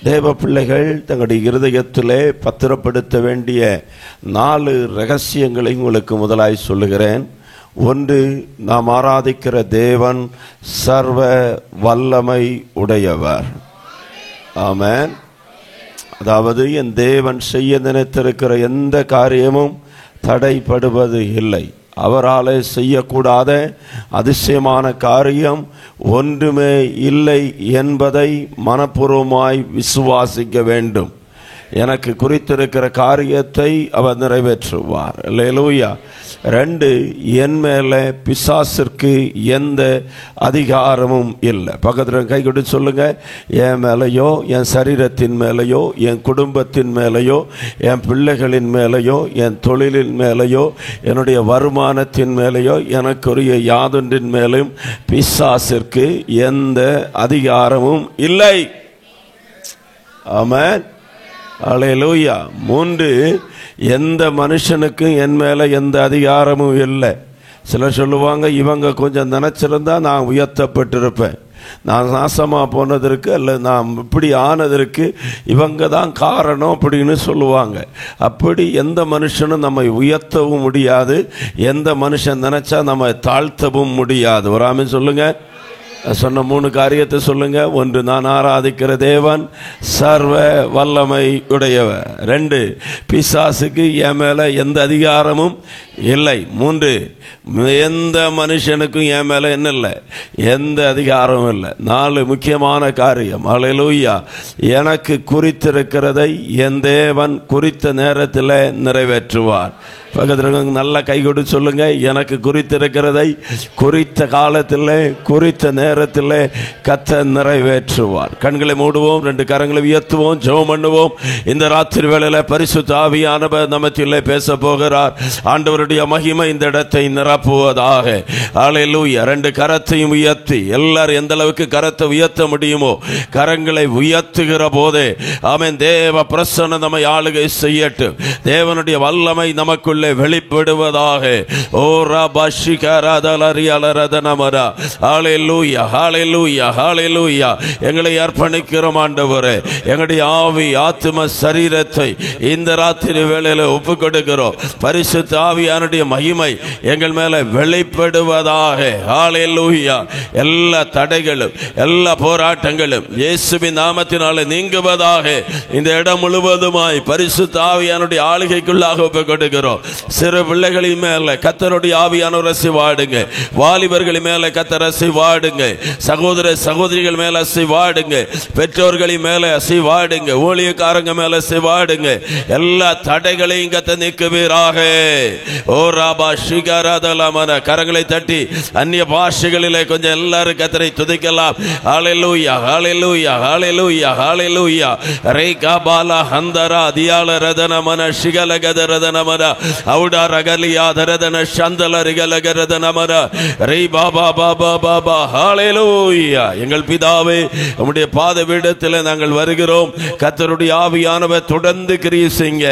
தேவ பிள்ளைகள் தங்களுடைய இருதயத்திலே பத்திரப்படுத்த வேண்டிய 4 ரகசியங்களை உங்களுக்கு முதலாய் சொல்லுகிறேன். ஒன்று, நாம் ஆராதிக்கிற தேவன் சர்வ வல்லமை உடையவர். ஆமென். அதாவது என் தேவன் செய்ய நினைத்திருக்கிற எந்த காரியமும் தடைப்படுவது இல்லை. அவரால் செய்யக்கூடாத அதிசயமான காரியம் ஒன்றுமே இல்லை என்பதை மனப்பூர்வமாய் விசுவாசிக்க வேண்டும். எனக்கு குறித்திருக்கிற காரியத்தை அவர் நிறைவேற்றுவார். அல்லேலூயா. 2, என் மேலே பிசாசிற்கு எந்த அதிகாரமும் இல்லை. பக்கத்தில் கை கொடுத்து சொல்லுங்க, என் மேலேயோ, என் சரீரத்தின் மேலேயோ, என் குடும்பத்தின் மேலேயோ, என் பிள்ளைகளின் மேலேயோ, என் தொழிலின் மேலேயோ, என்னுடைய வருமானத்தின் மேலேயோ, எனக்குரிய யாதொன்றின் மேலும் பிசாசிற்கு எந்த அதிகாரமும் இல்லை. ஆமென். அல்லேலூயா. 3, எந்த மனுஷனுக்கும் என் மேல எந்த அதிகாரமும் இல்லை. சிலர் சொல்லுவாங்க, இவங்க கொஞ்சம் நினைச்சிருந்தா நான் உயர்த்தப்பட்டிருப்பேன், நான் நாசமா போனதற்கு அல்ல நான் இப்படி ஆனதற்கு இவங்க தான் காரணம் அப்படின்னு சொல்லுவாங்க. அப்படி எந்த மனுஷனும் நம்மை உயர்த்தவும் முடியாது, எந்த மனுஷன் நினைச்சா நம்ம தாழ்த்தவும் முடியாது. ஒரு ஆமென் சொல்லுங்க. சொன்ன 3 காரியத்தை சொல்லுங்க. 1, நான் ஆராதிக்கிற தேவன் சர்வ வல்லமை உடையவர். 2, பிசாசுக்கு என் மேல எந்த அதிகாரமும் இல்லை. 3, எந்த மனுஷனுக்கும் என் மேல என்ன இல்லை, எந்த அதிகாரமும் இல்லை. 4, முக்கியமான காரியம். அல்லேலூயா. எனக்கு குறித்திருக்கிறதை என் தேவன் குறித்த நேரத்தில் நிறைவேற்றுவார். பக்கத்தில் நல்ல கை கொடு சொல்லுங்க, எனக்கு குறித்திருக்கிறதை குறித்த காலத்தில் குறித்த நேரத்தில் கர்த்தர் நிறைவேற்றுவார். கண்களை மூடுவோம், 2 கரங்களை உயர்த்துவோம், ஜெபம் பண்ணுவோம். இந்த ராத்திரி வேளையில பரிசுத்த ஆவியானவர் நமத்திலே பேச போகிறார். ஆண்டவருடைய மகிமை இந்த இடத்தை நிரப்புவதாக. அல்லேலூயா. 2 கரத்தையும் உயர்த்தி, எல்லாரும் எந்த அளவுக்கு கரத்தை உயர்த்த முடியுமோ கரங்களை உயர்த்துகிற போதே ஆமென், தேவ பிரசன்னம் நம்மை ஆளுகை செய்யட்டும். தேவனுடைய வல்லமை நமக்குள்ள வெளிப்படுவதாக. ஓ ரபஷிகரதலரியலரதனமரா. ஹல்லேலூயா, ஹல்லேலூயா, ஹல்லேலூயா. எங்களை அர்ப்பணிக்கிறோம் ஆண்டவரே. எங்களுடைய ஆவி, ஆத்தும, சரீரத்தை இந்த ராத்திரி வேளையில ஒப்புக் கொடுக்கிறோம். பரிசுத்த ஆவியானுடைய மகிமை எங்கள் மேல வெளிப்படுவதாக. ஹல்லேலூயா. எல்லா தடைகளும் எல்லா போராட்டங்களும் இயேசுவின் நாமத்தினாலே நீங்குவதாக. இந்த இடம் முழுவதுமாய் பரிசுத்த ஆவியானுடைய ஆளுகைக்குள்ளாக ஒப்புக் கொடுக்கிறோம். சிறு பிள்ளைகளின் மேல கர்த்தருடைய ஆவியானவர் அசைவாடுங்க. வாலிபர்களின் மேல கர்த்தர் அசைவாடுங்க. சகோதர சகோதரிகள் மேல அசைவாடுங்க. பெற்றோர்களின் மேல அசைவாடுங்க. ஊழியக்காரங்க மேல அசைவாடுங்க. எல்லா தடைகளையும் கர்த்தர் நீக்குவீராக. ஓ ராபா ஷிகரதலமன. கரங்களை தட்டி அந்நிய பாஷைகளிலே கொஞ்சம் எல்லாரும் கர்த்தரை துதிக்கலாம். ஹல்லேலூயா, ஹல்லேலூயா, ஹல்லேலூயா, ஹல்லேலூயா. ரேகாபாலா ஹந்தரா தியாலரதனமன ஷிகலகதரதனமன அவுடா ரகலியா தரதன சந்தல ரிகலகரதனமன ரே பாபா பாபா பாபா. ஹல்லேலூயா. எங்கள் பிதாவே, உம்முடைய பாத பீடத்தில் நாங்கள் வருகிறோம். கர்த்தருடைய ஆவியானவர் தொடர்ந்து கிரியை செய்யுங்க.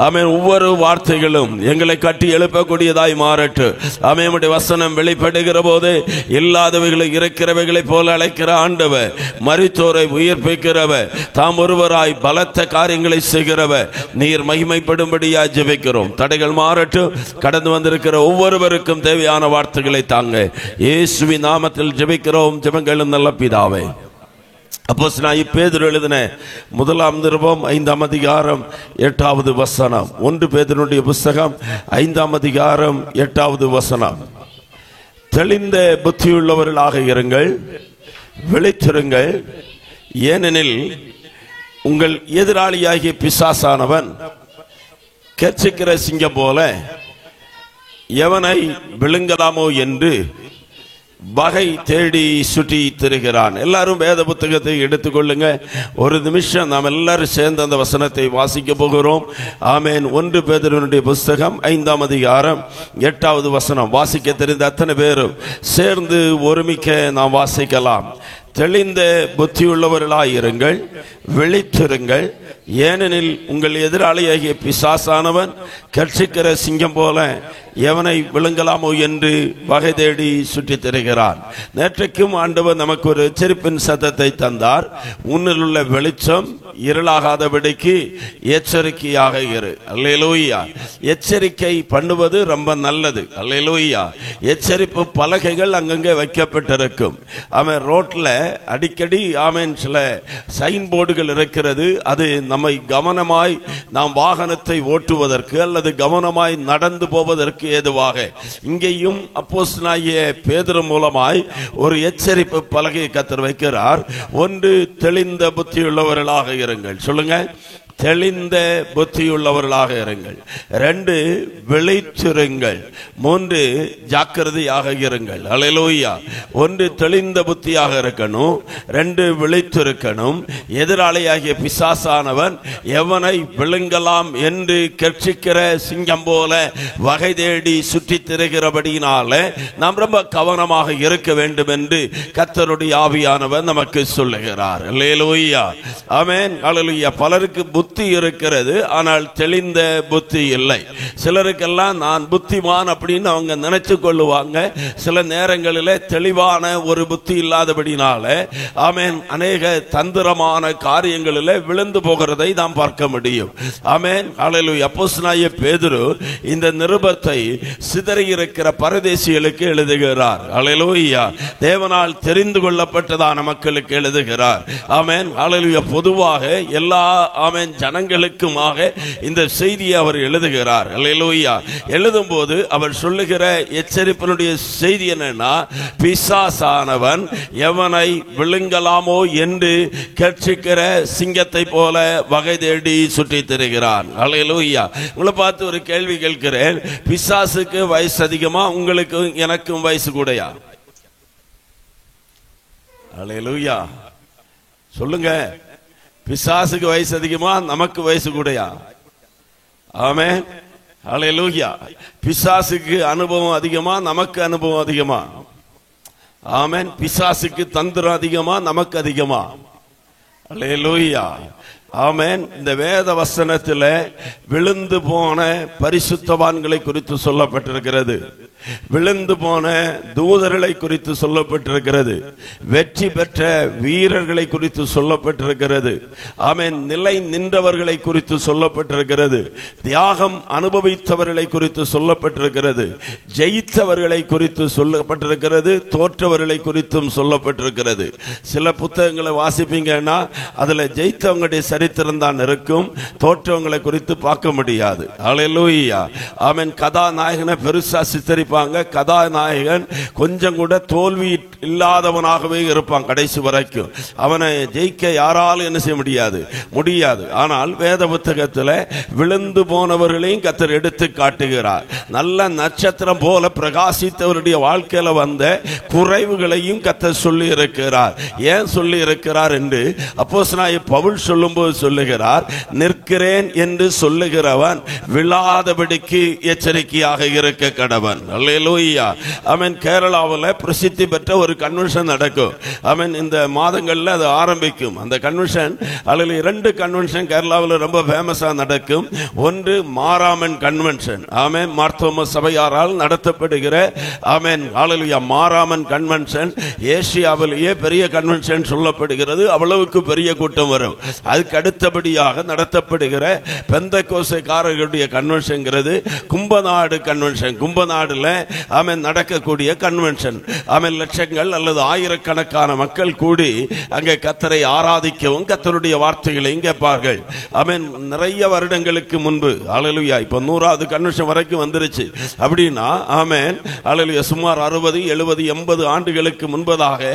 ஆமென். ஒவ்வொரு வார்த்தைகளும் எங்களை கட்டி எழுப்பக்கூடியதாய் மாறட்டும். ஆமென். உம்முடைய வசனம் வெளிப்படுகிற போது இல்லாதவைகளை இருக்கிறவைகளை போல அழைக்கிற ஆண்டவர், மரித்தோரை உயிர்ப்பிக்கிறவர், தாம் ஒருவராய் பலத்த காரியங்களை செய்கிறவர், நீர் மகிமைப்படும்படியா ஜெபிக்கிறோம். தடைகள் மாறட்டும். கடந்து வந்திருக்கிற ஒவ்வொருவருக்கும் தேவையான வார்த்தைகளை தாங்க. இயேசுவின் நாமத்தில் ஜெபிக்கிறோம். ஜெபங்களும் நல்ல பிதாவே. அப்போஸ்தலனாகிய பேதுரு எழுதின 1 நிருபம் 5ஆம் அதிகாரம் 8வது வசனம். 1 பேதுருடைய புஸ்தகம் 5ஆம் அதிகாரம் 8வது வசனம். தெளிந்த புத்தியுள்ளவர்களாக இருங்கள், விழித்திருங்கள். ஏனெனில் உங்கள் எதிராளியாகிய பிசாசானவன் கெர்ச்சிக்கிற சிங்கம் போல எவனை விழுங்கலாமோ என்று வகை தேடி சுற்றி திரிகிறான். எல்லாரும் வேத புத்தகத்தை எடுத்துக்கொள்ளுங்க. ஒரு நிமிஷம் நாம் எல்லாரும் சேர்ந்து அந்த வசனத்தை வாசிக்க போகிறோம். ஆமென். 1 பேதுருவினுடைய புஸ்தகம் 5ஆம் அதிகாரம் 8வது வசனம். வாசிக்க தெரிந்த அத்தனை பேரும் சேர்ந்து ஒருமிக்க நாம் வாசிக்கலாம். தெளிந்த புத்தியுள்ளவர்களாயிருங்கள், விழித்திருங்கள். ஏனெனில் உங்கள் எதிராளியாகிய பிசாசானவன் கர்ச்சிக்கிற சிங்கம் போல எவனை விழுங்கலாமோ என்று வகை தேடி சுற்றித் திரிகிறான். நேற்றைக்கும் ஆண்டவர் நமக்கு ஒரு எச்சரிப்பின் சத்தத்தை தந்தார். உன்னில் உள்ள வெளிச்சம் இருளாகாதபடிக்கு எச்சரிக்கையாக இரு. அல்லேலூயா. எச்சரிக்கை பண்ணுவது ரொம்ப நல்லது. அல்லேலூயா. எச்சரிப்பு பலகைகள் அங்கங்கே வைக்கப்பட்டிருக்கும். அவன் ரோட்ல அடிக்கடி சில சைன் போர்டுகள் இருக்கிறது. அது நம்மை கவனமாய் நாம் வாகனத்தை ஓட்டுவதற்கு அல்லது கவனமாய் நடந்து போவதற்கு ஏதுவாக இங்கேயும் அப்போஸ்தலனாகிய பேதுரு மூலமாய் ஒரு எச்சரிப்பு பலகை கர்த்தர் வைக்கிறார். ஒன்று, தெளிந்த புத்தியுள்ளவர்களாக இருங்கள். சொல்லுங்க, தெளிந்த புத்தியுள்ளவர்களாக இருங்கள். 2, விழித்திருங்கள். 3, ஜாக்கிரதையாக இருங்கள். அல்லேலூயா. 1 தெளிந்த புத்தியாக இருக்கணும், 2 விழித்திருக்கணும். எதிராளியாகிய பிசாசானவன் எவனை விழுங்கலாம் என்று கர்ச்சிக்கிற சிங்கம் போல வகை தேடி சுற்றி திரிகிறபடியினால நாம் ரொம்ப கவனமாக இருக்க வேண்டும் என்று கர்த்தருடைய ஆவியானவர் நமக்கு சொல்லுகிறார். அல்லேலூயா. ஆமென். அல்லேலூயா. பலருக்கு புத்தி இருக்கிறது, ஆனால் தெளிந்த புத்தி இல்லை. சிலருக்கெல்லாம் நான் புத்திமான் அப்படின்னு அவங்க நினைச்சு கொள்ளுவாங்க. சில நேரங்களில் தெளிவான ஒரு புத்தி இல்லாதபடினால அநேக தந்திரமான காரியங்களில் விழுந்து போகிறதை நாம் பார்க்க முடியும். ஆமென். அல்லேலூயா. அப்போஸ்தலனாகிய பேதுரு இந்த நிருபத்தை சிதறி இருக்கிற பரதேசிகளுக்கு எழுதுகிறார். அல்லேலூயா. தேவனால் தெரிந்து கொள்ளப்பட்டதான மக்களுக்கு எழுதுகிறார். ஆமென். அல்லேலூயா. பொதுவாக எல்லா ஜனங்களுக்குமாக இந்த செய்தியை அவர் எழுதுகிறார். அல்லேலூயா. எழுதும் போது அவர் சொல்லுகிற எச்சரிப்பினுடைய செய்தி என்னன்னா, பிசாசானவன் எவனை விழுங்கலாமோ என்று கர்ச்சிக்கிற சிங்கத்தை போல வகை தேடி சுற்றி திரிகிறான். அல்லேலூயா. உங்களை பார்த்து ஒரு கேள்வி கேட்கிறேன். பிசாசுக்கு வயசு அதிகமா, உங்களுக்கு எனக்கும் வயசு கூடயா? அல்லேலூயா. சொல்லுங்க, பிசாசுக்கு வயசு அதிகமா, நமக்கு வயசு கூடயா? ஆமென். அல்லேலூயா. பிசாசுக்கு அனுபவம் அதிகமா, நமக்கு அனுபவம் அதிகமா? ஆமென். பிசாசுக்கு தந்திரம் அதிகமா, நமக்கு அதிகமா? அல்லேலூயா. ஆமென். இந்த வேத வசனத்தில் விழுந்து போன பரிசுத்தவான்களை குறித்து சொல்லப்பட்டிருக்கிறது. விழுந்து போன தூதர்களை குறித்து சொல்லப்பட்டிருக்கிறது. வெற்றி பெற்ற வீரர்களை குறித்து சொல்லப்பட்டிருக்கிறது. ஆமென். நிலை நின்றவர்களை குறித்து சொல்லப்பட்டிருக்கிறது. தியாகம் அனுபவித்தவர்களை குறித்து சொல்லப்பட்டிருக்கிறது. ஜெயித்தவர்களை குறித்து சொல்லப்பட்டிருக்கிறது. தோற்றவர்களை குறித்தும் சொல்லப்பட்டிருக்கிறது. சில புத்தகங்களை வாசிப்பீங்கன்னா அதுல ஜெயித்தவங்களுடைய சரித்திரம் தான் இருக்கும், தோற்றவங்களை குறித்து பார்க்க முடியாது. அல்லேலூயா. ஆமென். கதாநாயகனை பெருசா சித்தரிப்பாங்க. கதாநாயகன் கொஞ்சம் கூட தோல்வி இல்லாதவனாகவே இருப்பான் கடைசி வரைக்கும். அவனை ஜெயிக்க யாராலும் என்ன செய்ய முடியாது. ஆனால் வேத புத்தகத்தில் விழுந்து போனவர்களையும் கர்த்தர் எடுத்து காட்டுகிறார். நல்ல நட்சத்திரம் போல பிரகாசித்தவருடைய வாழ்க்கையில வந்த குறைவுகளையும் கர்த்தர் சொல்லி இருக்கிறார். ஏன் சொல்லி இருக்கிறார் என்று அப்போஸ்தலனாகிய பவுல் சொல்லும்போது சொல்லுகிறார், நிற்கிறேன் என்று சொல்லுகிறவன் விழாதபடிக்கு எச்சரிக்கையாக இருக்க கடவன். அல்லேலூயா. ஆமென். கேரளாவில் பிரசித்தி பெற்ற ஒரு கன்வென்ஷன் நடக்கும். ஆமென். இந்த மாதங்கள்ல அது ஆரம்பிக்கும். அந்த கன்வென்ஷன் அதில் 2 கன்வென்ஷன் கேரளாவில் ரொம்ப ஃபேமஸா நடக்கும். ஒன்று மாராமன் கன்வென்ஷன். ஆமென். மார்த்தோம சபையாரால் நடத்தப்படுகிற ஆமென் அல்லேலூயா மாராமன் கன்வென்ஷன் ஏசியாவிலேயே பெரிய கன்வென்ஷன் சொல்லப்படுகிறது. அவ்வளவுக்கு பெரிய கூட்டம் வரும். அதுக்கு அடுத்தபடியாக நடத்தப்படுகிற பெந்தகோஸ்தேக்காரர்களுடைய கன்வென்ஷன்ங்கிறது கும்பநாடு கன்வென்ஷன். கும்பநாடுல ஆமென் நடக்கக்கூடிய கன்வென்ஷன். ஆமென். லட்சங்கள் அல்லது ஆயிரக்கணக்கான மக்கள் கூடி அங்கே கர்த்தரை ஆராதிக்கவும் கர்த்தருடைய வார்த்தைகளையும் கேட்பார்கள். ஆமென். நிறைய வருடங்களுக்கு முன்பு அல்லேலூயா. இப்போ 100வது கன்வென்ஷன் வரைக்கும் வந்துருச்சு. அப்படின்னா ஆமென் அல்லேலூயா சுமார் 60, 70, 80 ஆண்டுகளுக்கு முன்பதாக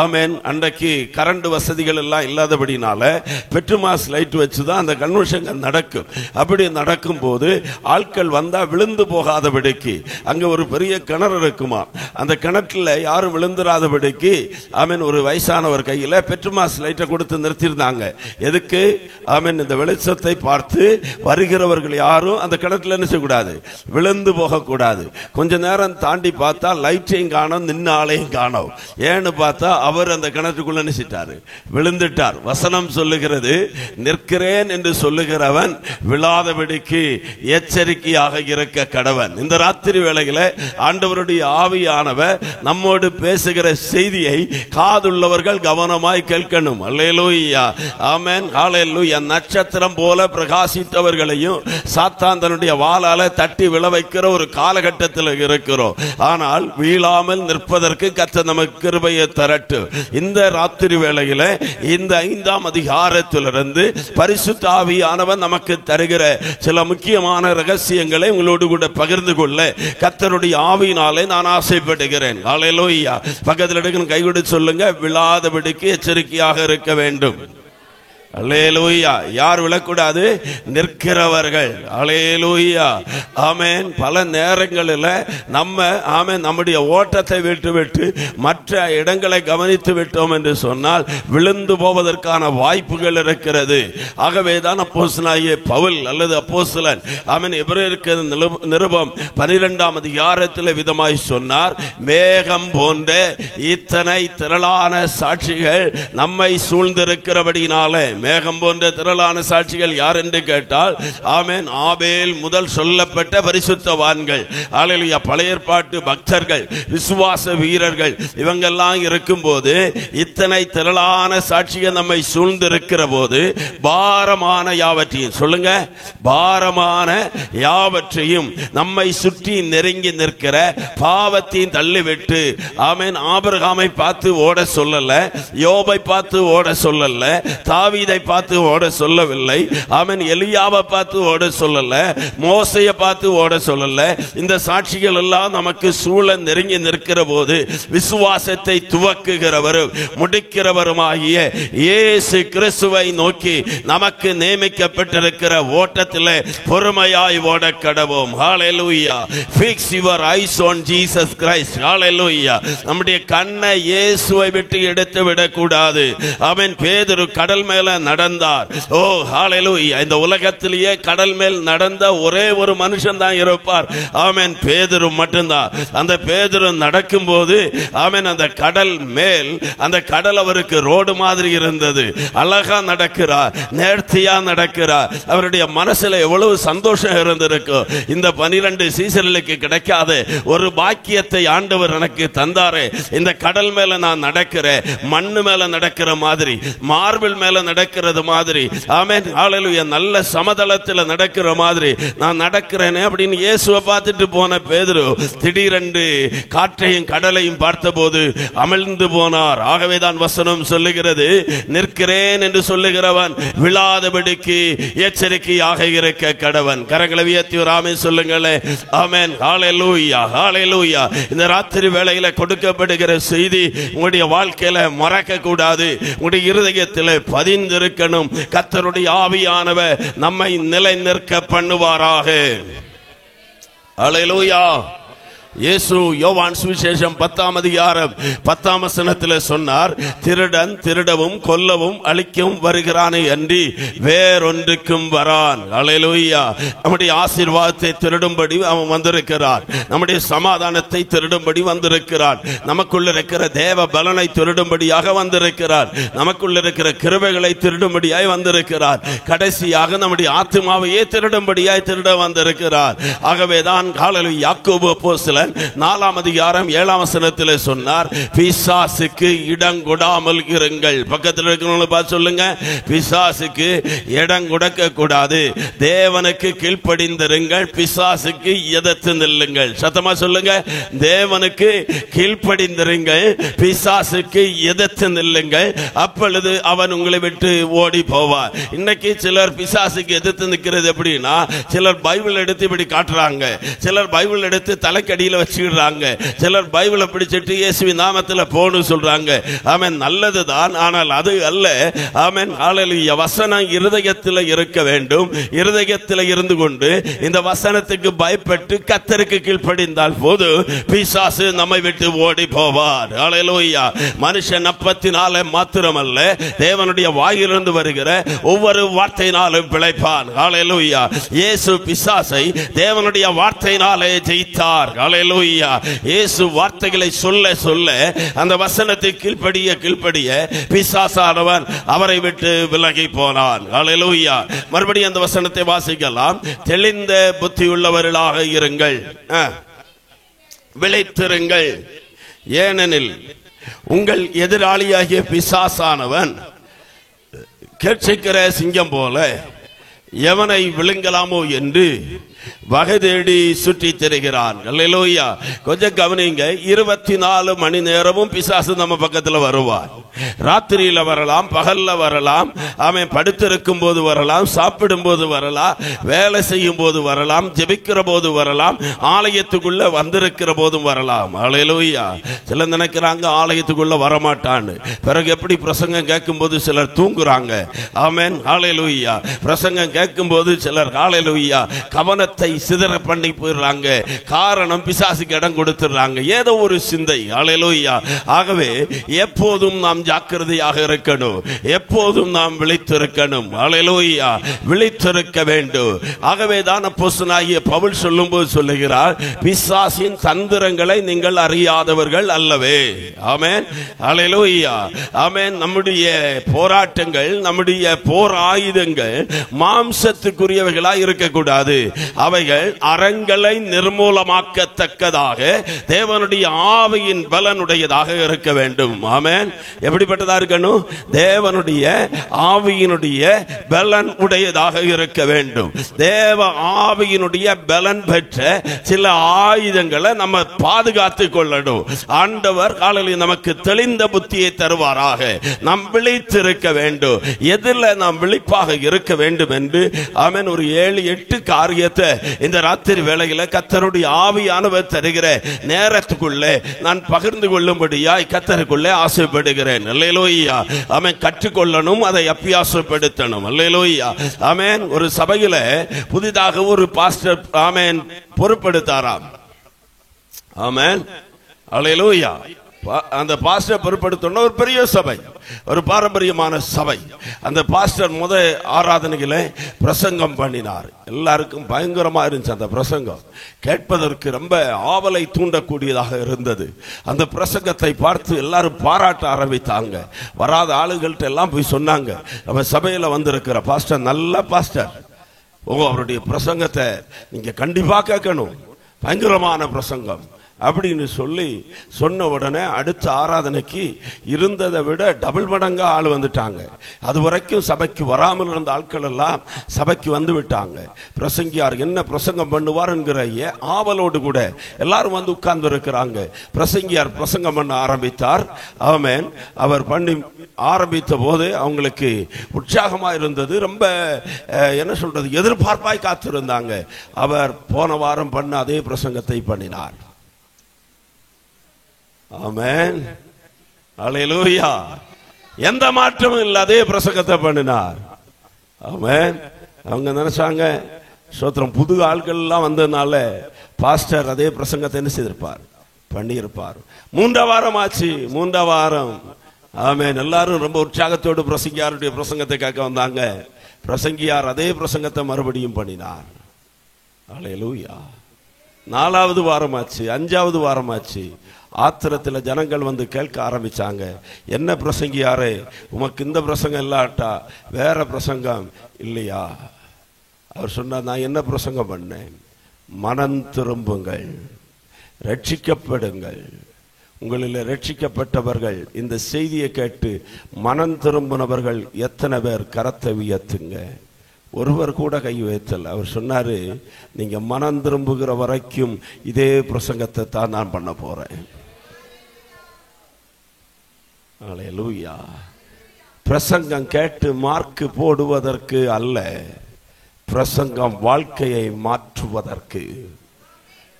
ஆமென் அன்றைக்கு கரண்ட் வசதிகள் எல்லாம் இல்லாதபடினால பெட்ரூம் பெட்ரோமாஸ் லைட் வச்சு தான் அந்த கன்வென்ஷன் நடக்கும். அப்படி நடக்கும் போது ஆட்கள் வந்தா விழுந்து போகாதபடிக்கு அங்க ஒரு பெரிய கிணறு இருக்குமா, அந்த கிணற்றுல யாரும் விழுந்துராதபடிக்கு ஆமீன் ஒரு வயசானவர் கையில பெட்ரோமாஸ் லைட்டை கொடுத்து நிறுத்தியிருந்தாங்க. எதுக்கு? ஆமீன் இந்த வெளிச்சத்தை பார்த்து வருகிறவர்கள் யாரும் அந்த கிணற்றுல என்ன செய்யக்கூடாது, விழுந்து போகக்கூடாது. கொஞ்ச நேரம் தாண்டி பார்த்தா லைட்டையும் காணோம், நின்ன ஆளையும் காணோம். ஏன்னு பார்த்தா அவர் அந்த கிணற்றுக்குள்ள நினைச்சிட்டாரு, விழுந்துட்டார். வசனம் சொல்லுகிறது, நிற்கிறேன் என்று சொல்லுகிறவன் விழாதபடிக்கு எச்சரிக்கையாக இருக்க கடவன். இந்த ராத்திரி வேளையில ஆண்டவருடைய ஆவியானவர் நம்மோடு பேசுகிற செய்தியை காதுள்ளவர்கள் கவனமாய் கேட்கணும். அல்லேலூயா, ஆமென், ஹalleluya. நட்சத்திரம் போல பிரகாசித்தவர்களையும் சாத்தான் தன்னுடைய வாளால தட்டி விழ வைக்கிற ஒரு காலகட்டத்தில் இருக்கிறோம். ஆனால் வீழாமல் நிற்பதற்கு கர்த்தர் நமக்கு கிருபையை தரட்டும். இந்த ராத்திரி வேளையில இந்த 5ஆம் அதிகாரத்திலிருந்து பரிசுத்த ஆவியானவர் நமக்கு தருகிற சில முக்கியமான ரகசியங்களை உங்களோடு கூட பகிர்ந்து கொள்ள கர்த்தருடைய ஆவியினாலே நான் ஆசைப்படுகிறேன். ஹalleluya. பக்கத்தில் எடுக்கிற கைவிடு சொல்லுங்க, விழாதபடிக்கு எச்சரிக்கையாக இருக்க வேண்டும். அல்லேலூயா. யார் விழக்கூடாது? நிற்கிறவர்கள். அல்லேலூயா, ஆமென். பல நேரங்களில் நம்ம ஆமென் நம்முடைய ஓட்டத்தை விட்டு மற்ற இடங்களை கவனித்து விட்டோம் என்று சொன்னால் விழுந்து போவதற்கான வாய்ப்புகள் இருக்கிறது. ஆகவேதான் அப்போஸ்தலனாகிய பவுல் அல்லது அப்போஸ்தலன் ஆமென் எபிரேயருக்கு நிருபம் 12ஆம் அதிகாரத்தில் விதமாய் சொன்னார், மேகம் போன்ற இத்தனை திரளான சாட்சிகள் நம்மை சூழ்ந்திருக்கிறபடினாலே. மேகம் போன்ற திரளான சாட்சிகள் யார் என்று கேட்டால் ஆமென் ஆபேல் முதல் சொல்லப்பட்ட பரிசுத்தவான்கள், அல்லேலூயா, பழைய ஏற்பாட்டு பக்தர்கள், விசுவாச வீரர்கள், இவங்கெல்லாம் இருக்கும்போது இத்தனை திரளான சாட்சிகள் நம்மை சூழ்ந்திருக்கிற போது பாரமான யாவற்றையும் சொல்லுங்க, பாரமான யாவற்றையும் நம்மை சுற்றி நெருங்கி நிற்கிற பாவத்தையும் தள்ளிவிட்டு ஆமென் ஆபிரகாமை பார்த்து ஓட சொல்லல, யோபை பார்த்து ஓட சொல்லல, தாவீதை பார்த்து ஓட சொல்லவில்லை, ஆமென் எலியாவை பார்த்து ஓட சொல்லல, மோசையை பார்த்து ஓட சொல்லல. இந்த சாட்சிகள் எல்லாம் நமக்கு சூழ நெருங்கி நிற்கிற போது விசுவாசத்தை துவக்குகிறவரும் முடிக்கிறவருமாகிய இயேசு கிறிஸ்துவை நோக்கி நமக்கு நியமிக்கப்பட்டிருக்கிற ஓட்டத்தில் பொறுமையாய் ஓட கடவோம். ஹalleluya. Fix your eyes on Jesus Christ. ஹalleluya. நம்முடைய கண்ணை இயேசுவை விட்டு எடுத்து விடக்கூடாது. ஆமென். பேதுரு கடல் மேல நடந்தார். ஓ ஹalleluya. இந்த உலகத்திலேயே கடல் மேல் நடந்த ஒரே ஒரு மனுஷன் தான் இருப்பார். ஆமென், பேதுரு மட்டும்தான். அந்த பேதுரு நடக்கும்போது ஆமென் அந்த கடல் மேல் அந்த கடல் அவருக்கு ரோடு மாதிரி இருந்தது. அழகா நடக்கிறார், நேர்த்தியா நடக்கிறார். அவருடைய மனசுல எவ்வளவு சந்தோஷம் இருந்திருக்கும். இந்த 12 சீசர்களுக்கு கிடைக்காத ஒரு பாக்கியத்தை ஆண்டவர் எனக்கு தந்தாரே. இந்த கடல் மேல நான் நடக்கிறேன், மண்ணு மேல நடக்கிற மாதிரி, மார்பிள் மேல நடக்கிறது மாதிரி, ஆமென், ஹalleluya, நல்ல சமதளத்தில் நடக்கிற மாதிரி நான் நடக்கிறேனே அப்படின்னு இயேசுவை பார்த்துட்டு போன பேதுரு திடீரென்று காற்றையும் கடலையும் பார்த்தபோது அமிழ்ந்து போனார். ஆகவேதான் வசனம் சொல்லுகிறது, நிற்கிறேன் என்று சொல்லுகிறவன் விழாதபடிக்கு எச்சரிக்கையாக இருக்க கடவன். கரங்களை உயர்த்தி ஒரு ஆமென் சொல்லுங்களே. ஆமென், ஹalleluya, ஹalleluya. இந்த ராத்திரி வேளையில கொடுக்கப்படுகிற செய்தி உங்களுடைய வாழ்க்கையில மறக்க கூடாது, உங்களுடைய இருதயத்தில் பதிந்திருக்கணும். கர்த்தருடைய ஆவியானவர் நம்மை நிலை நிற்க பண்ணுவாராக. அல்லேலூயா. இயேசு யோவான் சுவிசேஷம் 10ஆம் அதிகாரம் 10ஆம் வசனத்தில் சொன்னார், திருடன் திருடவும் கொல்லவும் அழிக்கவும் வருகிறானே அன்றி வேறொன்றுக்கும் வரான். அல்லேலூயா. நம்முடைய ஆசீர்வாதத்தை திருடும்படி அவன் வந்திருக்கிறார், நம்முடைய சமாதானத்தை திருடும்படி வந்திருக்கிறார், நமக்குள்ள இருக்கிற தேவ பலனை திருடும்படியாக வந்திருக்கிறார், நமக்குள்ள இருக்கிற கிருபைகளை திருடும்படியாய் வந்திருக்கிறார், கடைசியாக நம்முடைய ஆத்துமாவையே திருடும்படியாய் திருட வந்திருக்கிறார். ஆகவேதான் யாக்கோபு அப்போஸ்தலன் 4ஆம் அதிகாரம் 7ஆம் வசனத்தில் சொன்னார், பிசாசுக்கு இடம் கொடாமல் இருங்கள். பக்கத்தில் இருக்கிறவங்களை பார்த்து சொல்லுங்க, பிசாசுக்கு இடம் கொடுக்க கூடாது, தேவனுக்கு கீழ்ப்படிந்திருங்கள், பிசாசுக்கு எதிர்த்து நில்லுங்கள். சத்தமா சொல்லுங்க, தேவனுக்கு கீழ்ப்படிந்திருங்கள், பிசாசுக்கு எதிர்த்து நில்லுங்கள், அப்பொழுது அவன் உங்களை விட்டு ஓடி போவார். இன்னைக்கு சிலர் பிசாசுக்கு எதிர்த்து நிற்கிறது எப்படின்னா, சிலர் பைபிள் எடுத்து இப்படி காட்டுறாங்க, சிலர் பைபிள் எடுத்து தலைக்கடி கையில வச்சுக்கிறாங்க. சிலர் பைபிளை பிடிச்சிட்டு இயேசுவின் நாமத்தில் போன்னு சொல்றாங்க. ஆமென், நல்லதுதான், ஆனால் அது அல்ல. ஆமென், ஹல்லேலூயா. வசனம் இருதயத்தில் இருக்க வேண்டும். இருதயத்தில் இருந்து கொண்டு இந்த வசனத்துக்கு பயப்பட்டு கர்த்தருக்கு கீழ்ப்படிந்தால் போது பிசாசு நம்மை விட்டு ஓடி போவார். ஹல்லேலூயா. மனுஷன் அப்பத்தினாலே மாத்திரமல்ல, தேவனுடைய வாயிலிருந்து வருகிற ஒவ்வொரு வார்த்தையினாலும் பிழைப்பான். ஹல்லேலூயா. இயேசு பிசாசை தேவனுடைய வார்த்தையினாலே ஜெயித்தார். ஹல்லேலூயா. இயேசு வார்த்தைகளை சொல்ல சொல்ல அந்த வசனத்தை கீழ்ப்படிய பிசாசானவன் அவரை விட்டு விலகி போனான். ஹல்லேலூயா. மறுபடியும் அந்த வசனத்தை வாசிக்கலாம். தெளிந்த புத்தியுள்ளவர்களாக இருங்கள், விளைத்திருங்கள், ஏனெனில் உங்கள் எதிராளியாகிய பிசாசானவன் கேட்சிக்கிற சிங்கம் போல எவனை விழுங்கலாமோ என்று வகை தேடி சுற்றி திரிகிறான். அல்லேலூயா. கொஞ்சம் கவனிங்க. 24 மணி நேரமும் பிசாசு நம்ம பக்கத்தில் வருவான். ராத்திரியில வரலாம், பகல்ல வரலாம், அவன் படுத்திருக்கும் போது வரலாம், சாப்பிடும் போது வரலாம், வேலை செய்யும் போது வரலாம், ஜெபிக்கிற போது வரலாம், ஆலயத்துக்குள்ள வந்திருக்கிற போதும் வரலாம். அல்லேலூயா. சிலர் நினைக்கிறாங்க ஆலயத்துக்குள்ள வரமாட்டான்னு. பிறகு எப்படி பிரசங்கம் கேட்கும் போது சிலர் தூங்குறாங்க. ஆமென், அல்லேலூயா. பிரசங்கம் கேட்கும் போது சிலர் அல்லேலூயா கவனத்தை சிதற பண்ணி போயிடுறாங்க. காரணம், பிசாசுக்கு இடம் கொடுத்துறாங்க. ஏதோ ஒரு சிந்தை. அல்லேலூயா. ஆகவே எப்போதும் நாம் ஜாக்கிரதையாக இருக்கணும். எப்போதும் நாம் விழித்திருக்கணும். அல்லேலூயா. விழித்திருக்க வேண்டும். ஆகவே தான் அப்போஸ்தலனாகிய பவுல் சொல்லும்போது சொல்லுகிறார், பிசாசின் தந்திரங்களை நீங்கள் அறியாதவர்கள் அல்லவே. ஆமென், அல்லேலூயா. ஆமென். நம்முடைய போராட்டங்கள், நம்முடைய போர் ஆயுதங்கள் மாம்சத்துக்குரியவைகளாய் இருக்கக்கூடாது. அவைகள் அரங்களை நிர்மூலமாக்கத்தக்கதாக தேவனுடைய ஆவியின் பலனுடையதாக இருக்க வேண்டும். ஆமென். எப்படிப்பட்டதா இருக்கணும்? தேவனுடைய ஆவியினுடைய பலன் உடையதாக இருக்க வேண்டும். தேவ ஆவியினுடைய பலன் பெற்ற சில ஆயுதங்களை நம்ம பாதுகாத்துக் கொள்ளணும். ஆண்டவர் காலையில் நமக்கு தெளிந்த புத்தியை தருவாராக. நாம் விழித்திருக்க வேண்டும். எதில் நாம் விழிப்பாக இருக்க வேண்டும் என்று ஆமென் ஒரு 7-8 காரியத்தை இந்த ராத்திரி வேளையில கர்த்தருடைய ஆவியானவர் தருகிற நேரத்துக்குள்ளே நான் பகிர்ந்து கொள்ளும்படியாய் கர்த்தருக்குள்ளே ஆசைப்படுகிறேன். அல்லேலூயா. ஆமென். கற்றுக்கொள்ளணும், அதை அபியாசப்படுத்தணும். அல்லேலூயா. ஆமென். ஒரு சபையில புதிதாக ஒரு பாஸ்டர் ஆமென் பொறுப்பெடுத்தாராம். ஆமென். அல்லேலூயா. அந்த பாஸ்டர் பொறுப்படுத்தணும். ஒரு பெரிய சபை, ஒரு பாரம்பரியமான சபை. அந்த பாஸ்டர் ஆராதனையில பிரசங்கம் பண்ணினார். எல்லாருக்கும் பயங்கரமா இருந்துச்சு அந்த பிரசங்கம். கேட்பதற்கு ரொம்ப ஆவலை தூண்டக்கூடியதாக இருந்தது. அந்த பிரசங்கத்தை பார்த்து எல்லாரும் பாராட்ட ஆரம்பித்தாங்க. வராத ஆளுகள்கிட்ட எல்லாம் போய் சொன்னாங்க, நம்ம சபையில வந்திருக்கிற பாஸ்டர் நல்ல பாஸ்டர், அவருடைய பிரசங்கத்தை நீங்க கண்டிப்பா கேட்கணும், பயங்கரமான பிரசங்கம் அப்படின்னு சொல்லி சொன்ன உடனே அடுத்த ஆராதனைக்கு இருந்ததை விட டபுள் மடங்கா ஆள் வந்துட்டாங்க. அது வரைக்கும் சபைக்கு வராமல் இருந்த ஆட்கள் எல்லாம் சபைக்கு வந்து விட்டாங்க. பிரசங்கியார் என்ன பிரசங்கம் பண்ணுவார் என்கிற ஆவலோடு கூட எல்லாரும் வந்து உட்கார்ந்து இருக்கிறாங்க. பிரசங்கியார் பிரசங்கம் பண்ண ஆரம்பித்தார். ஆமென். அவர் பண்ணி ஆரம்பித்த போது அவங்களுக்கு உற்சாகமா இருந்தது. ரொம்ப என்ன சொல்றது, எதிர்பார்ப்பாய் காத்திருந்தாங்க. அவர் போன வாரம் பண்ண அதே பிரசங்கத்தை பண்ணினார். ஆமென், அல்லேலூயா. எந்த மாற்றமும் இல்ல, அதே பிரசங்கத்தை பண்ணினார். ஆமென். அவங்க நினைச்சாங்க ஸ்தோத்திரம், புது ஆட்கள் எல்லாம் வந்ததுனால பாஸ்டர் அதே பிரசங்கத்தை என்ன செய்திருப்பார், பண்ணியிருப்பார். 3 வாரம் ஆச்சு, 3 வாரம். ஆமென். எல்லாரும் ரொம்ப உற்சாகத்தோடு பிரசங்கியாருடைய பிரசங்கத்தை கேட்க வந்தாங்க. பிரசங்கியார் அதே பிரசங்கத்தை மறுபடியும் பண்ணினார். அல்லேலூயா. 4வது வாரமாச்சு, 5வது வாரமாச்சு. ஆத்திரத்தில் ஜனங்கள் வந்து கேட்க ஆரம்பிச்சாங்க, என்ன பிரசங்கியாரே, உமக்கு இந்த பிரசங்கம் இல்லாட்டா வேற பிரசங்கம் இல்லையா? அவர் சொன்னார், நான் என்ன பிரசங்கம் பண்ணேன்? மனம் திரும்புங்கள், ரட்சிக்கப்படுங்கள். உங்களில் ரட்சிக்கப்பட்டவர்கள் இந்த செய்தியை கேட்டு மனம் திரும்பினவர்கள் எத்தனை பேர்? கரத்தை உயர்த்துங்க. ஒருவர் கூட கை வைத்தல். அவர் சொன்னாரு, நீங்க மனம் திரும்புகிற வரைக்கும் இதே பிரசங்கத்தை தான் நான் பண்ண போறேன். அல்லேலூயா. பிரசங்கம் கேட்டு மார்க் போடுவதற்கு அல்ல, பிரசங்கம் வாழ்க்கையை மாற்றுவதற்கு.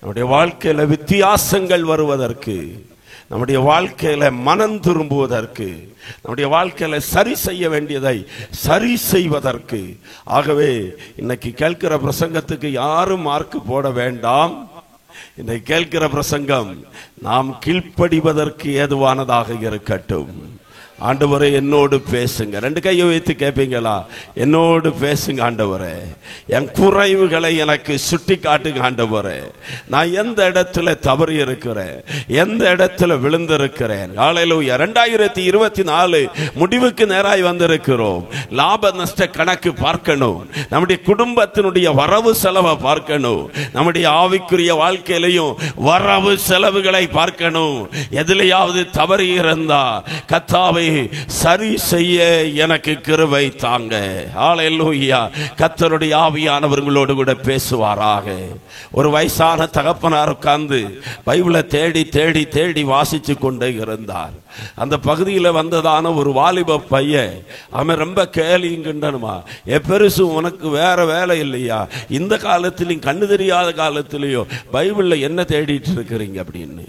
நம்முடைய வாழ்க்கையில வித்தியாசங்கள் வருவதற்கு, நம்முடைய வாழ்க்கையில மனம் திரும்புவதற்கு, நம்முடைய வாழ்க்கையில சரி செய்ய வேண்டியதை சரி செய்வதற்கு. ஆகவே இன்னைக்கு கேட்கிற பிரசங்கத்துக்கு யாரும் மார்க் போட வேண்டாம். இன்னைக்கு கேட்கிற பிரசங்கம் நாம் கீழ்ப்படிவதற்கு ஏதுவானதாக இருக்கட்டும். ஆண்டவரே என்னோடு பேசுங்க. 2 கையை வைத்து கேட்பீங்களா? என்னோடு பேசுங்க ஆண்டவரே. என் குறைவுகளை எனக்கு சுட்டி காட்டுங்க ஆண்டவரே. நான் எந்த இடத்துல தவறி இருக்கிறேன், எந்த இடத்துல விழுந்திருக்கிறேன். ஹல்லேலூயா. 2024 முடிவுக்கு நேராய் வந்திருக்கிறோம். லாப நஷ்ட கணக்கு பார்க்கணும். நம்முடைய குடும்பத்தினுடைய வரவு செலவை பார்க்கணும். நம்முடைய ஆவிக்குரிய வாழ்க்கையிலையும் வரவு செலவுகளை பார்க்கணும். எதிலையாவது தவறி இருந்தா கர்த்தாவே சரி செய்ய எனக்கு கிருபை தாங்க. ஹல்லேலூயா. கர்த்தருடைய ஆவியானவர்களோடு கூட பேசுவாராக. ஒரு வயசான தகப்பனார் உட்கார்ந்து பைபிளை தேடி தேடி தேடி வாசிச்சு கொண்டே இருந்தார். அந்த பகுதியில் வந்ததான ஒரு வாலிப பையன், அவன் ரொம்ப கேலிங்கண்டனுமா, பெருசு உனக்கு வேற வேலை இல்லையா, இந்த காலத்திலையும் கண்ணு தெரியாத காலத்திலையும் பைபிளில் என்ன தேடிட்டு இருக்கிறீங்க அப்படின்னு.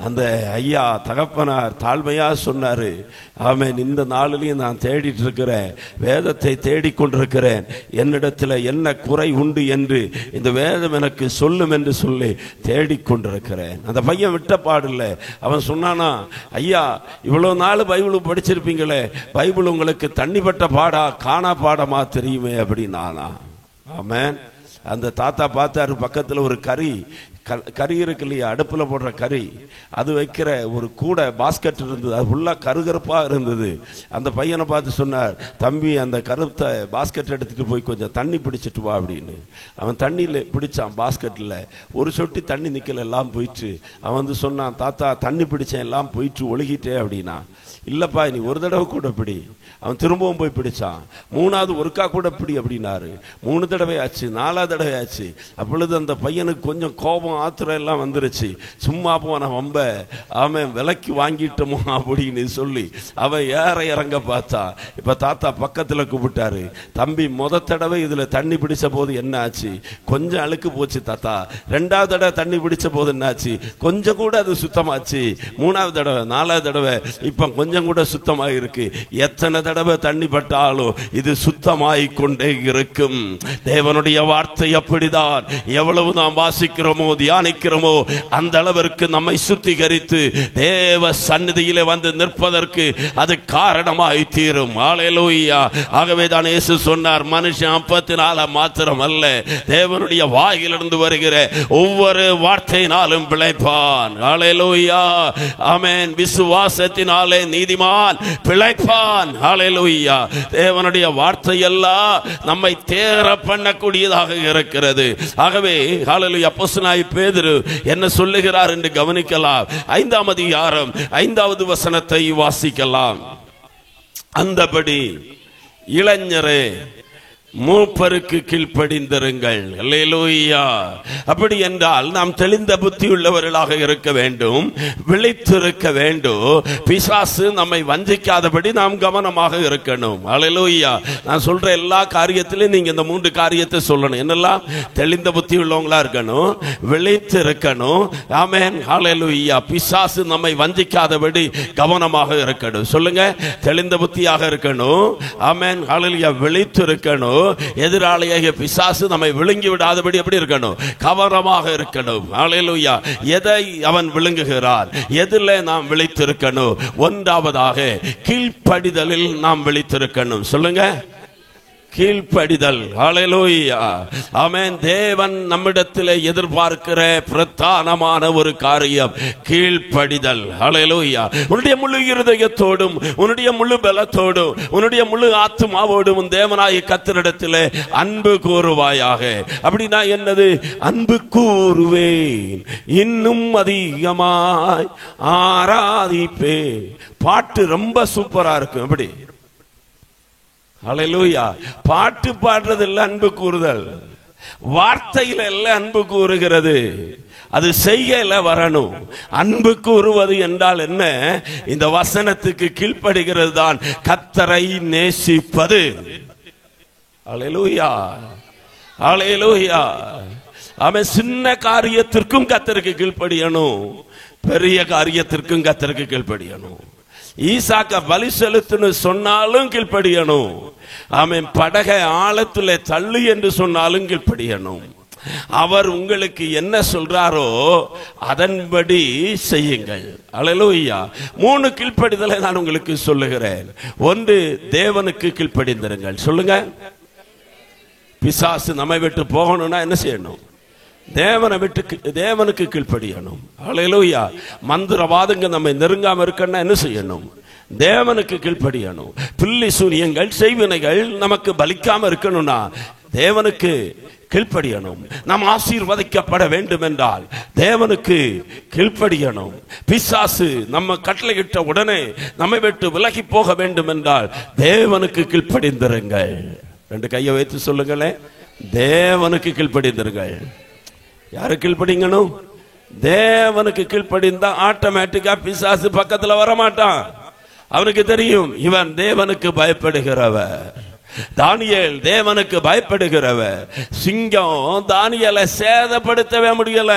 அந்த ஐயா தகப்பனார் தாழ்மையா சொன்னாரு, ஆமென், இந்த நாளிலையும் நான் தேடிட்டு இருக்கிறேன், வேதத்தை தேடிக்கொண்டிருக்கிறேன், என்னிடத்துல என்ன குறை உண்டு என்று இந்த வேதம் எனக்கு சொல்லும் என்று சொல்லி தேடிக்கொண்டிருக்கிறேன். அந்த பையன் விட்ட பாடில்லை. அவன் சொன்னானா, ஐயா இவ்வளவு நாள் பைபிள் படிச்சிருப்பீங்களே, பைபிள் உங்களுக்கு தண்ணிப்பட்ட பாடா காணா பாடமா தெரியுமே அப்படின்னானா. ஆமென். அந்த தாத்தா பார்த்தாரு, பக்கத்தில் ஒரு கறி இருக்கு இல்லையா, அடுப்பில் போடுற கறி, அது வைக்கிற ஒரு கூட பாஸ்கெட் இருந்தது. அது ஃபுல்லாக கருகருப்பாக இருந்தது. அந்த பையனை பார்த்து சொன்னார், தம்பி அந்த கருத்தை பாஸ்கெட் எடுத்துகிட்டு போய் கொஞ்சம் தண்ணி பிடிச்சிட்டு வா அப்படின்னு. அவன் தண்ணியில் பிடிச்சான், பாஸ்கெட்டில் ஒரு சொட்டி தண்ணி நிற்கல, எல்லாம் போயிட்டு. அவன் வந்து சொன்னான், தாத்தா தண்ணி பிடிச்சேன், எல்லாம் போயிட்டு ஒழுகிட்டே அப்படின்னா. இல்லைப்பா நீ ஒரு தடவை கூட பிடி. அவன் திரும்பவும் போய் பிடிச்சான். 3வது ஒருக்கா கூட பிடி அப்படின்னாரு. 3 தடவை ஆச்சு, 4வது தடவை ஆச்சு. அப்பொழுது அந்த பையனுக்கு கொஞ்சம் கோபம் ஆத்திரம் எல்லாம் வந்துருச்சு. சும்மா போன வம்ப அவன் விலைக்கு வாங்கிட்டோமோ அப்படின்னு சொல்லி அவன் ஏற இறங்க பார்த்தா. இப்ப தாத்தா பக்கத்துல கூப்பிட்டாரு, தம்பி முத தடவை இதுல தண்ணி பிடிச்ச போது என்ன ஆச்சு, கொஞ்சம் அழுக்கு போச்சு தாத்தா. 2வது தடவை தண்ணி பிடிச்ச போது என்ன ஆச்சு, கொஞ்சம் கூட அது சுத்தமாச்சு. 3வது தடவை 4வது தடவை இப்ப கொஞ்சம் கூட சுத்தமாக இருக்கு. எத்தனை தடவை தண்ணி பட்டாலும் இது சுத்தமாய் கொண்டே இருக்கும். தேவனுடைய வார்த்தை அப்படிதான். எவ்வளவு நாம் வாசிக்கிறோமோ தியானிக்கிறோமோ அந்த அளவிற்கு நம்மை சுத்திகரித்து தேவ சந்நிதியிலே வந்து நிற்பதற்கு அது காரணமாய் தீரும். ஹல்லேலூயா. ஆகவே தான் இயேசு சொன்னார், மனுஷன் அப்பத்தினால மாத்திரம் அல்ல, தேவனுடைய வாயிலிருந்து வருகிற ஒவ்வொரு வார்த்தையினாலும் பிழைப்பான். ஹல்லேலூயா. ஆமென். விசுவாசத்தினாலே நீதிமான் பிழைப்பான். ஹல்லேலூயா. தேவனுடைய வார்த்தை எல்லாம் நம்மை தேற பண்ணக்கூடியதாக இருக்கிறது. ஆகவே ஹல்லேலூயா. அப்போஸ்தலனாகிய பேதுரு என்ன சொல்லுகிறார் என்று கவனிக்கலாம். 5ஆம் அதிகாரம் 5வது வசனத்தை வாசிக்கலாம். அந்தபடி இளைஞரே மூப்பருக்கு கீழ்ப்படிந்திருங்கள். அல்லேலூயா. அப்படி என்றால் நாம் தெளிந்த புத்தி உள்ளவர்களாக இருக்க வேண்டும், விழித்திருக்க வேண்டும். பிசாசு நம்மை வஞ்சிக்காதபடி நாம் கவனமாக இருக்கணும். அல்லேலூயா. நான் சொல்ற எல்லா காரியத்திலும் நீங்க இந்த 3 காரியத்தை சொல்லணும். என்னெல்லாம்? தெளிந்த புத்தி உள்ளவங்களா இருக்கணும், விழித்து இருக்கணும். ஆமென். அல்லேலூயா. பிசாசு நம்மை வஞ்சிக்காதபடி கவனமாக இருக்கணும். சொல்லுங்க. தெளிந்த புத்தியாக இருக்கணும். ஆமென். அல்லேலூயா. விழித்து இருக்கணும். எதிராளியாக பிசாசு நம்மை விழுங்கி விடாதபடி எப்படி இருக்கணும்? கவனமாக இருக்கணும். ஹல்லேலூயா. எதை அவன் விழுங்குகிறான், எதில் நாம் விழித்திருக்கணும்? 1வதாக கீழ்ப்படிதலில் நாம் விழித்திருக்கணும். சொல்லுங்க. கீழ்ப்படிதல். ஹல்லேலூயா. ஆமென். தேவன் நம்மிடத்தில் எதிர்பார்க்கிற பிரதானமான ஒரு காரியம் கீழ்ப்படிதல். ஹல்லேலூயா. உன்னுடைய முழு இருதயத்தோடும், உன்னுடைய முழு பலத்தோடும், உன்னுடைய முழு ஆத்துமாவோடும் தேவனாகிய கர்த்தரிடத்தில் அன்பு கூறுவாயாக. அப்படின்னா என்னது? அன்பு கூறுவேன், இன்னும் அதிகமாய் ஆராதிப்பேன். பாட்டு ரொம்ப சூப்பரா இருக்கும். எப்படி? ஹல்லேலூயா. பாட்டு பாடுறது இல்ல அன்பு கூறுதல், வார்த்தையில எல்லாம் அன்பு கூறுகிறது, அது செய்யல வரணும். அன்பு கூறுவது என்றால் என்ன? இந்த வசனத்துக்கு கீழ்ப்படுகிறது தான் கர்த்தரை நேசிப்பது. ஹல்லேலூயா. ஹல்லேலூயா. அவன் சின்ன காரியத்திற்கும் கர்த்தருக்கு கீழ்ப்படியணும், பெரிய காரியத்திற்கும் கர்த்தருக்கு கீழ்ப்படியணும். ஈசாக்க பலி செலுத்துன்னு சொன்னாலும் கீழ்ப்படியணும். அவன் படகை ஆழத்துல தள்ளு என்று சொன்னாலும் கீழ்ப்படியணும். அவர் உங்களுக்கு என்ன சொல்றாரோ அதன்படி செய்யுங்கள். அல்லேலூயா. 3 கீழ்ப்படிதலை நான் உங்களுக்கு சொல்லுகிறேன். 1, தேவனுக்கு கீழ்ப்படிந்திருங்கள். சொல்லுங்க. பிசாசு நம்மை விட்டு போகணும்னா என்ன செய்யணும்? தேவனுக்கு கீழ்ப்படியணும். அல்லேலூயா. மந்திரவாதங்க நம்ம நெருங்காம இருக்கணும்னா என்ன செய்யணும்? தேவனுக்கு கீழ்ப்படியணும். பில்லி சூனியங்கள் செய்வினைகள் நமக்கு பலிக்காம இருக்கணும்னா தேவனுக்கு கீழ்ப்படியணும். நாம் ஆசீர்வதிக்கப்பட வேண்டும் என்றால் தேவனுக்கு கீழ்ப்படியணும். பிசாசு நம்ம கட்டளையிட்ட உடனே நம்மை விட்டு விலகி போக வேண்டும் என்றால் தேவனுக்கு கீழ்ப்படிந்திருங்கள். 2 கையை வைத்து சொல்லுங்களேன். தேவனுக்கு கீழ்ப்படிந்திருங்கள். யாரு கீழ்ப்படிங்கணும்? தேவனுக்கு கீழ்ப்படிந்தா ஆட்டோமேட்டிக்கா பிசாசு பக்கத்துல வரமாட்டான். அவனுக்கு தெரியும் இவன் தேவனுக்கு பயப்படுகிறவர். தானியேல் தேவனுக்கு பயப்படுகிறவர். சிங்கம் தானியேலை சேதப்படுத்தவே முடியல.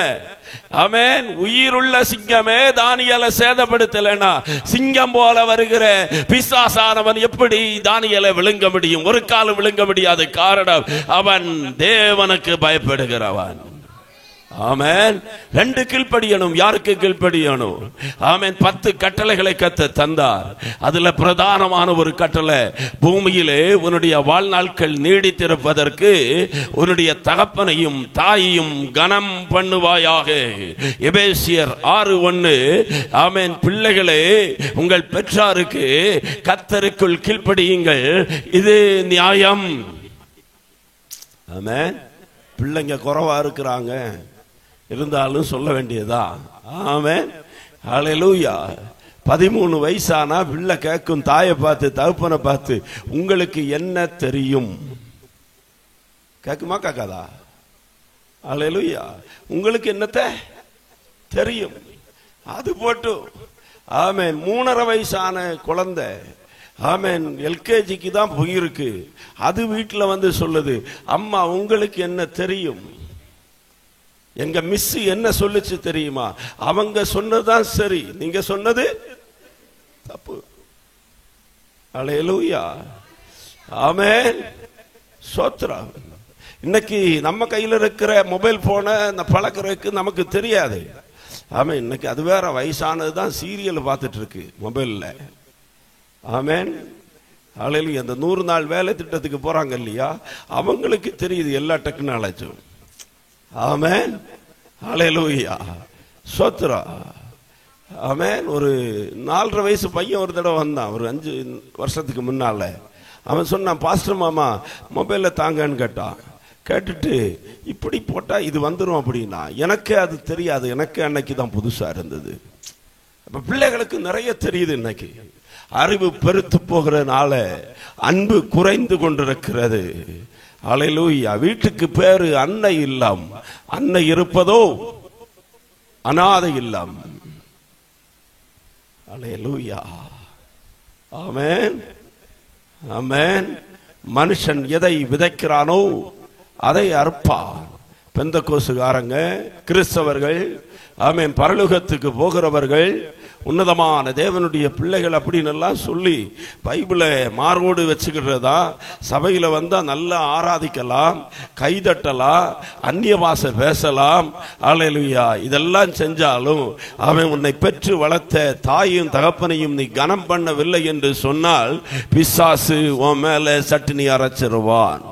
ஆமென். உயிருள்ள சிங்கமே தானியேலை சேதப்படுத்தலனா சிங்கம் போல வருகிற பிசாசானவன் எப்படி தானியேலை விழுங்க முடியும்? ஒரு காலம் விழுங்க முடியாது. காரணம் அவன் தேவனுக்கு பயப்படுகிறவன். ஆமென். 2 கீழ்ப்படியணும். யாருக்கு கீழ்ப்படியணும்? ஆமென். 10 கட்டளைகளை கர்த்தர் தந்தார். அதுல பிரதானமான ஒரு கட்டளை, பூமியிலே உன்னுடைய வாழ்நாட்கள் நீடித்திருப்பதற்கு உன்னுடைய தகப்பனையும் தாயையும் கனம் பண்ணுவாயாக. எபேசியர் 6:1. ஆமென். பிள்ளைகளே, உங்கள் பெற்றாருக்கு கர்த்தருக்குள் கீழ்ப்படியுங்கள், இது நியாயம். ஆமென். பிள்ளைங்க குறைவா இருக்கிறாங்க இருந்தாலும் சொல்ல வேண்டியதா? ஆமென். ஹல்லேலூயா. 13 வயசானா பிள்ளை கேட்கும் தாயை பார்த்து, தகப்பனை பார்த்து, உங்களுக்கு என்ன தெரியும்? கேட்குமா கேட்காதா? ஹல்லேலூயா. உங்களுக்கு என்னத்த தெரியும்? அது போட்டு ஆமென். 3.5 வயசான குழந்தை ஆமென் எல்கேஜிக்கு தான் போயிருக்கு. அது வீட்டில் வந்து சொல்லுது, அம்மா உங்களுக்கு என்ன தெரியும்? எங்க மிஸ் என்ன சொல்லுச்சு தெரியுமா? அவங்க சொன்னதுதான் சரி, நீங்க சொன்னது தப்பு. அல்லேலூயா. ஆமென். ஸ்தோத்திரம். இன்னைக்கு நம்ம கையில் இருக்கிற மொபைல் போனை பழக்கிறதுக்கு நமக்கு தெரியாது. ஆமென். இன்னைக்கு அது வேற, வயசானது தான் சீரியல் பார்த்துட்டு இருக்கு மொபைல்ல. ஆமென். அல்லேலூயா. அந்த 100 நாள் வேலை திட்டத்துக்கு போறாங்க இல்லையா, அவங்களுக்கு தெரியுது எல்லா டெக்னாலஜியும். ஆமென். ஹல்லேலூயா. ஸ்தோத்திரம். ஆமென். ஒரு 4.5 வயசு பையன் ஒரு தடவை வந்தான், ஒரு 5 வருஷத்துக்கு முன்னால. அவன் சொன்னான், பாஸ்டர் மாமா மொபைல்ல தாங்கன்னு கேட்டான். கேட்டுட்டு இப்படி போட்டா இது வந்துடும் அப்படின்னா, எனக்கு அது தெரியாது, எனக்கு அன்னைக்கு தான் புதுசா இருந்தது. அப்ப பிள்ளைகளுக்கு நிறைய தெரியுது. இன்னைக்கு அறிவு பெருத்து போகிறனால அன்பு குறைந்து கொண்டிருக்கிறது. அல்லேலூயா. வீட்டுக்கு பேரு அன்னை இல்லம், அன்னை இருப்பதோ அநாதை இல்லம். அல்லேலூயா. ஆமென். ஆமென். மனுஷன் எதை விதைக்கிறானோ அதை அறுப்பான். பெந்தகோசுகாரங்க, கிறிஸ்தவர்கள், ஆமென், பரலோகத்துக்கு போகிறவர்கள், உன்னதமான தேவனுடைய பிள்ளைகள் அப்படின்னு எல்லாம் சொல்லி பைபிளை மார்போடு வச்சுக்கிறதா. சபையில வந்தா நல்லா ஆராதிக்கலாம், கைதட்டலாம், அந்நிய பாஷை பேசலாம். அல்லேலூயா. இதெல்லாம் செஞ்சாலும் அவன் உன்னை பெற்று வளர்த்த தாயும் தகப்பனையும் நீ கனம் பண்ணவில்லை என்று சொன்னால் பிசாசு உன் மேல சட்டினி அரைச்சிருவான்.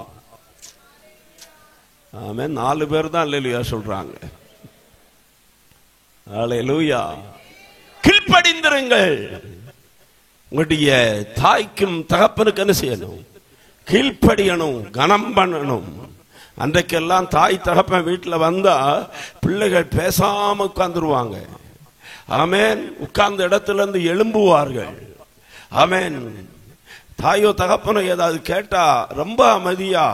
ஆமென். 4 பேர் தான் அல்லேலூயா சொல்றாங்க. அல்லேலூயா. கீழ்ப்படிந்திருங்கள். உங்களுடைய தாய்க்கும் தகப்பனுக்கு என்ன செய்யணும்? கீழ்ப்படியணும், கனம் பண்ணணும். அன்றைக்கெல்லாம் தாய் தகப்பன் வீட்டில் வந்தா பிள்ளைகள் பேசாம உட்கார்ந்துருவாங்க. ஆமென். உட்கார்ந்த இடத்துல இருந்து எழும்புவார்கள். ஆமென். தாயோ தகப்பனோ ஏதாவது கேட்டா ரொம்ப அமைதியா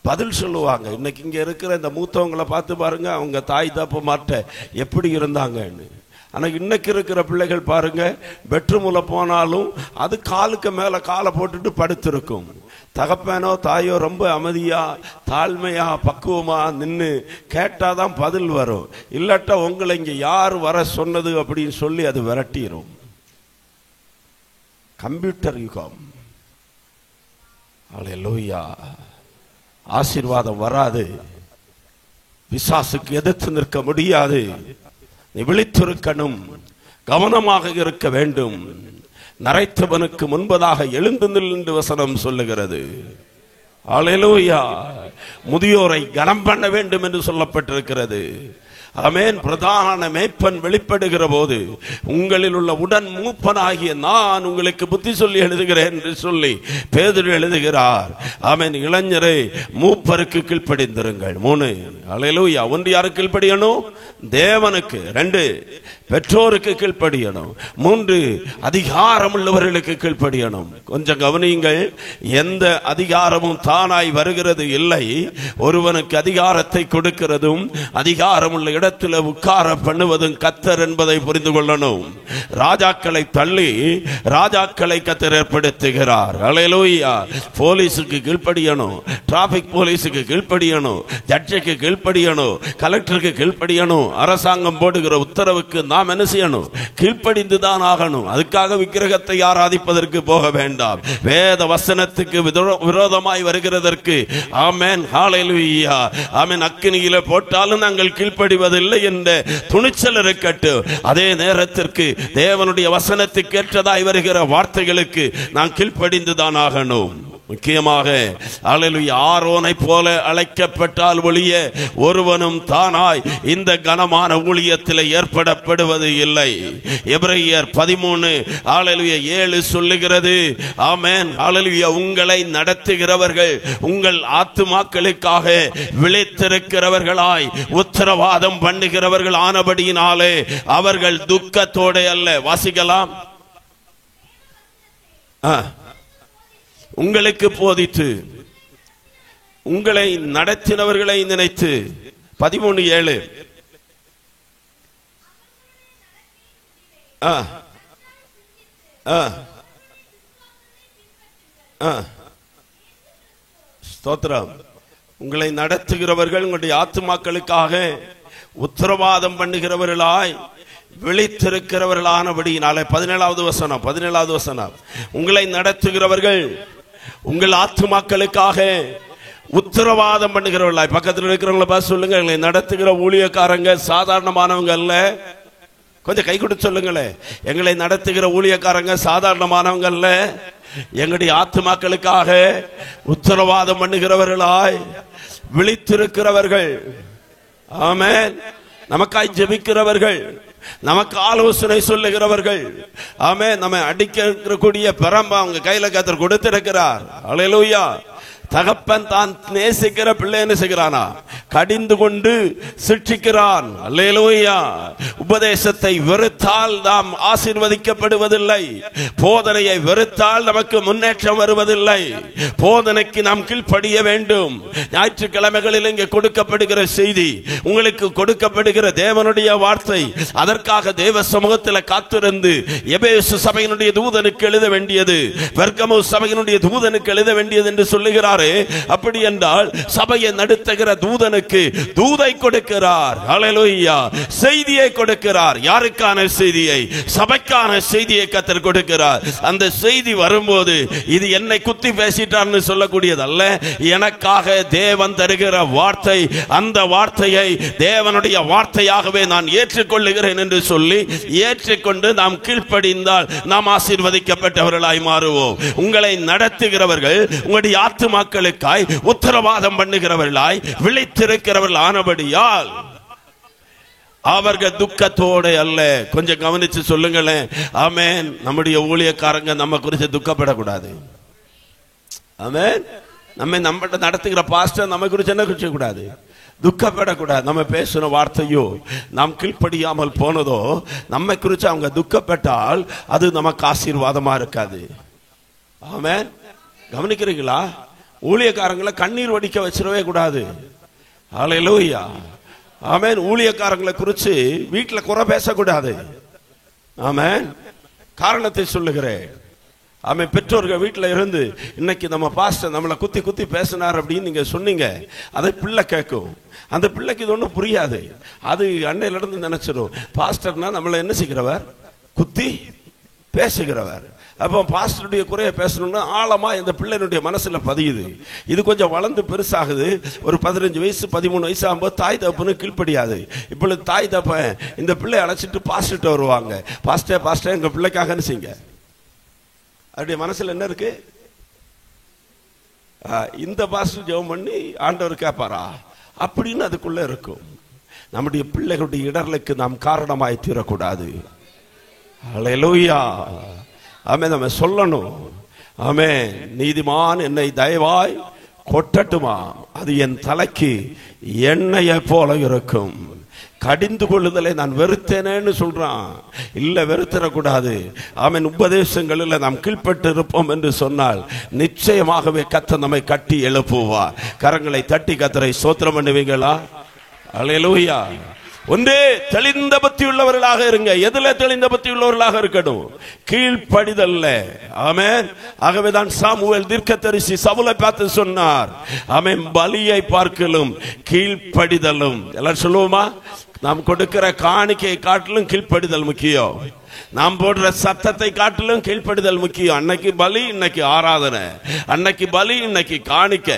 பதில் சொல்லுவாங்க. இன்னைக்கு இங்க இருக்கிற இந்த மூத்தவங்களை பார்த்து பாருங்க, அவங்க தாய் தகப்பன்மார்ட்ட எப்படி இருந்தாங்கன்னு. ஆனா இன்னைக்கு இருக்கிற பிள்ளைகள் பாருங்க, பெட்ரூம்ல போனாலும் அது காலுக்கு மேல காலை போட்டுட்டு படுத்திருக்கும். தகப்பனோ தாயோ ரொம்ப அமைதியா தாழ்மையா பக்குவமா நின்று கேட்டாதான் பதில் வரும். இல்லாட்டா உங்களை இங்க யார் வர சொன்னது அப்படின்னு சொல்லி அது விரட்டிடும். கம்ப்யூட்டர் யுகம். அல்லேலூயா. ஆசீர்வாதம் வராது. பிசாசுக்கு எதிர்த்து நிற்க முடியாது. நீ விழித்திருக்கணும், கவனமாக இருக்க வேண்டும். நரைத்தவனுக்கு முன்பதாக எழுந்து நில் என்று வசனம் சொல்லுகிறது. அல்லேலூயா. முதியோரை கனம் பண்ண வேண்டும் என்று சொல்லப்பட்டிருக்கிறது. ஆமென். பிரதான மேய்ப்பன் வெளிப்படுகிற போது உங்களில் உள்ள உடன் மூப்பனாகிய நான் உங்களுக்கு புத்தி சொல்லி எழுதுகிறேன் என்று சொல்லி பேதுரு எழுதுகிறார். ஆமென். இளைஞரை மூப்பருக்கு கீழ்ப்படிந்திருங்கள். 3. அல்லேலூயா. 1 யாருக்கு கீழ்ப்படியணும்? தேவனுக்கு. 2 பெற்றோருக்கு கீழ்ப்படியணும். 3 அதிகாரம் உள்ளவர்களுக்கு கீழ்ப்படியணும். கொஞ்சம் கவனியுங்கள். எந்த அதிகாரமும் தானாய் வருகிறது இல்லை. ஒருவனுக்கு அதிகாரத்தை கொடுக்கிறதும் அதிகாரம் உள்ள இடத்துல உட்கார பண்ணுவதும் கர்த்தர் என்பதை புரிந்து கொள்ளணும். ராஜாக்களை தள்ளி ராஜாக்களை கர்த்தர் ஏற்படுத்துகிறார். அல்லேலூயா. போலீஸுக்கு கீழ்ப்படியணும், டிராபிக் போலீஸுக்கு கீழ்ப்படியணும், ஜட்ஜுக்கு கீழ்ப்படியணும், கலெக்டருக்கு கீழ்ப்படியணும். அரசாங்கம் போடுகிற உத்தரவுக்கு நாம் என்ன செய்யணும்? கீழ்ப்படிந்துதான் ஆகணும். அதுக்காக விக்கிரகத்தை ஆராதிப்பதற்கு போக வேண்டாம். வேத வசனத்துக்கு விரோதமாய் வருகிறதற்கு ஆமென் ஹல்லேலூயா ஆமென் அக்கினியில போட்டாலும் நாங்கள் கீழ்ப்படிவதில்லை என்ற துணிச்சல் இருக்கட்டும். அதே நேரத்திற்கு தேவனுடைய வசனத்துக்கு ஏற்றதாய் வருகிற வார்த்தைகளுக்கு நான் கீழ்ப்படிந்துதான் ஆகணும். முக்கியமாக அல்லேலூயா ஆரோனை போல அழைக்கப்பட்டால் ஒழிய ஒருவனும் தானாய் இந்த கனமான ஊழியத்தில் ஏற்படப்படுவது இல்லை. எபிரேயர் 13 அல்லேலூயா 7 சொல்லுகிறது. ஆமென் அல்லேலூயா உங்களை நடத்துகிறவர்கள் உங்கள் ஆத்துமாக்களுக்காக விழித்திருக்கிறவர்களாய் உத்தரவாதம் பண்ணுகிறவர்கள் ஆனபடியினாலே அவர்கள் துக்கத்தோட அல்ல. வாசிக்கலாம். உங்களுக்கு போதித்து உங்களை நடத்தினவர்களை நினைத்து 13:7 ஸ்தோத்திரம். உங்களை நடத்துகிறவர்கள் உங்களுடைய ஆத்துமாக்களுக்காக உத்தரவாதம் பண்ணுகிறவர்களாய் விழித்திருக்கிறவர்களானபடியினாலே 17வது வசனம் உங்களை நடத்துகிறவர்கள் உங்கள் ஆத்துமாக்களுக்காக உத்தரவாதம் பண்ணுகிறவர்களாய். பக்கத்தில் இருக்கிறவங்களை பார்த்து சொல்லுங்க, எங்களை நடத்துகிற ஊழியக்காரங்க சாதாரணமானவங்க அல்ல. கொஞ்சம் கை கொடுத்து சொல்லுங்களேன், எங்களை நடத்துகிற ஊழியக்காரங்க சாதாரணமானவங்க அல்ல. எங்களுடைய ஆத்துமாக்களுக்காக உத்தரவாதம் பண்ணுகிறவர்களாய் விழித்திருக்கிறவர்கள். ஆமென். நமக்காய் ஜெபிக்கிறவர்கள், நமக்கு ஆலோசனை சொல்லுகிறவர்கள். ஆமென். நம்ம அடிக்கக்கூடிய பெரம்பு அவங்க கையில கர்த்தர் கொடுத்திருக்கிறார். அல்லேலூயா. தகப்பன் தான் நேசிக்கிற பிள்ளை என்ன செய்கிறானா? கடிந்து கொண்டு சிட்சிக்கிறான். அல்லேலூயா. உபதேசத்தை வெறுத்தால் நாம் ஆசீர்வதிக்கப்படுவதில்லை. போதனையை வெறுத்தால் நமக்கு முன்னேற்றம் வருவதில்லை. போதனைக்கு நாம் கீழ்ப்படிய வேண்டும். ஞாயிற்றுக்கிழமைகளில் இங்கே கொடுக்கப்படுகிற செய்தி, உங்களுக்கு கொடுக்கப்படுகிற தேவனுடைய வார்த்தை, அதற்காக தேவ சமூகத்தில் காத்திருந்து எபேசு சபையினுடைய தூதனுக்கு எழுத வேண்டியது, பெர்கமு சபையினுடைய தூதனுக்கு எழுத வேண்டியது என்று சொல்லுகிறார். அப்படி என்றால் சபையை நடத்துகிற தூதனுக்கு தூதை கொடுக்கிறார். அல்லேலூயா. செய்தியை கொடுக்கிறார். யாருக்கான செய்தியை? சபைக்கான செய்தியை கர்த்தர் கொடுக்கிறார். அந்த செய்தி வரும்போது இது என்னை குத்தி பேசிட்டார்னு சொல்லக்கூடியதல்ல, எனக்காக தேவன் தருகிற வார்த்தை. அந்த வார்த்தையை தேவனுடைய வார்த்தையாகவே நான் ஏற்றுக்கொள்ளுகிறேன் என்று சொல்லி ஏற்றுக்கொண்டு நாம் கீழ்ப்படிந்தால் நாம் ஆசீர்வதிக்கப்பட்டவர்களாய் மாறுவோம். உங்களை நடத்துகிறவர்கள் உங்களுடைய ஆத்துமாக்களுக்காய் உத்தரவாதம் பண்ணுகிறவர்களாய் விழித்திருக்கிறவர்கள் ஆனபடியால் அவர்கள் துக்கத்தோட அல்ல. கொஞ்சம் கவனிச்சு சொல்லுங்களேன். ஆமென். நம்முடைய ஊழியக்காரங்க நம்ம குறித்து துக்கப்படக்கூடாது. ஆமென். நம்ம நடத்துகிற பாஸ்டர் நம்ம குறித்து என்ன குறிக்க கூடாது? துக்கப்படக்கூடாது. நம்ம பேசுன வார்த்தையோ நாம் கீழ்ப்படியாமல் போனதோ நம்மை குறித்து அவங்க துக்கப்பட்டால் அது நமக்கு ஆசீர்வாதமா இருக்காது. ஆமென். கவனிக்கிறீங்களா? ஊழியக்காரங்களை கண்ணீர் வடிக்க வச்சிடவே கூடாது. அல்லேலூயா. ஆமென். ஊழியக்காரங்களை குறித்து வீட்டில் குறை பேசக்கூடாது. ஆமென். காரணத்தை சொல்லுகிறேன். ஆமே. பெற்றோர்கள் வீட்டில் இருந்து இன்னைக்கு நம்ம பாஸ்டர் நம்மளை குத்தி குத்தி பேசினார் அப்படின்னு நீங்க சொன்னீங்க, அதை பிள்ளை கேட்கும். அந்த பிள்ளைக்கு இது ஒன்றும் புரியாது. அது அன்னையில இருந்து நினைச்சிடும், பாஸ்டர்னா நம்மளை என்ன செய்கிறவர், குத்தி பேசுகிறவர். அப்போ பாஸ்டருடைய குறைய பேசணும்னா ஆழமா இந்த பிள்ளைனுடைய மனசுல பதியுது. இது கொஞ்சம் வளர்ந்து பெருசாகுது. ஒரு 15 வயசு 13 வயசு ஆகும்போது தாய் தகப்பனு கீழ்ப்படியாது. இப்பொழுது தாய் தகப்பன் இந்த பிள்ளை அழைச்சிட்டு பாஸ்டர்கிட்ட வருவாங்க. பாஸ்டர் பாஸ்டர் எங்க பிள்ளைக்காக செய்யுங்க. அவருடைய மனசுல என்ன இருக்கு? இந்த பாஸ்டர் ஜெபம் பண்ணி ஆண்டவர் கேட்பாரா அப்படின்னு அதுக்குள்ள இருக்கும். நம்முடைய பிள்ளைகளுடைய இடர்களுக்கு நாம் காரணமாய் தீரக்கூடாது. அல்லேலூயா. ஆமே. நம்ம சொல்லணும், ஆமே, நீதிமான் என்னை தயவாய் கொட்டட்டுமா, அது என் தலைக்கு எண்ணெயை போல இருக்கும். கடிந்து கொள்ளுதலை நான் வெறுத்தேனேன்னு சொல்றான். இல்ல, வெறுத்தரக்கூடாது. ஆமென். உபதேசங்களில் நாம் கீழ்பட்டு இருப்போம் என்று சொன்னால் நிச்சயமாகவே கர்த்தர் நம்மை கட்டி எழுப்புவார். கரங்களை தட்டி கர்த்தரை ஸ்தோத்திரம் பண்ணுவீங்களா? அல்லேலூயா. ஒன்றே தெளிந்த பக்தி உள்ளவர்களாக இருங்க. எதுல தெளிந்த பக்தி உள்ளவர்களாக இருக்கணும்? கீழ்ப்படிதல்ல. ஆமென். ஆகவேதான் சாமுவேல் தீர்க்கதரிசி சவுலை பார்த்து சொன்னார், ஆமென், பலியை பார்க்கலும் கீழ்ப்படிதலும். எல்லாரும் சொல்லுவோமா? நாம் கொடுக்கிற காணிக்கை காட்டிலும் கீழ்ப்படிதல் முக்கியம். நாம் போடுற சத்தத்தை காட்டிலும் கீழ்ப்படிதல் முக்கியம். அன்னைக்கு பலி, இன்னைக்கு ஆராதனை. அன்னைக்கு பலி, இன்னைக்கு காணிக்க.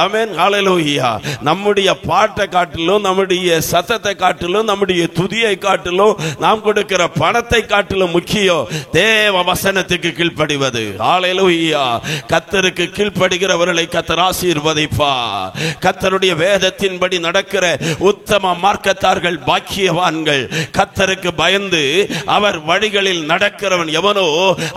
ஆமென். ஹல்லேலூயா. நம்முடைய பாட்டை காட்டிலும், நம்முடைய சத்தத்தை காட்டிலும், நம்முடைய துதியை காட்டிலும், நாம் கொடுக்கிற பணத்தை காட்டிலும் முக்கியம் தேவ வசனத்துக்கு கீழ்ப்படிவது. ஹல்லேலூயா. கர்த்தருக்கு கீழ்ப்படுகிறவர்களை கர்த்தர் ஆசீர்வதிப்பார். கர்த்தருடைய வேதத்தின்படி நடக்கிற உத்தம மார்க்கத்தார்கள் பாக்கியவான்கள். கர்த்தருக்கு பயந்து அவர் வழிகளில் நடக்கிறவன் எவனோ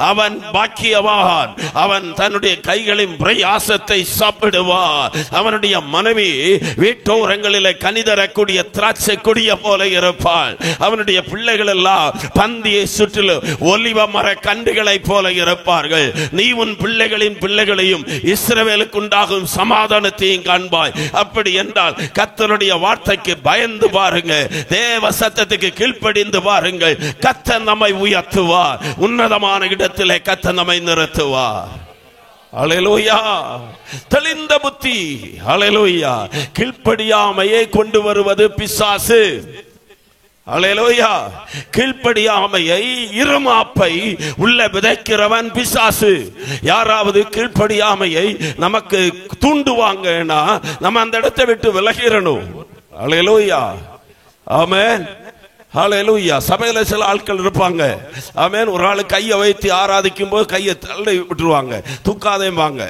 அவன் பாக்கியவான். அவன் தன்னுடைய கைகளின் பிரயாசத்தை சாப்பிடுவான். அவனுடைய மனைவி வீட்டோரங்களிலே கனிதரக்கூடிய திராட்சை கொடிய போல இருப்பாள். அவனுடைய பிள்ளைகள் எல்லாம் பந்தியை சுற்றிலும் ஒலிவ மர கண்டுகளை போல இருப்பார்கள். நீ உன் பிள்ளைகளின் பிள்ளைகளையும் இஸ்ரவேலுக்கு உண்டாகும் சமாதானத்தையும் காண்பாய். அப்படி என்றால் கர்த்தருடைய வார்த்தைக்கு பயந்து பாருங்க, தேவ சத்தத்துக்கு கீழ்ப்படிந்து பாருங்கள். கர்த்தர் நம்மை உயர்த்துவார். உன்னதமான இடத்திலே கர்த்தர் நம்மை நிறுத்துவார். அல்லேலூயா. தெளிந்த புத்தி. அல்லேலூயா. கீழ்ப்படியாமையை கொண்டு வருவது பிசாசு. அல்லேலூயா. கீழ்ப்படியாமையை, இருமாப்பை உள்ள விதைக்கிறவன் பிசாசு. யாராவது கீழ்ப்படியாமையை நமக்கு தூண்டுவாங்கன்னா நம்ம அந்த இடத்தை விட்டு விலகிரணும். அல்லேலூயா. ஆமென். ஹல்லேலூயா. சபையில சில ஆட்கள் இருப்பாங்க. ஆமென். ஒரு ஆளு கையை வைத்து ஆராதிக்கும் போது கையை தள்ளி விட்டுருவாங்க, தூக்காதேம்பாங்க.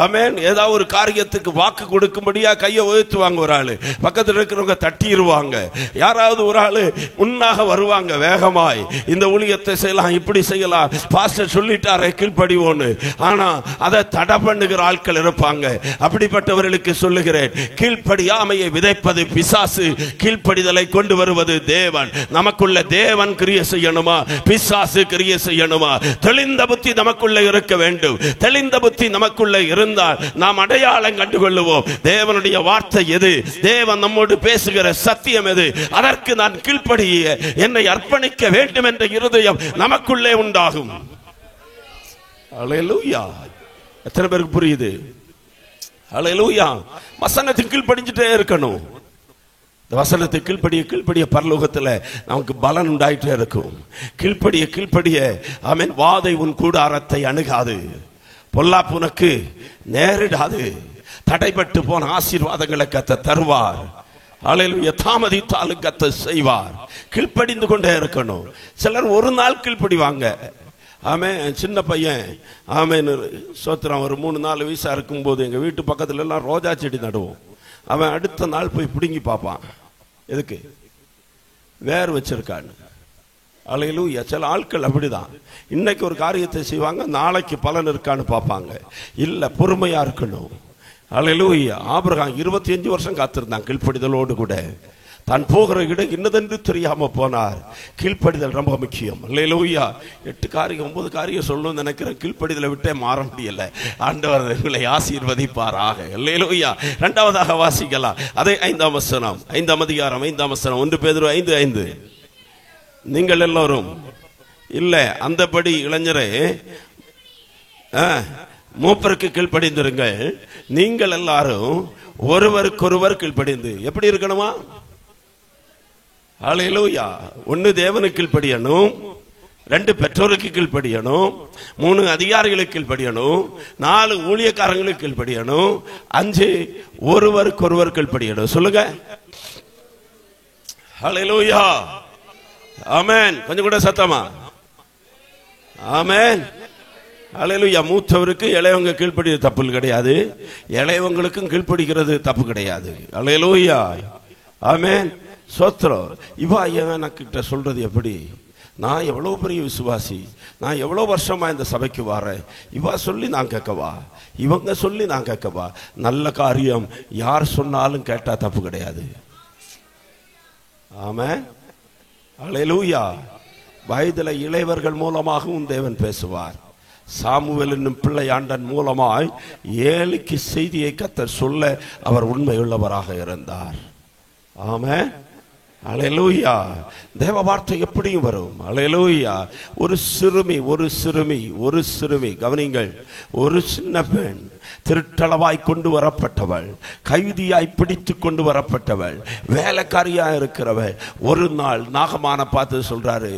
ஆமென். ஏதாவது ஒரு காரியத்துக்கு வாக்கு கொடுக்கும்படியா கையை உயர்த்துவாங்க. ஒரு ஆளு பக்கத்தில் இருக்கிறவங்க தட்டிடுவாங்க. யாராவது ஒரு ஆளு முன்னாக வருவாங்க வேகமாய், இந்த ஊழியத்தை செய்யலாம், இப்படி செய்யலாம், பாஸ்டர் சொல்லிட்டாரே கீழ்ப்படிவோன்னு. ஆனா அதை தடை பண்ணுகிற ஆட்கள் இருப்பாங்க. அப்படிப்பட்டவர்களுக்கு சொல்லுகிறேன், கீழ்ப்படியாமையை விதைப்பது பிசாசு, கீழ்ப்படிதலை கொண்டு வருவது தேவன். நமக்குள்ள தேவன் கிரியை செய்யணுமா, பிசாசு கிரியை செய்யணுமா? தெளிந்த புத்தி நமக்குள்ள இருக்க வேண்டும். தெளிந்த புத்தி நமக்குள்ள இருந்தால் நாம் அடையாளம் கண்டுகொள்ளுவோம். தேவனுடைய வார்த்தை எது, தேவன் நம்மோடு பேசுகிற சத்தியம் எது, அதற்கு நான் கீழ்ப்படிய என்னை அர்ப்பணிக்க வேண்டும் என்ற இருதயம் நமக்குள்ளே உண்டாகும். அல்லேலூயா. எத்தனை பேருக்கு புரியுது? அல்லேலூயா. வசனத்துக்கு கீழ்ப்படிஞ்சிட்டே இருக்கணும். வசனத்தை கீழ்ப்படிய பரலோகத்தில் நமக்கு பலன் உண்டாயிட்டே இருக்கும். கீழ்ப்படிய ஆமென். வாதை உன் கூடாரத்தை அணுகாது, பொல்லாப்பு உனக்கு நேரிடாது. தடைபட்டு போன ஆசீர்வாதங்களை கர்த்தர் தருவார். அல்லேலூயா. தாமதித்தாலும் கர்த்தர் செய்வார். கீழ்ப்படிந்து கொண்டே இருக்கணும். சிலர் ஒரு நாள் கீழ்ப்படிவாங்க. ஆமென். சின்ன பையன், ஆமென், சோத்திரம், ஒரு 3-4 வயசா இருக்கும்போது எங்க வீட்டு பக்கத்துல எல்லாம் ரோஜா செடி நடுவோம். அவன் அடுத்த நாள் போய் பிடுங்கி பார்ப்பான், எதுக்கு வேர் வச்சிருக்கான்னு. அல்லேலூயா. சில ஆட்கள் அப்படிதான். இன்னைக்கு ஒரு காரியத்தை செய்வாங்க, நாளைக்கு பலன் இருக்கான்னு பார்ப்பாங்க. இல்ல, பொறுமையா இருக்கணும். அல்லேலூயா. ஆபிரகாம் 25 வருஷம் காத்திருந்தான் கீழ்ப்படிதலோடு கூட. தான் போகிற இடம் இன்னதென்று தெரியாம போனார். கீழ்ப்படிதல் ரொம்ப முக்கியம். அல்லேலூயா. 8 காரியம் 9 காரியம் சொல்லணும்னு நினைக்கிறேன். கீழ்ப்படிதலை விட்டே மாற முடியல. ஆண்டவர் உங்களை ஆசீர்வதிப்பாராக. அல்லேலூயா. இரண்டாவதாக வாசிக்கலாம். அதே 5ஆம் வசனம், 5ஆம் அதிகாரம் 5ஆம் வசனம், 1 பேதுரு 5:5. நீங்கள் எல்லோரும் இல்ல, அந்தபடி இளைஞரே மூப்பருக்கு கீழ்ப்படிந்திருங்கள். நீங்கள் எல்லாரும் ஒருவருக்கொருவர் கீழ்ப்படிந்து எப்படி இருக்கணுமா? ஹல்லேலூயா. 1 தேவனுக்கு கீழ்ப்படியணும், 2 பெற்றோருக்கு கீழ்ப்படியணும், 3 அதிகாரிகளுக்கு கீழ்ப்படியணும், 4 ஊழியக்காரங்களுக்கு கீழ்ப்படியணும், 5 ஒருவருக்கொருவர் கீழ்ப்படியணும். சொல்லுங்க ஹல்லேலூயா. ஆமென். கொஞ்சம் கூட சத்தமா ஆமென். ஹல்லேலூயா. மூத்தவருக்கு இளையவங்க கீழ்ப்படிறது தப்பு கிடையாது, இளையவங்களுக்கும் கீழ்ப்படிக்கிறது தப்பு கிடையாது. ஹல்லேலூயா. ஆமென். சோத்திரம். இவா எனக்கிட்ட சொல்றது எப்படி? நான் எவ்வளவு பெரிய விசுவாசி, நான் எவ்வளவு வருஷமா இந்த சபைக்கு வரேன், இவா சொல்லி நான் கேட்கவா, இவங்க சொல்லி நான் கேட்கவா? நல்ல காரியம் யார் சொன்னாலும் கேட்டா தப்பு கிடையாது. ஆமென். ஹல்லேலூயா. வயதில இளையவர்கள் மூலமாகவும் தேவன் பேசுவார். சாமுவேல் என்னும் பிள்ளையாண்டன் மூலமாய் ஏலிக்கு செய்தியை கர்த்தர் சொல்ல அவர் உண்மையுள்ளவராக இருந்தார். ஆமென். ஹல்லேலூயா. தேவ வார்த்தை எப்படியும் வரும். ஹல்லேலூயா. ஒரு சிறுமி கவனிங்கள், ஒரு சின்ன பெண் திருட்டளவாய் கொண்டு வரப்பட்டவள், கைதியாய் பிடித்து கொண்டு வரப்பட்டவள், வேலைக்காரியா இருக்கிறவள். ஒரு நாள் நாகமான பார்த்து சொல்றாரு,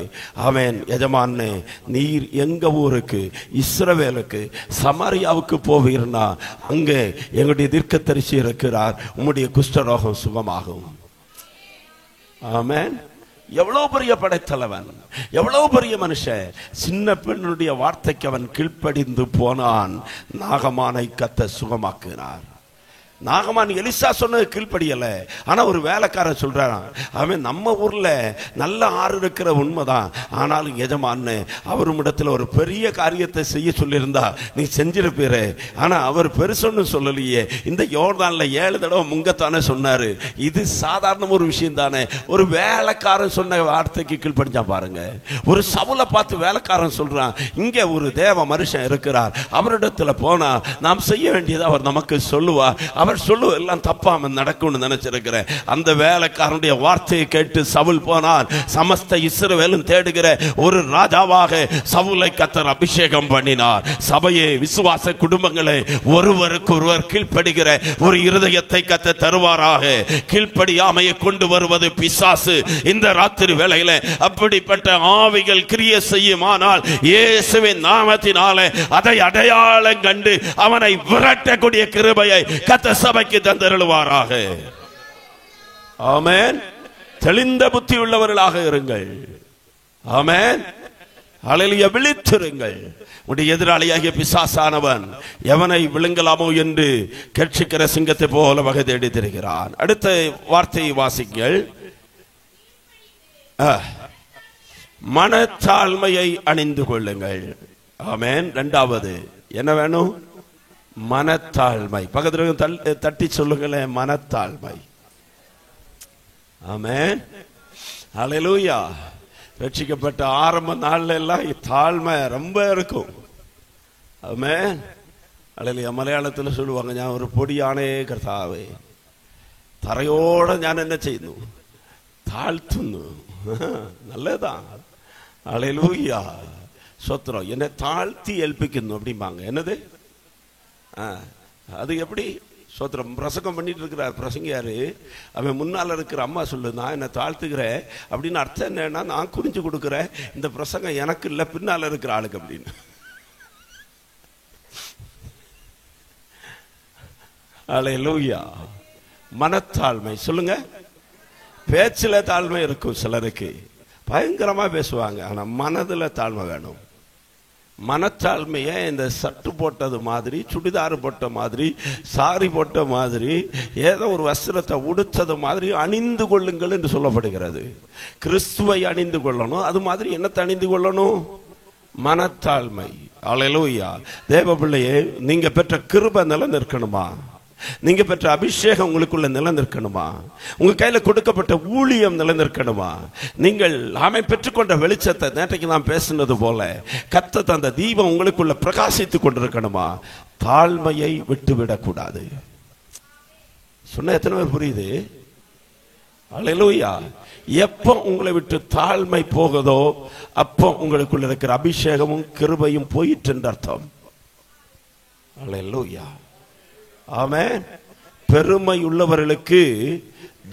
அவன் எஜமானே, நீர் எங்க ஊருக்கு இஸ்ரவேலுக்கு சமாரியாவுக்கு போவீர்னா அங்கே எங்களுடைய தீர்க்கதரிசி இருக்கிறார், உம்முடைய குஷ்டரோகம் சுகமாகும். ஆமென். எவ்வளவு பெரிய படைத்தலைவன், எவ்வளவு பெரிய மனுஷன். சின்ன பெண்ணுடைய வார்த்தைக்கு அவன் கீழ்ப்படிந்து போனான். நாகமானை கர்த்தர் சுகமாக்கினார். நாகமான் எலிசா சொன்னது கீழ்ப்படியல, ஆனா ஒரு வேலைக்காரன் சொல்றான், அவன் நம்ம ஊர்ல நல்ல ஆறு இருக்கிற உண்மைதான், ஆனாலும் எஜமான்னு அவரும் இடத்துல ஒரு பெரிய காரியத்தை செய்ய சொல்லியிருந்தா நீ செஞ்சிருப்பீரு, ஆனா அவர் பெருசொன்னு சொல்லலையே, இந்த யோர்தான்ல 7 தடவை முங்கத்தானே சொன்னாரு, இது சாதாரண ஒரு விஷயம் தானே. ஒரு வேலைக்காரன் சொன்ன வார்த்தைக்கு கீழ்ப்படிஞ்சான் பாருங்க. ஒரு சவுலை பார்த்து வேலைக்காரன் சொல்றான், இங்க ஒரு தேவ மனுஷன் இருக்கிறார், அவரிடத்துல போனா நாம் செய்ய வேண்டியதை அவர் நமக்கு சொல்லுவார், அவர் சொல்லு எல்லாம் தப்பாம நடக்கும்னு நினைச்சிருக்கிறேன். அந்த வேலைக்காரனுடைய வார்த்தையை கேட்டு சவுல் போனான். சமஸ்த இஸ்ரவேலும் தேடுகிற ஒரு ராஜாவாக சவுலை கர்த்தர் அபிஷேகம் பண்ணினார். சபையே, விசுவாச குடும்பங்களே, ஒருவருக்கு ஒருவர் கீழ்ப்படுகிற ஒரு இருதயத்தை கர்த்தர் தருவாராக. கீழ்ப்படியாமையை கொண்டு வருவது பிசாசு. இந்த ராத்திரி வேளையில அப்படிப்பட்ட ஆவிகள் கிரியை செய்யுமானால் இயேசுவின் நாமத்தினாலே அதை அடையாளம் கண்டு அவனை விரட்டக்கூடிய கிருபையை கர்த்தர் சபைக்கு தந்தருளுவாராக. ஆமென். தெளிந்த புத்தி உள்ளவர்களாக இருங்கள். ஆமென். ஹல்லேலூயா. விழித்திருங்கள். உடைய எதிராளியாகிய பிசாசானவன் எவனை விழுங்கலாமோ என்று கேட்சிக்கிற சிங்கத்தை போல வகை தேடி திரிகிறான். அடுத்த வார்த்தையை வாசிங்கள். மனத்தாழ்மையை அணிந்து கொள்ளுங்கள். ஆமென். 2வது என்ன வேணும்? மனத்தாழ்மை. பக்கத்துல தட்டி சொல்லுங்களேன், மனத்தாழ்மை. ஆமென். ஹல்லேலூயா. ரட்சிக்கப்பட்ட ஆரம்ப நாள்ல எல்லாம் தாழ்மை ரொம்ப இருக்கும். ஆமென். ஹல்லேலூயா. மலையாளத்தில் சொல்லுவாங்க, ഞാൻ ഒരു പൊടിയാണേ കർത്താവേ, തറയോടെ ഞാൻ എന്നെ ചെയ്യുന്നു, താഴ്ത്തുന്നു. நல்லதான். ஹல்லேலூயா. ஸ்தோத்திரம். என்னை தாழ்த்தி ஏൽപ്പിക്കുന്നു அப்படிம்பாங்க. என்னது அது எப்படி? ஸ்தோத்திரம். பிரசங்கம் பண்ணிட்டு இருக்கிறார் பிரசங்கியாரு, அவன் முன்னால இருக்கிற அம்மா சொல்லு, நான் என்ன தாழ்த்துக்கிறேன் அப்படின்னு அர்த்தம் என்னன்னா, நான் குறிஞ்சு கொடுக்குறேன், இந்த பிரசங்கம் எனக்கு இல்லை, பின்னால இருக்கிற ஆளுக்கு அப்படின்னு. ஹல்லேலூயா. மனத்தாழ்மை. சொல்லுங்க. பேச்சுல தாழ்மை இருக்கும் சிலருக்கு, பயங்கரமா பேசுவாங்க, ஆனா மனதுல தாழ்மை வேணும். மனத்தாழ்மையை இந்த சட்டு போட்டது மாதிரி, சுடிதார் போட்ட மாதிரி, சாரி போட்ட மாதிரி, ஏதோ ஒரு வஸ்திரத்தை உடுத்தது மாதிரி அணிந்து கொள்ளுங்கள் என்று சொல்லப்படுகிறது. கிறிஸ்துவை அணிந்து கொள்ளணும். அது மாதிரி என்னத்தை அணிந்து கொள்ளணும்? மனத்தாழ்மை. ஹல்லேலூயா. தேவ பிள்ளையே, நீங்க பெற்ற கிருபை நிலைநிற்கணுமா? நீங்க பெற்ற அபிஷேகம் உங்களுக்குள்ள நிலைநிற்கணுமா? உங்க கையில கொடுக்கப்பட்ட ஊழியம் நிலைநிற்கணுமா? நீங்கள் பெற்றுக்கொண்ட வெளிச்சத்தை, நேற்றைக்கு நான் பேசினது போல கர்த்தர் தந்த தீபம் உங்களுக்குள்ள பிரகாசித்துக் கொண்டிருக்கணுமா? தாழ்மையை விட்டுவிடக் கூடாது. சொன்ன எத்தனை பேர் புரியுது? ஹல்லேலூயா. எப்போ உங்களை விட்டு தாழ்மை போகுதோ அப்போ உங்களுக்குள்ள இருக்கிற அபிஷேகமும் கிருபையும் போயிட்டு அர்த்தம். அல்லேலூயா. ஆமென். பெருமை உள்ளவர்களுக்கு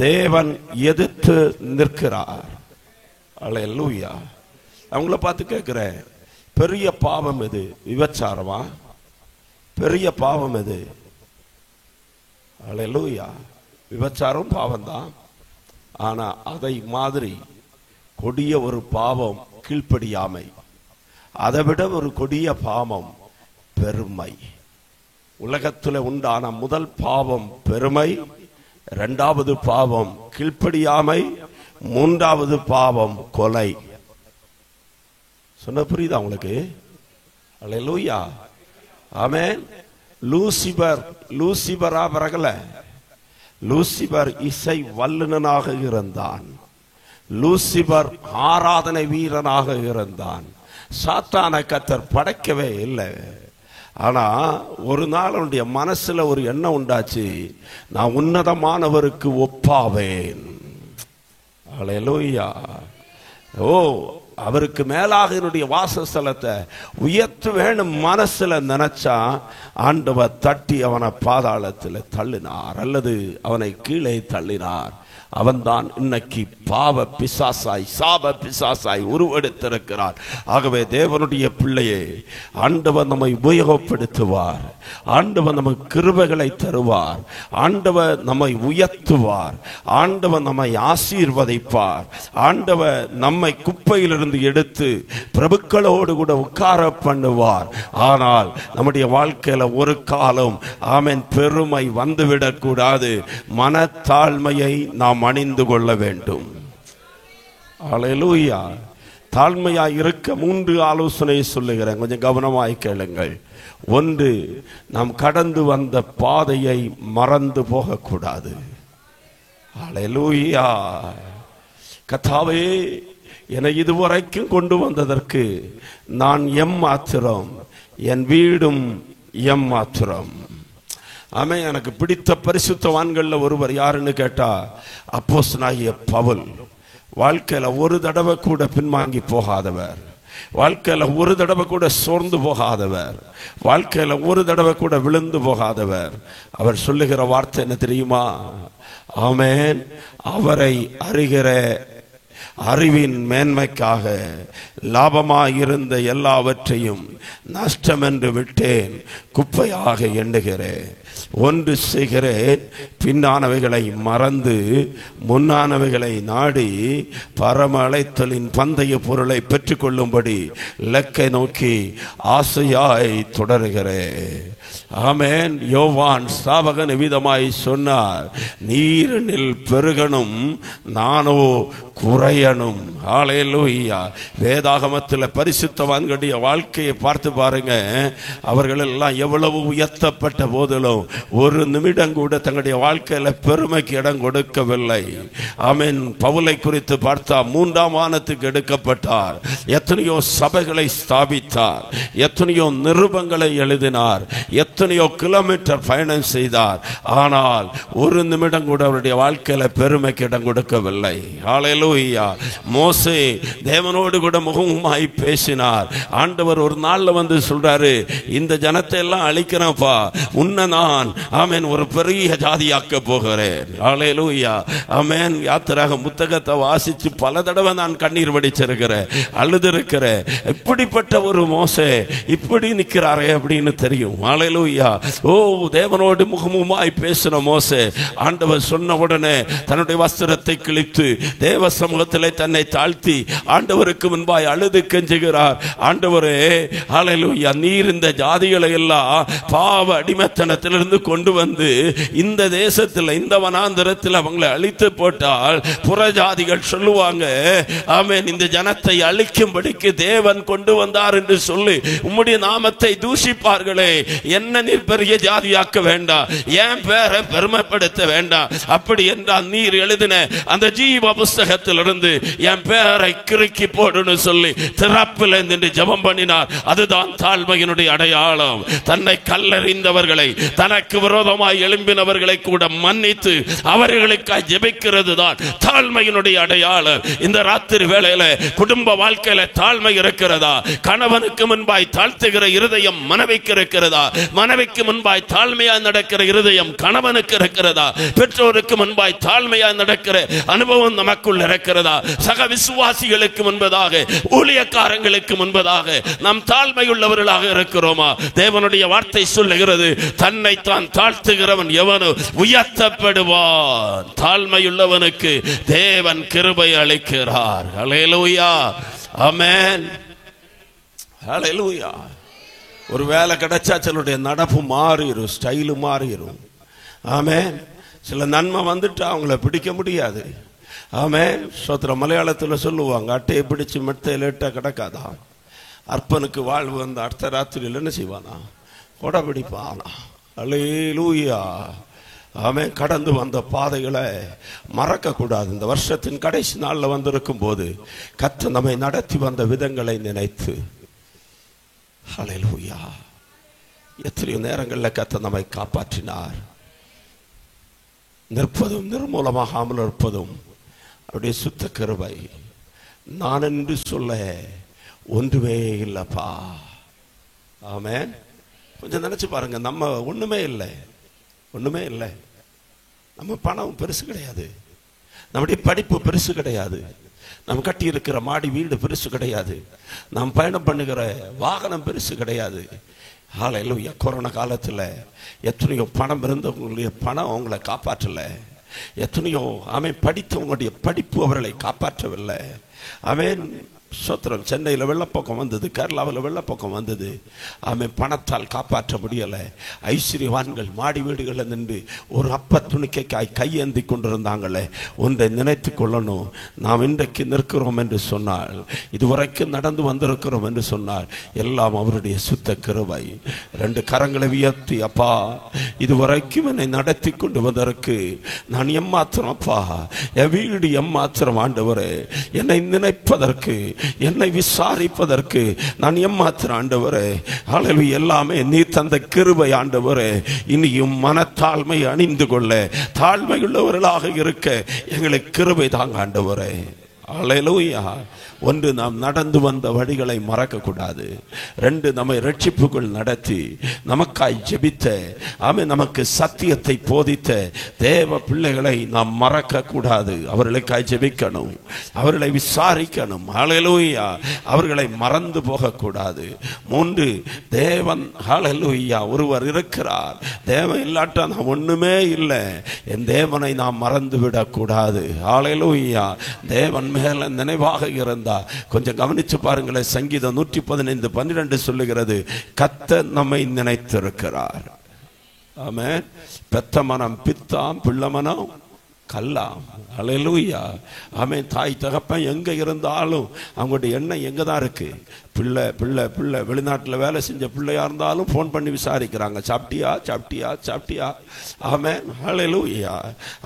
தேவன் எதிர்த்து நிற்கிறார். அல்லேலூயா. அவங்கள பார்த்து கேட்கிறேன், பெரிய பாவம் எது? விபச்சாரமா? பெரிய பாவம் எது? அல்லேலூயா. விபச்சாரம் பாவம் தான். ஆனா அதை மாதிரி கொடிய ஒரு பாவம் கீழ்ப்படியாமை. அதை விட ஒரு கொடிய பாவம் பெருமை. உலகத்தில் உண்டான முதல் பாவம் பெருமை, இரண்டாவது பாவம் கீழ்ப்படியாமை, மூன்றாவது பாவம் கொலை. சொன்ன புரியுதா உங்களுக்கு? அல்லேலூயா. ஆமென். லூசிபரா வரகல. லூசிபர் இசை வல்லுனனாக இருந்தான். லூசிபர் ஆராதனை வீரனாக இருந்தான். சாத்தானை கர்த்தர் படைக்கவே இல்லை. ஆனா ஒரு நாள் அவனுடைய மனசுல ஒரு எண்ணம் உண்டாச்சு, நான் உன்னதமானவருக்கு ஒப்பாவேன். அல்லேலூயா. ஓ, அவருக்கு மேலாக என்னுடைய வாசஸ்தலத்தை உயர்த்த வேணும் மனசுல நினைச்சா ஆண்டவர் தட்டி அவனை பாதாளத்தில் தள்ளினார் அல்லது அவனை கீழே தள்ளினார். அவன்தான் இன்னைக்கு பாவ பிசாசாய் சாப பிசாசாய் உருவெடுத்திருக்கிறார். ஆகவே தேவனுடைய பிள்ளையே, ஆண்டவர் நம்மை உபயோகப்படுத்துவார். ஆண்டவர் நமக்கு கிருபைகளை தருவார். ஆண்டவர் நம்மை உயர்த்துவார். ஆண்டவர் நம்மை ஆசீர்வதிப்பார். ஆண்டவர் நம்மை குப்பையிலிருந்து எடுத்து பிரபுக்களோடு கூட உட்கார பண்ணுவார். ஆனால் நம்முடைய வாழ்க்கையில ஒரு காலம் ஆமென் பெருமை வந்துவிடக் கூடாது. மனத்தாழ்மையை நாம் அணிந்து கொள்ள வேண்டும். அல்லேலூயா. தாழ்மையாய் இருக்க 3 ஆலோசனை சொல்லுகிறேன், கொஞ்சம் கவனமாய் கேளுங்கள். 1, நாம் கடந்து வந்த பாதையை மறந்து போகக்கூடாது. அல்லேலூயா. கர்த்தாவே, என்னை இதுவரைக்கும் கொண்டு வந்ததற்கு நான் எம்மாத்திரம், என் வீடும் எம்மாத்திரம். ஆமே. எனக்கு பிடித்த பரிசுத்தவான்கள்ல ஒருவர் யாருன்னு கேட்டா அப்போஸ்தலனாகிய பவுல். வாழ்க்கையில ஒரு தடவை கூட பின்வாங்கி போகாதவர், வாழ்க்கையில ஒரு தடவை கூட சோர்ந்து போகாதவர், வாழ்க்கையில ஒரு தடவை கூட விழுந்து போகாதவர். அவர் சொல்லுகிற வார்த்தை என்ன தெரியுமா? ஆமென். அவரை அறிகிற அறிவின் மேன்மைக்காக லாபமாயிருந்த எல்லாவற்றையும் நஷ்டம் என்று விட்டேன், குப்பையாக எண்ணுகிறேன். ஒன்று செய்கிறேன், பின்னானவைகளை மறந்து முன்னானவைகளை நாடி பரம அழைத்தலின் பந்தய பொருளை பெற்றுக்கொள்ளும்படி இலக்கை நோக்கி ஆசையாய் தொடருகிறேன். ஆமென். யோவான் ஸ்தாபகன் விதமாய் சொன்னார், நீரினில் பெருகணும், நானோ குறையணும். ஹல்லேலூயா. வேதாகமத்தில் பரிசுத்தவான்களுடைய வாழ்க்கையை பார்த்து பாருங்க. அவர்கள் எல்லாம் எவ்வளவு உயர்த்தப்பட்ட போதிலும் ஒரு நிமிடம் கூட தங்களுடைய வாழ்க்கையில பெருமைக்கு இடம் கொடுக்கவில்லை. ஆமென். பவுலை குறித்து பார்த்தா 3ஆம் வானத்துக்கு எடுக்கப்பட்டார். எத்தனையோ சபைகளை ஸ்தாபித்தார், எத்தனையோ நிருபங்களை எழுதினார், எத்தனையோ கிலோமீட்டர் பயணம் செய்தார். ஆனால் ஒரு நிமிடம் கூட அவருடைய வாழ்க்கையில பெருமைக்கு இடம் கொடுக்கவில்லை. ஹல்லேலூயா. மோசே தேவனோடு கூட முகமுகமாய் பேசினார். ஆண்டவர் ஒரு நாள்ல வந்து சொல்றாரு, இந்த ஜனத்தை எல்லாம் அழிக்கிறப்பா, உன்னை நான் ஆமென் ஒரு பெரிய ஜாதியாக்க போகிறேன். ஹல்லேலூயா. ஆமென். யாத்திராக புத்தகத்தை வாசிச்சு பல தடவை நான் கண்ணீர் வடிச்சிருக்கிறேன், அழுதிருக்கிறேன். இப்படிப்பட்ட ஒரு மோசே இப்படி நிற்கிறாரே அப்படின்னு தெரியும். ஹல்லேலூயா. ஓ, தேவனோடு முகமுகமாய் பேசின மோசே ஆண்டவர் சொன்ன உடனே தன்னுடைய வஸ்திரத்தை கிழித்து தேவ சமூகத்திலே தன்னை தாழ்த்தி ஆண்டவருக்கு முன்பாய் அழுது கெஞ்சுகிறார். ஆண்டவரே, ஹல்லேலூயா, நீர் இந்த ஜாதிகளை எல்லாம் பாவ அடிமைத்தனத்திலிருந்து கொண்டு வந்து இந்த தேசத்தில் இந்த வனாந்தரத்தில் அவங்களை அழித்து போட்டால் புறஜாதிகள் சொல்லுவாங்க, ஆமென், இந்த ஜனத்தை அழிக்கும்படிக்கு தேவன் கொண்டு வந்தார் என்று சொல்லி உம்முடைய நாமத்தை தூஷிப்பார்களே. என்ன நீர் பெரிய ஜாதியாக்க வேண்டாம், என் பேரை பெருமைப்படுத்த வேண்டாம். அப்படி என்றால் நீர் எழுதின அந்த ஜீவ புஸ்தகத்திலிருந்து என் பேரை கிறுக்கி போடுன்னு சொல்லி திறப்பில் நின்று ஜெபம் பண்ணினார். அதுதான் தாழ்மையினுடைய அடையாளம். தன்னை கல்லறிந்தவர்களை, தனக்கு தனக்கு விரோதமாய் எழும்பினவர்களை கூட மன்னித்து அவர்களுக்காய் ஜெபிக்கிறது தான் தாழ்மையினுடைய அடையாளம். இந்த ராத்திரி வேளையில குடும்ப வாழ்க்கையில தாழ்மை இருக்கிறதா? கணவனுக்கு முன்பாய் தாழ்த்துகிற இருதயம் மனைவிக்கு இருக்கிறதா? மனைவிக்கு முன்பாய் தாழ்மையாய் நடக்கிற இருதயம் கணவனுக்கு இருக்கிறதா? பெற்றோருக்கு முன்பாய் தாழ்மையாய் நடக்கிற அனுபவம் நமக்குள் இருக்கிறதா? சக விசுவாசிகளுக்கு முன்பதாக, ஊழியக்காரங்களுக்கு முன்பதாக நாம் தாழ்மையுள்ளவர்களாக இருக்கிறோமா? தேவனுடைய வார்த்தை சொல்லுகிறது, தன்னை தான் தாழ்த்துகிறவன் எவனோ உயர்த்தப்படுவான். தாழ்மையுள்ளவனுக்கு தேவன் கிருபை அளிக்கிறார். ஹல்லேலூயா, ஆமென், ஹல்லேலூயா. ஒரு வேலை கிடைச்சா சிலருடைய நடப்பு மாறிடும், ஸ்டைலு மாறிடும். ஆமென். சில நன்மை வந்துட்டு அவங்கள பிடிக்க முடியாது. ஆமென். ஸ்தோத்திரம். மலையாளத்தில் சொல்லுவாங்க, அட்டையை பிடிச்சு மெத்தையை லேட்டா கிடக்காதான். அற்பனுக்கு வாழ்வு வந்து அடுத்த ராத்திரியில் என்ன செய்வானா? கொடை பிடிப்பானா. அல்லேலூயா, ஆமென். கடந்து வந்த பாதைகளை மறக்க கூடாது. இந்த வருஷத்தின் கடைசி நாளில் வந்திருக்கும் போது கர்த்தர் நம்மை நடத்தி வந்த விதங்களை நினைத்து, அல்லேலூயா, எத்தனையோ நேரங்களில் கர்த்தர் நம்மை காப்பாற்றினார். நிற்பதும் நிர்மூலமாகாமல் இருப்பதும் அவருடைய சுத்த கிருபை. நான் என்று சொல்ல ஒன்றுமே இல்லப்பா. ஆமென். கொஞ்சம் நினைச்சு பாருங்க, நம்ம ஒண்ணுமே இல்லை, ஒண்ணுமே இல்லை. நம்ம பணம் பெருசு கிடையாது, நம்முடைய படிப்பு பெருசு கிடையாது, நம்ம கட்டி இருக்கிற மாடி வீடு பெருசு கிடையாது, நாம் பயணம் பண்ணுகிற வாகனம் பெருசு கிடையாது. ஹல்லேலூயா. கொரோனா காலத்தில் எத்தனையோ பணம் இருந்தவங்களுடைய பணம் அவங்களை காப்பாற்றலை. எத்தனையோ ஆமென் படித்தவங்களுடைய படிப்பு அவர்களை காப்பாற்றவில்லை. ஆமென். சோத்திரம். சென்னையில் வெள்ளப்போக்கம் வந்தது, கேரளாவில் வெள்ளப்போக்கம் வந்தது. ஆமென். பணத்தால் காப்பாற்ற முடியலை. ஐஸ்வர்யவான்கள் மாடி வீடுகளில் நின்று ஒரு அப்ப துணிக்கைக்காய் கையேந்தி கொண்டிருந்தாங்களே. ஒன்றை நினைத்து கொள்ளணும், நாம் இன்றைக்கு நிற்கிறோம் என்று சொன்னால், இதுவரைக்கும் நடந்து வந்திருக்கிறோம் என்று சொன்னால், எல்லாம் அவருடைய சுத்த கிருபை. ரெண்டு கரங்களை உயர்த்தி, அப்பா, இதுவரைக்கும் என்னை நடத்தி கொண்டு வந்ததற்கு நான் எம்மாத்திரம், அப்பா, என் வீடு எம்மாத்திரம் ஆண்டவரே, என்னை நினைப்பதற்கு, என்னை விசாரிப்பதற்கு நான் எம்மாத்திரம் ஆண்டவரே. ஹல்லேலூயா. எல்லாமே நீ தந்த கிருபை ஆண்டவரே. இனியும் மனத்தாழ்மை அணிந்து கொள்ள, தாழ்மையுள்ளவர்களாக இருக்க எங்களுக்கு கிருபை தாங்க ஆண்டவரே. ஹல்லேலூயா. ஒன்று, நாம் நடந்து வந்த வழிகளை மறக்க கூடாது. ரெண்டு, நம்மை ரட்சிப்புக்குள் நடத்தி நமக்காய் ஜெபித்த, ஆமென், நமக்கு சத்தியத்தை போதித்த தேவ பிள்ளைகளை நாம் மறக்க கூடாது. அவர்களுக்காய் ஜெபிக்கணும், அவர்களை விசாரிக்கணும். ஹல்லேலூயா. அவர்களை மறந்து போகக்கூடாது. மூன்று, தேவன், ஹல்லேலூயா, ஒருவர் இருக்கிறார். தேவன் இல்லாட்டா நான் ஒண்ணுமே இல்லை. என் தேவனை நாம் மறந்து விடக்கூடாது. ஹல்லேலூயா. தேவன் மேல நினைவாக இருந்தார். கொஞ்சம் கவனிச்சு பாருங்களேன். சங்கீதம் 115:12 சொல்லுகிறது, கர்த்தர் நம்மை நினைத்திருக்கிறார். ஆமென். பெத்த மனம் பித்தாம், பிள்ளை மனம் கல்லாம். ஹல்லேலூயா. ஆமென். தாய் தகப்பன் எங்க இருந்தாலும் அவங்களுடைய எண்ணம் எங்க தான் இருக்கு? பிள்ளை பிள்ளை பிள்ளை. வெளிநாட்டில் வேலை செஞ்ச பிள்ளையா இருந்தாலும் ஃபோன் பண்ணி விசாரிக்கிறாங்க, சாப்பிட்டியா சாப்பிட்டியா சாப்பிட்டியா. ஆமென். ஹல்லேலூயா.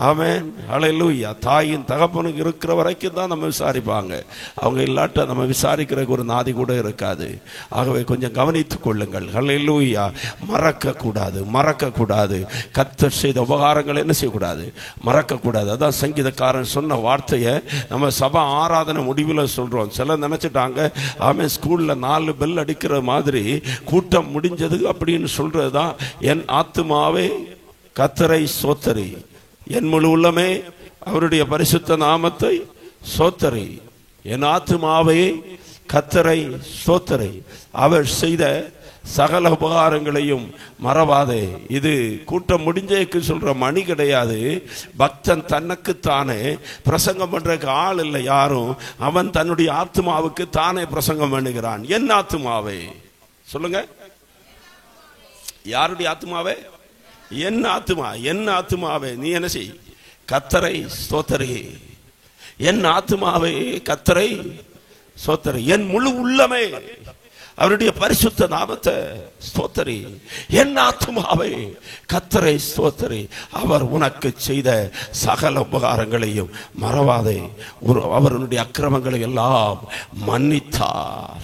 ஆமென். ஹல்லேலூயா. தாயின் தகப்பனுக்கு இருக்கிற வரைக்கும் தான் நம்ம விசாரிப்பாங்க. அவங்க இல்லாட்ட நம்ம விசாரிக்கிறதுக்கு ஒரு நாதி கூட இருக்காது. ஆகவே கொஞ்சம் கவனித்துக் கொள்ளுங்கள். ஹல்லேலூயா. மறக்க கூடாது, மறக்க கூடாது. கர்த்தர் செய்த உபகாரங்களை என்ன செய்யக்கூடாது? மறக்க கூடாது. அதான் சங்கீதக்காரன் சொன்ன வார்த்தையை நம்ம சபை ஆராதனை முடிவில் சொல்றோம். சிலர் நினைச்சிட்டாங்க, ஆமென், ஸ்கூல்ல 4 பெல் அடிக்கிற மாதிரி கூட்டம் முடிஞ்சது அப்படின்னு சொல்றதுதான். என் ஆத்துமாவே கர்த்தரை சோத்தரி, என் முழு உள்ளமே அவருடைய பரிசுத்த நாமத்தை சோத்தரி. என் ஆத்துமாவே கர்த்தரை சோத்தரி, அவர் செய்த சகல உபகாரங்களையும் மறவாதே. இது கூட்டம் முடிஞ்சேக்கு சொல்ற மணி கிடையாது. பக்தன் தனக்குத்தானே பிரசங்கம் பண்றதுக்கு ஆள் இல்லை யாரும். அவன் தன்னுடைய ஆத்மாவுக்கு தானே பிரசங்கம் பண்ணுகிறான். என் ஆத்மாவே, சொல்லுங்க, யாருடைய ஆத்மாவே? என் ஆத்மா. என் ஆத்மாவே நீ என்ன செய்? கர்த்தரை ஸ்தோத்திரி. என் ஆத்மாவே கர்த்தரை ஸ்தோத்திரி. என் முழு உள்ளமே அவருடைய பரிசுத்த நாமத்தை ஸ்தோத்திரி. என் ஆத்துமாவே கர்த்தரை ஸ்தோத்திரி. அவர் உனக்கு செய்த சகல உபகாரங்களையும் மறவாதே. அவருடைய அக்கிரமங்களை எல்லாம் மன்னித்தார்.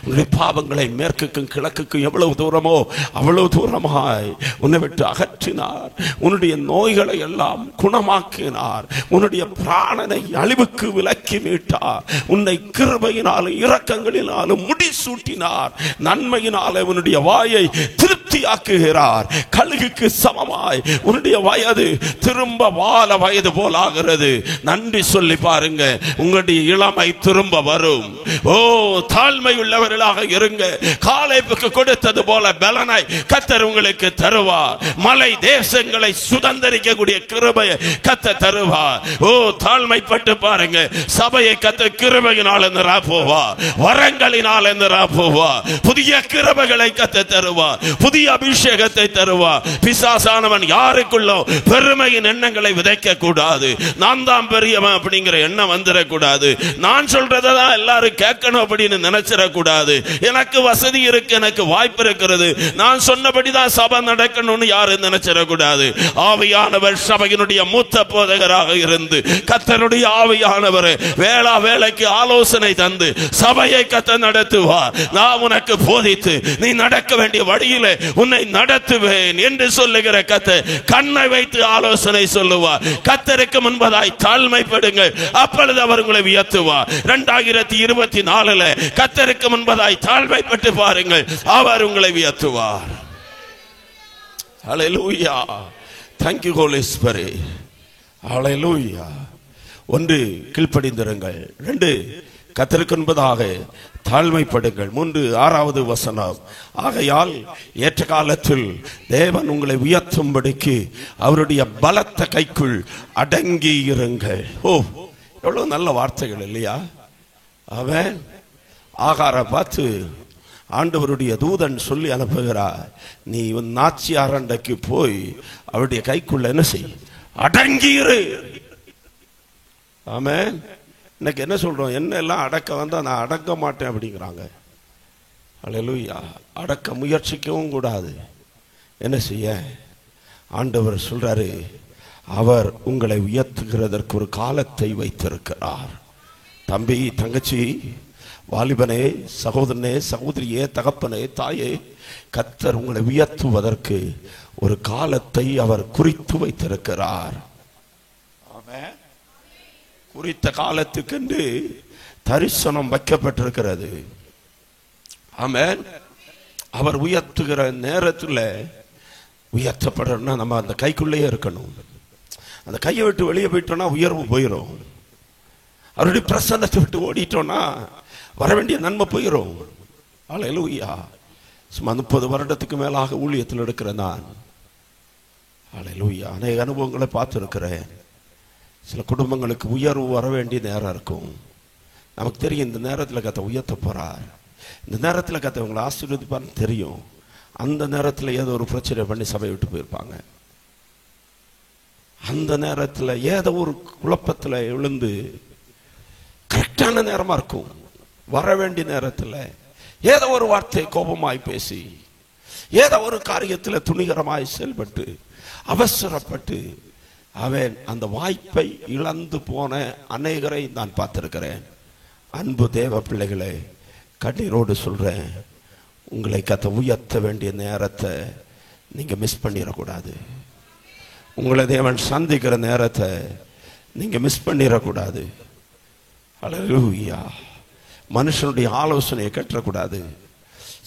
உன்னுடைய பாவங்களை மேற்குக்கும் கிழக்குக்கும் எவ்வளவு தூரமோ அவ்வளவு தூரமாய் உன்னை விட்டு அகற்றினார். உன்னுடைய நோய்களை எல்லாம் குணமாக்கினார். உன்னுடைய பிராணனை அழிவுக்கு விலக்கி மீட்டார். உன்னை கிருபையினாலும் இரக்கங்களினாலும் முடிசூட்டினார். நன்மையினாலே உன்னுடைய வாயை திருப்தியாக்குகிறார். கழுகுக்கு சமமாய் உன்னுடைய வயது திரும்ப வால வயது போல் ஆகிறது. நன்றி சொல்லி பாருங்க, உங்களுடைய இளமை திரும்ப வரும். ஓ, தாழ்மை உள்ளவர்களாக இருங்க. காலேபுக்கு கொடுத்தது போல பலனை கர்த்தர் உங்களுக்கு தருவார். மலை தேசங்களை சுதந்தரிக்கக்கூடிய கிருபையை கர்த்தர் தருவார். ஓ, தாழ்மைப்பட்டு பாருங்க. சபையை கர்த்தர் கிருபையினால் நிரப்புவார், வரங்களினால் நிரப்புவார். புதிய கிருபைகளை கர்த்தர் தருவார், புதிய அபிஷேகத்தை தருவார். பிசாசானவன் யாருக்குள்ளோ பெருமையின் எண்ணங்களை விதைக்க கூடாது. நான் தான் பெரியவன் அப்படிங்கிற எண்ணம் வந்துடக்கூடாது. நான் சொல்றதான் எல்லாரும் கேட்கணும் அப்படின்னு நினைச்சிடக்கூடாது. எனக்கு வசதி இருக்கு, எனக்கு வாய்ப்பு இருக்கிறது, நான் சொன்னபடிதான் சபை நடக்கணும்னு யாரும் நினைச்சிடக்கூடாது. ஆவியானவர் சபையினுடைய மூத்த போதகராக இருந்து கர்த்தருடைய ஆவியானவர் வேளா வேளைக்கு ஆலோசனை தந்து சபையை கர்த்தர் நடத்துவார். நான் உனக்கு போதித்து நீ நடக்க வேண்டிய வழியிலே உன்னை நடத்துவேன் என்று சொல்லுகிற கர்த்தர் கண்ணை வைத்து ஆலோசனை சொல்லுவார். கர்த்தருக்கு முன்பதாய் தாழ்மைப்படுங்கள், அப்பொழுது அவர் உங்களை உயர்த்துவார். 2024 கர்த்தருக்கு முன்பதாய் தாழ்மைப்பட்டு பாருங்கள், அவர் உங்களை உயர்த்துவார். ஹல்லேலூயா. Thank you Holy Spirit. ஹல்லேலூயா. 1, கீழ்ப்படிந்திருங்கள். 2, கர்த்தருக்கு முன்பதாக தாழ்மைப்படுங்கள். 3, 6வது வசனம். ஆகையால் ஏற்ற காலத்தில் தேவன் உங்களை உயர்த்தும்படிக்கு அவருடைய பலத்த கைக்குள் அடங்கி இருங்கள். ஓ, எவ்வளவு நல்ல வார்த்தைகள் இல்லையா? அவன் ஆகார பார்த்து ஆண்டவருடைய தூதன் சொல்லி அனுப்புகிறார், நீ நாச்சியார் அண்டைக்கு போய் அவருடைய கைக்குள்ள என்ன செய், அடங்கியிரு. ஆமென். இன்னைக்கு என்ன சொல்றோம், என்ன எல்லாம் அடக்க வந்தா நான் அடக்க மாட்டேன் அப்படிங்கிறாங்க. அல்லேலூயா. அடக்க முயற்சிக்கவும் கூடாது. என்ன செய்ய? ஆண்டவர் சொல்றாரு, அவர் உங்களை உயர்த்துகிறதற்கு ஒரு காலத்தை வைத்திருக்கிறார். தம்பி, தங்கச்சி, வாலிபனே, சகோதரனே, சகோதரியே, தகப்பனே, தாயே, கர்த்தர் உங்களை உயர்த்துவதற்கு ஒரு காலத்தை அவர் குறித்து வைத்திருக்கிறார். ஆமென். குறித்த காலத்துக்கென்று தரிசனம் வைக்கப்பட்டிருக்கிறது. ஆமென். அவர் உயர்த்துகிற நேரத்தில் உயர்த்தப்படுறோம்னா நம்ம அந்த கைக்குள்ளேயே இருக்கணும். அந்த கையை விட்டு வெளியே போயிட்டோம்னா உயர்வு போயிடும். அவருடைய பிரசன்னத்தை விட்டு ஓடிட்டோம்னா வர வேண்டிய நன்மை போயிடும். ஹல்லேலூயா. சும்மா 30 வருடத்துக்கு மேலாக ஊழியத்தில் இருக்கிற நான், ஹல்லேலூயா, அநேக அனுபவங்களை பார்த்துருக்கிறேன். சில குடும்பங்களுக்கு உயர்வு வர வேண்டிய நேரம் இருக்கும். நமக்கு தெரியும் இந்த நேரத்தில் கர்த்தர் உயர்த்த போறார், இந்த நேரத்தில் கர்த்தர் உங்களை ஆசீர்வதிப்பார்னு தெரியும். அந்த நேரத்தில் ஏதோ ஒரு பிரச்சனை பண்ணி சபையை விட்டு போயிருப்பாங்க. அந்த நேரத்தில் ஏதோ ஒரு குழப்பத்தில் விழுந்து கரெக்டான நேரமா இருக்கும், வர வேண்டிய நேரத்தில் ஏதோ ஒரு வார்த்தை கோபமாய் பேசி ஏதோ ஒரு காரியத்தில் துணிகரமாய் செயல்பட்டு அவசரப்பட்டு அவன் அந்த வாய்ப்பை இழந்து போன அநேகரை நான் பார்த்திருக்கிறேன். அன்பு தேவ பிள்ளைகளே, கண்ணீரோடு சொல்றேன், உங்களை கர்த்தர் உயர்த்த வேண்டிய நேரத்தை நீங்க மிஸ் பண்ணிடக்கூடாது. உங்களை தேவன் சந்திக்கிற நேரத்தை நீங்க மிஸ் பண்ணிடக்கூடாது. ஹல்லேலூயா. மனுஷனுடைய ஆலோசனையை கட்டக்கூடாது.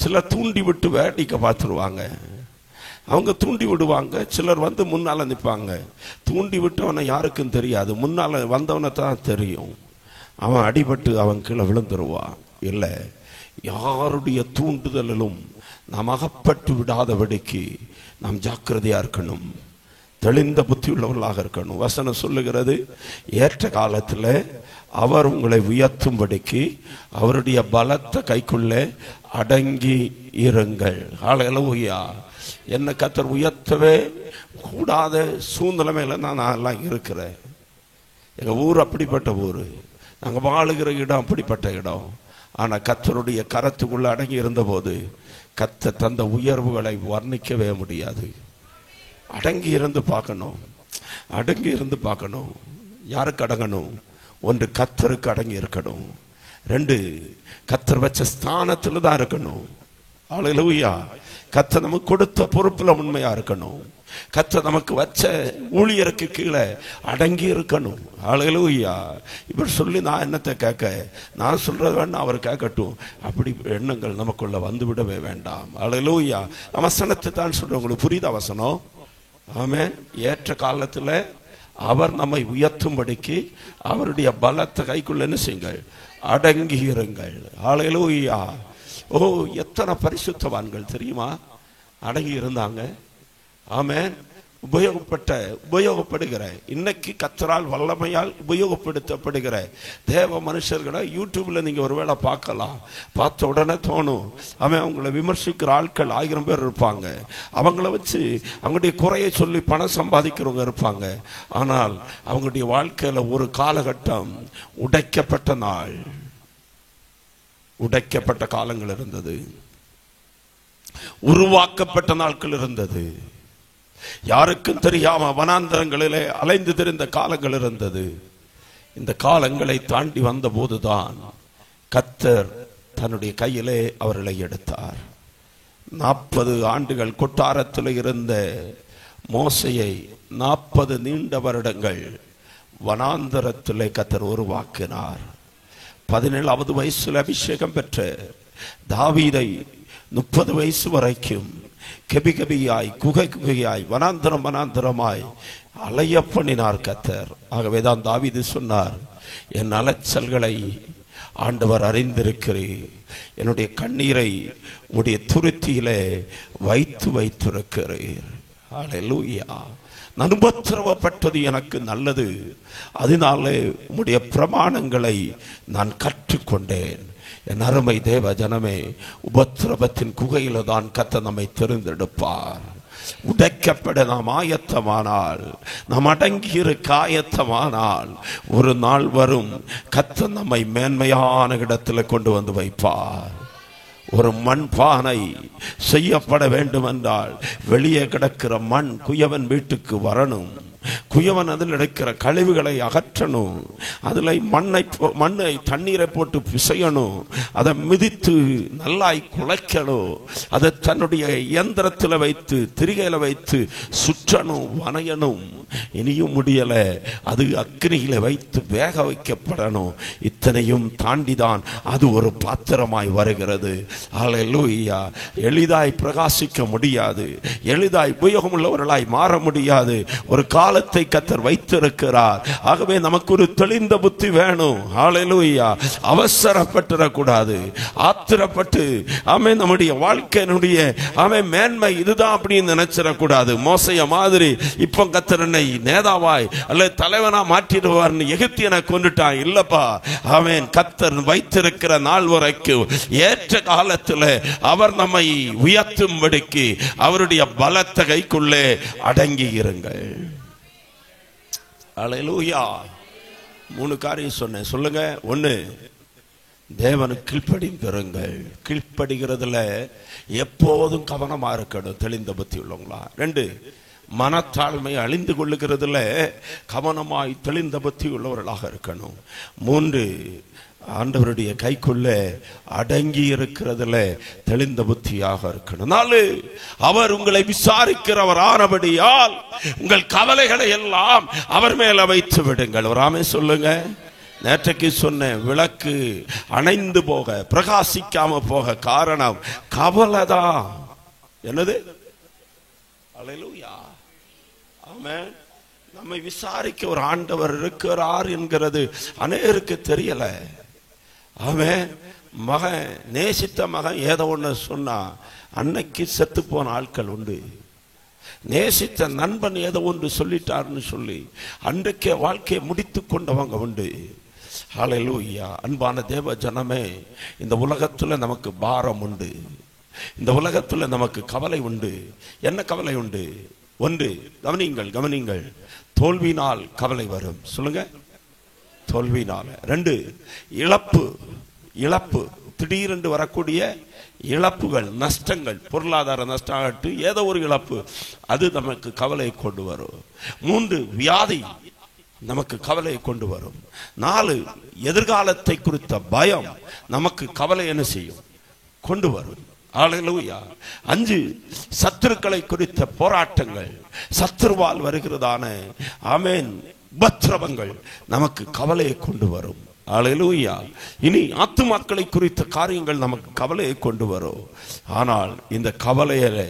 சிலர் தூண்டி விட்டு வேடிக்கை பார்த்துருவாங்க. அவங்க தூண்டி விடுவாங்க, சிலர் வந்து முன்னால நிற்பாங்க. தூண்டி விட்டவனை யாருக்கும் தெரியாது, முன்னால வந்தவனை தான் தெரியும். அவன் அடிபட்டு அவன் கீழே விழுந்துருவான். இல்லை, யாருடைய தூண்டுதலிலும் நாம் அகப்பட்டு விடாதபடிக்கு நாம் ஜாக்கிரதையா இருக்கணும், தெளிந்த புத்தி உள்ளவர்களாக இருக்கணும். வசனம் சொல்லுகிறது, ஏற்ற காலத்தில் அவர் உங்களை உயர்த்தும்படிக்கு அவருடைய பலத்த கைக்குள்ளே அடங்கி இருங்கள். ஹல்லேலூயா. என்ன கர்த்தர் உயர்த்தவே கூடாத சூழ்நிலைமையில நான் எல்லாம் இருக்கிறேன். எங்க ஊர் அப்படிப்பட்ட ஊர், நாங்கள் வாழுகிற இடம் அப்படிப்பட்ட இடம். ஆனால் கர்த்தருடைய கரத்துக்குள்ள அடங்கி இருந்தபோது கர்த்தர் தந்த உயர்வுகளை வர்ணிக்கவே முடியாது. அடங்கி இருந்து பார்க்கணும், அடங்கி இருந்து பார்க்கணும். யாருக்கு அடங்கணும்? ஒன்று கர்த்தருக்கு அடங்கி இருக்கணும், ரெண்டு, கர்த்தர் வச்ச ஸ்தானத்துல தான் இருக்கணும். ஹல்லேலூயா. கர்த்தர் நமக்கு கொடுத்த பொறுப்புல உண்மையா இருக்கணும். கர்த்தர் நமக்கு வச்ச ஊழியருக்கு கீழே அடங்கி இருக்கணும். ஹல்லேலூயா. இவர் சொல்லி நான் என்னத்தை கேட்க, நான் சொல்றது வேண்டாம் அவர் கேட்கட்டும், அப்படி எண்ணங்கள் நமக்குள்ள வந்து விடவே வேண்டாம். ஹல்லேலூயா. வசனத்தை தான் சொல்றேன், உங்களுக்கு புரியுதா வசனம்? ஆமென். ஏற்ற காலத்துல அவர் நம்மை உயர்த்தும்படிக்கு அவருடைய பலத்தை கைக்குள்ள என்ன செய்யுங்கள், அடங்கி இருங்கள். ஹல்லேலூயா. ஓ, எத்தனை பரிசுத்தவான்கள் தெரியுமா அடங்கி இருந்தாங்க. ஆமென். உபயோகப்படுகிற இன்னைக்கு கர்த்தரால் வல்லமையால் உபயோகப்படுத்தப்படுகிற தேவ மனுஷர்களை யூடியூப்ல நீங்க ஒருவேளை பார்க்கலாம். பார்த்த உடனே தோணும், அவன் அவங்களை விமர்சிக்கிற ஆட்கள் 1000 பேர் இருப்பாங்க. அவங்கள வச்சு அவங்களுடைய குறையை சொல்லி பணம் சம்பாதிக்கிறவங்க இருப்பாங்க. ஆனால் அவங்களுடைய வாழ்க்கையில ஒரு காலகட்டம் உடைக்கப்பட்ட நாள், உடைக்கப்பட்ட காலங்கள் இருந்தது, உருவாக்கப்பட்ட நாட்கள் இருந்தது. யாருக்கும் தெரியாம வனாந்தரங்களிலே அலைந்து திரிந்த காலங்கள் இருந்தது. இந்த காலங்களை தாண்டி வந்த போதுதான் கர்த்தர் தன்னுடைய கையிலே அவர்களை எடுத்தார். 40 ஆண்டுகள் கொட்டாரத்தில் இருந்த மோசையை 40 நீண்ட வருடங்கள் வனாந்தரத்திலே கர்த்தர் உருவாக்கினார். 17வது வயசுல அபிஷேகம் பெற்ற தாவீதை 30 வயசு வரைக்கும் கெபி கெபியாய் குகை குகையாய் வனாந்தரமாய் அலைய பண்ணினார் கர்த்தர். ஆகவேதான் தாவீது சொன்னார், என் அலைச்சல்களை ஆண்டவர் அறிந்திருக்கிறேன், என்னுடைய கண்ணீரை உடைய துருத்தியிலே வைத்திருக்கிறீர். ஹல்லேலூயா. நான் உபத்திரவப்பட்டது எனக்கு நல்லது, அதனாலே உம்முடைய பிரமாணங்களை நான் கற்றுக்கொண்டேன். என் அருமை தேவ ஜனமே, உபத்திரவத்தின் குகையில தான் கர்த்தர் நம்மை தெரிந்தெடுப்பார். உடைக்கப்பட நாம் ஆயத்தமானால், நாம் அடங்கி இருக்க ஆயத்தமானால், ஒரு நாள் வரும் கர்த்தர் நம்மை மேன்மையான இடத்துல கொண்டு வந்து வைப்பார். ஒரு மண் பானை செய்யப்பட வேண்டும் என்றால் வெளியே கிடக்கிற மண் குயவன் வீட்டுக்கு வரணும். குயவன் அதில் இருக்கிற கழிவுகளை அகற்றணும். அதில் மண்ணை தண்ணீரை போட்டு பிசையணும். அதை மிதித்து நல்லாய் குலைக்கணும். அதை தன்னுடைய இயந்திரத்தில் வைத்து திரிகையில வைத்து சுற்றணும், வனையணும். இனியும் முடியல, அது அக்னியில வைத்து வேக வைக்கப்படணும். இத்தனையும் தாண்டிதான் அது ஒரு பாத்திரமாய் வருகிறது. ஹல்லேலூயா. எளிதாய் பிரகாசிக்க முடியாது, எளிதாய் உபயோகம் உள்ளவர்களாய் மாற முடியாது. ஒரு காலத்தை கர்த்தர் வைத்திருக்கிறார். ஆகவே நமக்கு ஒரு தெளிந்த புத்தி வேணும். ஹல்லேலூயா. அவசரப்பட்டுறக்கூடாது, ஆத்திரப்பட்டு ஆமென் நம்முடைய வாழ்க்கையினுடைய ஆமென் மேன்மை இதுதான் அப்படின்னு நினைச்சிடக்கூடாது. மோசைய மாதிரி இப்போ கர்த்தர் நேதாவாய் அல்லது தலைவனா மாற்றிடுவார், எகிப்தியனை கொண்டுட்டான். இல்லப்பா, ஆமென். கர்த்தர் வைத்திருக்கிற நாள் வரைக்கும் ஏற்ற காலத்தில் அவர் நம்மை உயர்த்தும்படிக்கு அவருடைய பலத்த கைக்குள்ளே அடங்கி இருங்கள். ஹல்லேலூயா. 3 காரியம் சொன்னேன், சொல்லுங்க. 1, தேவனுக்கு கீழ்ப்படிந்திருங்கள். கீழ்ப்படுகிறதுல எப்போதும் கவனமா இருக்கணும், தெளிந்த புத்தி உள்ளவங்களா. 2, மனத்தாழ்மை அழிந்து கொள்ளுகிறதுல கவனமாய் தெளிந்த புத்தி உள்ளவர்களாக இருக்கணும். 3, ஆண்டவருடைய கைக்குள்ள அடங்கி இருக்கிறதுல தெளிந்த புத்தியாக இருக்கணும். 4, அவர் உங்களை விசாரிக்கிறவர் ஆனபடியால் உங்கள் கவலைகளை எல்லாம் அவர் மேல வைத்து விடுங்கள். ஒரு ஆமென் சொல்லுங்க. நேற்றைக்கு சொன்னேன், விளக்கு அணைந்து போக பிரகாசிக்காம போக காரணம் கவலைதான். என்னது? ஹல்லேலூயா. ஆமென். நம்மை விசாரிக்க ஒரு ஆண்டவர் இருக்கிறார் என்கிறது அநேகருக்கு தெரியல. ஆமென். மகன், நேசித்த மகன் ஏதோ ஒன்று சொன்னா அன்னைக்கு செத்து போன ஆட்கள் உண்டு. நேசித்த நண்பன் ஏதோ ஒன்று சொல்லிட்டாருன்னு சொல்லி அன்றைக்கே வாழ்க்கையை முடித்து கொண்டவங்க உண்டு. ஹல்லேலூயா. அன்பான தேவ ஜனமே, இந்த உலகத்துல நமக்கு பாரம் உண்டு, இந்த உலகத்துல நமக்கு கவலை உண்டு. என்ன கவலை உண்டு? 1, கவனிங்கள், தோல்வினால் கவலை வரும். சொல்லுங்க, தோல்வினால. 2, இழப்பு, திடீரென்று வரக்கூடிய இழப்புகள், நஷ்டங்கள், பொருளாதார நஷ்டம், ஏதோ ஒரு இழப்பு, அது நமக்கு கவலை கொண்டு வரும். 3, வியாதி. நமக்கு கவலையை கொண்டு வரும். 4, எதிர்காலத்தை குறித்த பயம் நமக்கு கவலை என்ன செய்யும்? கொண்டு வரும். அல்லேலூயா. 5, சத்துருக்களை குறித்த போராட்டங்கள், சத்துருவால் வருகிறதான ஆமென் உபத்திரவங்கள் நமக்கு கவலையை கொண்டு வரும். அல்லேலூயா. இனி ஆத்துமாக்களை குறித்த காரியங்கள் நமக்கு கவலையை கொண்டு வரும். ஆனால் இந்த கவலையை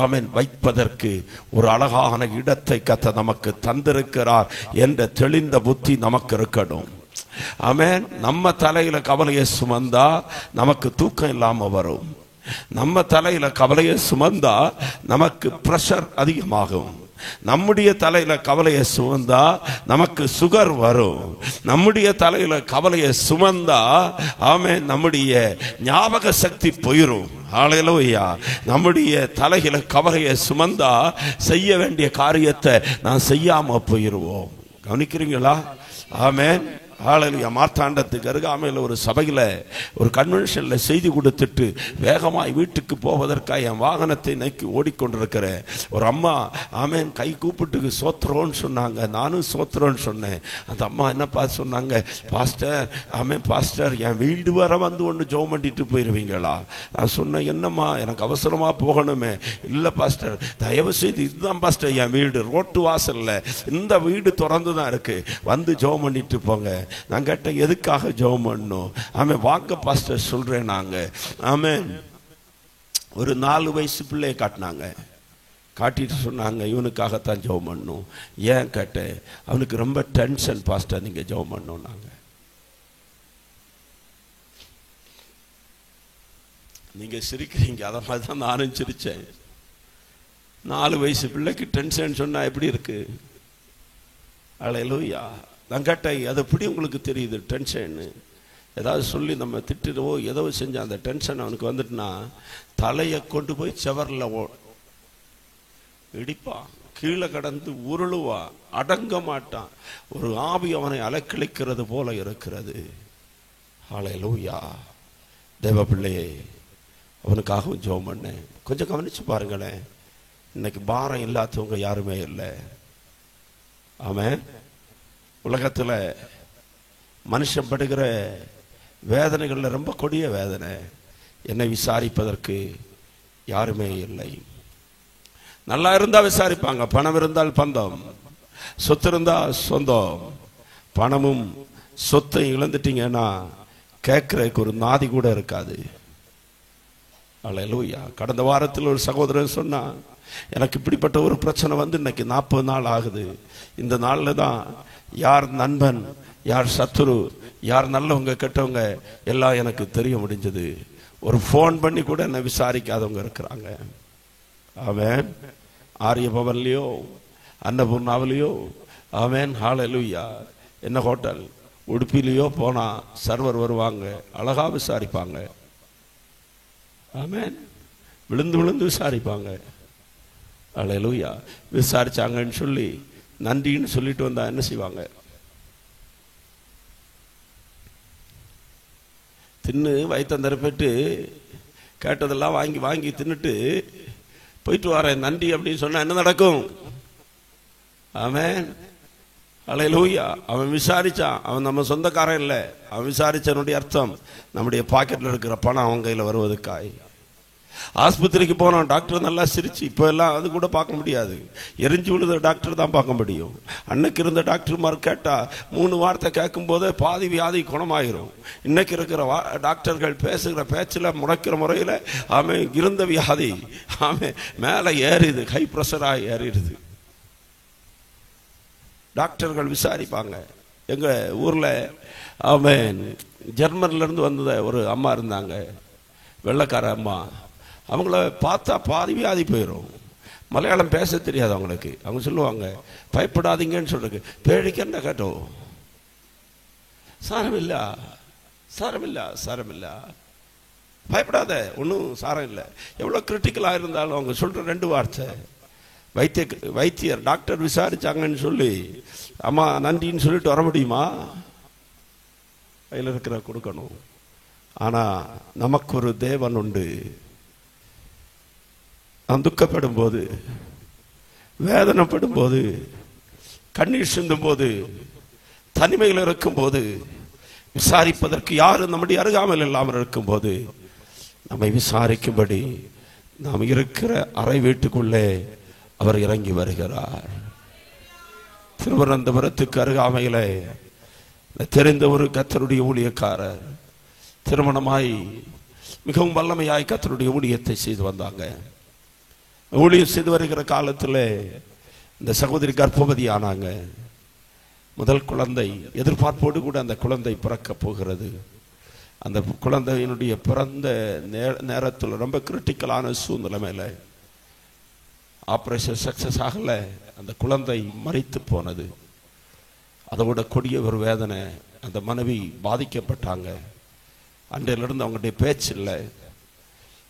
ஆமென் வைப்பதற்கு ஒரு அழகான இடத்தை கர்த்தர் நமக்கு தந்திருக்கிறார் என்ற தெளிந்த புத்தி நமக்கு இருக்கணும். ஆமென். நம்ம தலையில கவலையை சுமந்தா நமக்கு தூக்கம் இல்லாம வரும். நம்ம தலையில கவலையை சுமந்தா நமக்கு பிரஷர் அதிகமாகும். நம்முடைய தலையில கவலையை சுமந்தா நமக்கு சுகர் வரும். நம்முடைய தலையில கவலையை சுமந்தா ஆமென் நம்முடைய ஞாபக சக்தி போயிரும். அல்லேலூயா. நம்முடைய தலையில கவலையை சுமந்தா செய்ய வேண்டிய காரியத்தை நான் செய்யாம போயிருவோம். கவனிக்கிறீங்களா? ஆமென். ஹல்லேலூயா. மார்த்தாண்டத்துக்கு அருகாமையில் ஒரு சபையில் ஒரு கன்வென்ஷனில் செய்தி கொடுத்துட்டு வேகமாய் வீட்டுக்கு போவதற்காக என் வாகனத்தை நோக்கி ஓடிக்கொண்டிருக்கிறேன். ஒரு அம்மா ஆமென் கை கூப்பிட்டு சோத்திரோன்னு சொன்னாங்க. நானும் சோத்திரோன்னு சொன்னேன். அந்த அம்மா என்னப்பா சொன்னாங்க? பாஸ்டர் ஆமென் பாஸ்டர் என் வீடு வர வந்து ஒன்று ஜெபம் பண்ணிட்டு போயிடுவீங்களா? நான் சொன்னேன் என்னம்மா எனக்கு அவசரமாக போகணுமே. இல்லை பாஸ்டர் தயவு செய்து இதுதான் பாஸ்டர் என் வீடு, ரோட்டு வாசல்ல இந்த வீடு திறந்து தான் இருக்கு, வந்து ஜெபம் பண்ணிட்டு போங்க. நான் கேட்டேன் எதுக்காக ஜெபம் பண்ணணும்? ஆமென் வாங்க பாஸ்டர் சொல்றேன் நாங்க. ஆமென். ஒரு 4 வயசு பிள்ளையை காட்டினாங்க. காட்டிட்டு சொன்னாங்க இவனுக்காகத்தான் ஜெபம் பண்ணணும். ஏன் கேட்டேன்? அவனுக்கு ரொம்ப டென்ஷன் பாஸ்டர், நீங்க ஜெபம் பண்ணணும். நாங்க நீங்க சிரிக்கிறீங்க, அதை மாதிரி தான் நானும் சிரிச்சேன். 4 வயசு பிள்ளைக்கு டென்ஷன் சொன்னா எப்படி இருக்கு? அல்லேலூயா. நான் கேட்டேன் அது எப்படி உங்களுக்கு தெரியுது டென்ஷன்? ஏதாவது சொல்லி நம்ம திட்டுறவோ ஏதோ செஞ்சு அந்த டென்ஷன் அவனுக்கு வந்துட்டுனா தலையை கொண்டு போய் செவரில் இடிப்பான், கீழே கடந்து உருளுவா, அடங்க மாட்டான். ஒரு ஆவி அவனை அலக்களிக்கிறது போல இருக்கிறது. அல்லேலூயா. தேவ பிள்ளையே அவனுக்காகவும் ஜெபம் பண்ணேன். கொஞ்சம் கவனிச்சு பாருங்களேன். இன்னைக்கு பாரம் இல்லாதவங்க யாருமே இல்லை. ஆமென். உலகத்தில் மனுஷன் படுகிற வேதனைகளில் ரொம்ப கொடிய வேதனை. என்னை விசாரிப்பதற்கு யாருமே இல்லை. நல்லா இருந்தா விசாரிப்பாங்க. பணம் இருந்தால் பந்தம், சொத்து இருந்தா சொந்தம். பணமும் சொத்தை இழந்துட்டீங்கன்னா கேட்கறதுக்கு ஒரு நாதி கூட இருக்காது. அல்லேலூயா. கடந்த வாரத்தில் ஒரு சகோதரர் சொன்னா எனக்கு இப்படிப்பட்ட ஒரு பிரச்சனை வந்து இன்னைக்கு 40 நாள் ஆகுது. இந்த நாளில் தான் யார் நண்பன் யார் சத்துரு யார் நல்லவங்க கெட்டவங்க எல்லாம் எனக்கு தெரிய முடிஞ்சது. ஒரு ஃபோன் பண்ணி கூட என்ன விசாரிக்காதவங்க இருக்கிறாங்க. ஆமென். ஆரிய பவன்லையோ அன்னபூர்ணாவிலையோ ஆமென் ஹல்லேலூயா என்ன ஹோட்டல் உடுப்பிலையோ போனா சர்வர் வருவாங்க, அழகா விசாரிப்பாங்க. ஆமென். விழுந்து விழுந்து விசாரிப்பாங்க. அல்லேலூயா. விசாரிச்சாங்கன்னு சொல்லி நன்றின்னு சொல்லிட்டு வந்தா என்ன செய்வாங்க? தின்னு வயிற்றந்தரப்பட்டு கேட்டதெல்லாம் வாங்கி வாங்கி தின்னுட்டு போயிட்டு வரேன் நன்றி அப்படின்னு சொன்னா என்ன நடக்கும்? ஆமென். அல்லேலூயா. அவன் விசாரிச்சான். அவன் நம்ம சொந்தக்காரன் இல்லை. அவன் விசாரிச்சனுடைய அர்த்தம் நம்முடைய பாக்கெட்ல இருக்கிற பணம் அவன் கையில் வருவதற்காய். ஆஸ்பத்திரிக்கு போனோம், டாக்டர் நல்லா சிரிச்சு. இப்போ எல்லாம் அது கூட பார்க்க முடியாது, எரிஞ்சு விழுத டாக்டர் தான் பார்க்க முடியும். அன்னைக்கு இருந்த டாக்டர்மார் கேட்டா 3 வார்த்தை கேட்கும் போதே பாதி வியாதி குணமாயிரும். இன்னைக்கு இருக்கிற டாக்டர்கள் பேசுகிற பேச்சில் முறைக்கிற முறையில் ஆமே இருந்த வியாதி ஆமே மேலே ஏறிது, ஹை ப்ரெஷராக ஏறிடுது. டாக்டர்கள் விசாரிப்பாங்க. எங்க ஊர்ல ஆமென் ஜெர்மன்ல இருந்து வந்த ஒரு அம்மா இருந்தாங்க, வெள்ளைக்கார அம்மா. அவங்கள பார்த்தா பாதி வியாதி போயிடும். மலையாளம் பேச தெரியாது அவங்களுக்கு. அவங்க சொல்லுவாங்க பயப்படாதீங்கன்னு சொல்றதுக்கு பேடிக்கண்ட கேட்டோம், சாரமில்ல சாரமில்ல சாரமில்ல, பயப்படாத ஒன்றும் சாரம் இல்லை. எவ்வளோ கிரிட்டிக்கலாக இருந்தாலும் அவங்க சொல்ற 2 வார்த்தை. வைத்தியர் டாக்டர் விசாரிச்சாங்கன்னு சொல்லி அம்மா நன்றின்னு சொல்லிட்டு வர முடியுமா? கையில் இருக்கிற கொடுக்கணும். ஆனா நமக்கு ஒரு தேவன் உண்டு. நாம் துக்கப்படும் போது, வேதனைப்படும் போது, கண்ணீர் சிந்தும் போது தனிமையில் இருக்கும் போது, விசாரிப்பதற்கு யாரும் நம்முடைய அருகாமல் இல்லாமல் இருக்கும் போது, நம்மை விசாரிக்கும்படி நாம் இருக்கிற அறை வீட்டுக்குள்ளே அவர் இறங்கி வருகிறார். திருவனந்தபுரத்துக்கு அருகாமையில தெரிந்த ஒரு கர்த்தருடைய ஊழியக்காரர் திருமணமாய் மிகவும் வல்லமையாய் கர்த்தருடைய ஊழியத்தை செய்து வந்தாங்க. ஊழியம் செய்து வருகிற காலத்தில் இந்த சகோதரி கர்ப்பவதி ஆனாங்க. முதல் குழந்தை எதிர்பார்ப்போடு கூட அந்த குழந்தை பிறக்க போகிறது. அந்த குழந்தையினுடைய பிறந்த நேரத்தில் ரொம்ப கிரிட்டிக்கலான சூழ்நிலைமையில ஆபரேஷன் சக்சஸ் ஆகல. அந்த குழந்தை மரித்து போனது. அதோட கொடிய ஒரு வேதனை. அந்த மனைவி பாதிக்கப்பட்டாங்க. அன்றையிலிருந்து அவங்களுடைய பேச்சு இல்லை.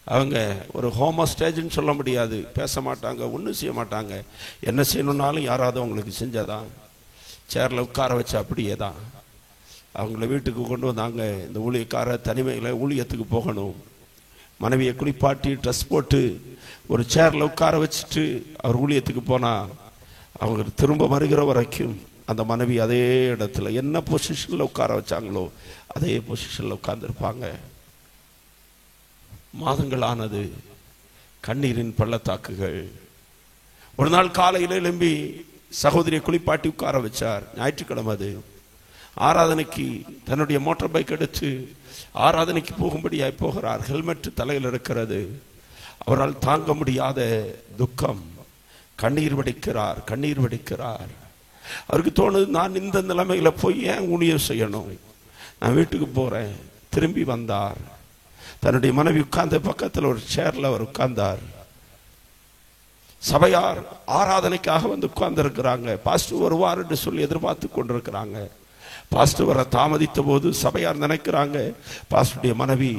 அவங்க ஒரு ஹோமோ ஸ்டேஜ்னு சொல்ல முடியாது, பேச மாட்டாங்க, ஒன்றும் செய்ய மாட்டாங்க. என்ன செய்யணுன்னாலும் யாராவது அவங்களுக்கு செஞ்சதான், சேரில் உட்கார வச்ச அப்படியே தான். அவங்கள வீட்டுக்கு கொண்டு வந்தாங்க. இந்த ஊழியக்கார தனிமையில் ஊழியத்துக்கு போகணும். மனைவியை குளிப்பாட்டி ட்ரெஸ் போட்டு ஒரு சேரில் உட்கார வச்சுட்டு அவர் ஊழியத்துக்கு போனால் அவங்க திரும்ப வருகிற வரைக்கும் அந்த மனைவி அதே இடத்துல என்ன பொசிஷனில் உட்கார வச்சாங்களோ அதே பொசிஷனில் உட்கார்ந்துருப்பாங்க. மாதங்கள் ஆனது. கண்ணீரின் பள்ளத்தாக்குகள். ஒரு நாள் காலையில் எழும்பி சகோதரியை குளிப்பாட்டி உட்கார வச்சார். ஞாயிற்றுக்கிழமை அது. ஆராதனைக்கு தன்னுடைய மோட்டார் பைக் எடுத்து ஆராதனைக்கு போகும்படியாய் போகிறார். ஹெல்மெட் தலையில் இருக்கிறது. அவரால் தாங்க முடியாத துக்கம். கண்ணீர் வடிக்கிறார், கண்ணீர் வடிக்கிறார். அவருக்கு தோணுது, நான் இந்த நிலைமையில போய் ஏன் ஊழியம் செய்யணும், நான் வீட்டுக்கு போறேன். திரும்பி வந்தார். தன்னுடைய மனைவி உட்கார்ந்த பக்கத்தில் ஒரு சேர்ல அவர் உட்கார்ந்தார். சபையார் ஆராதனைக்காக வந்து உட்கார்ந்து இருக்கிறாங்க. பாஸ்டர் வருவார் என்று சொல்லி எதிர்பார்த்து கொண்டிருக்கிறாங்க. பாஸ்டர் வர தாமதித்த போது சபையார் நினைக்கிறாங்க, பாஸ்டருடைய மனைவி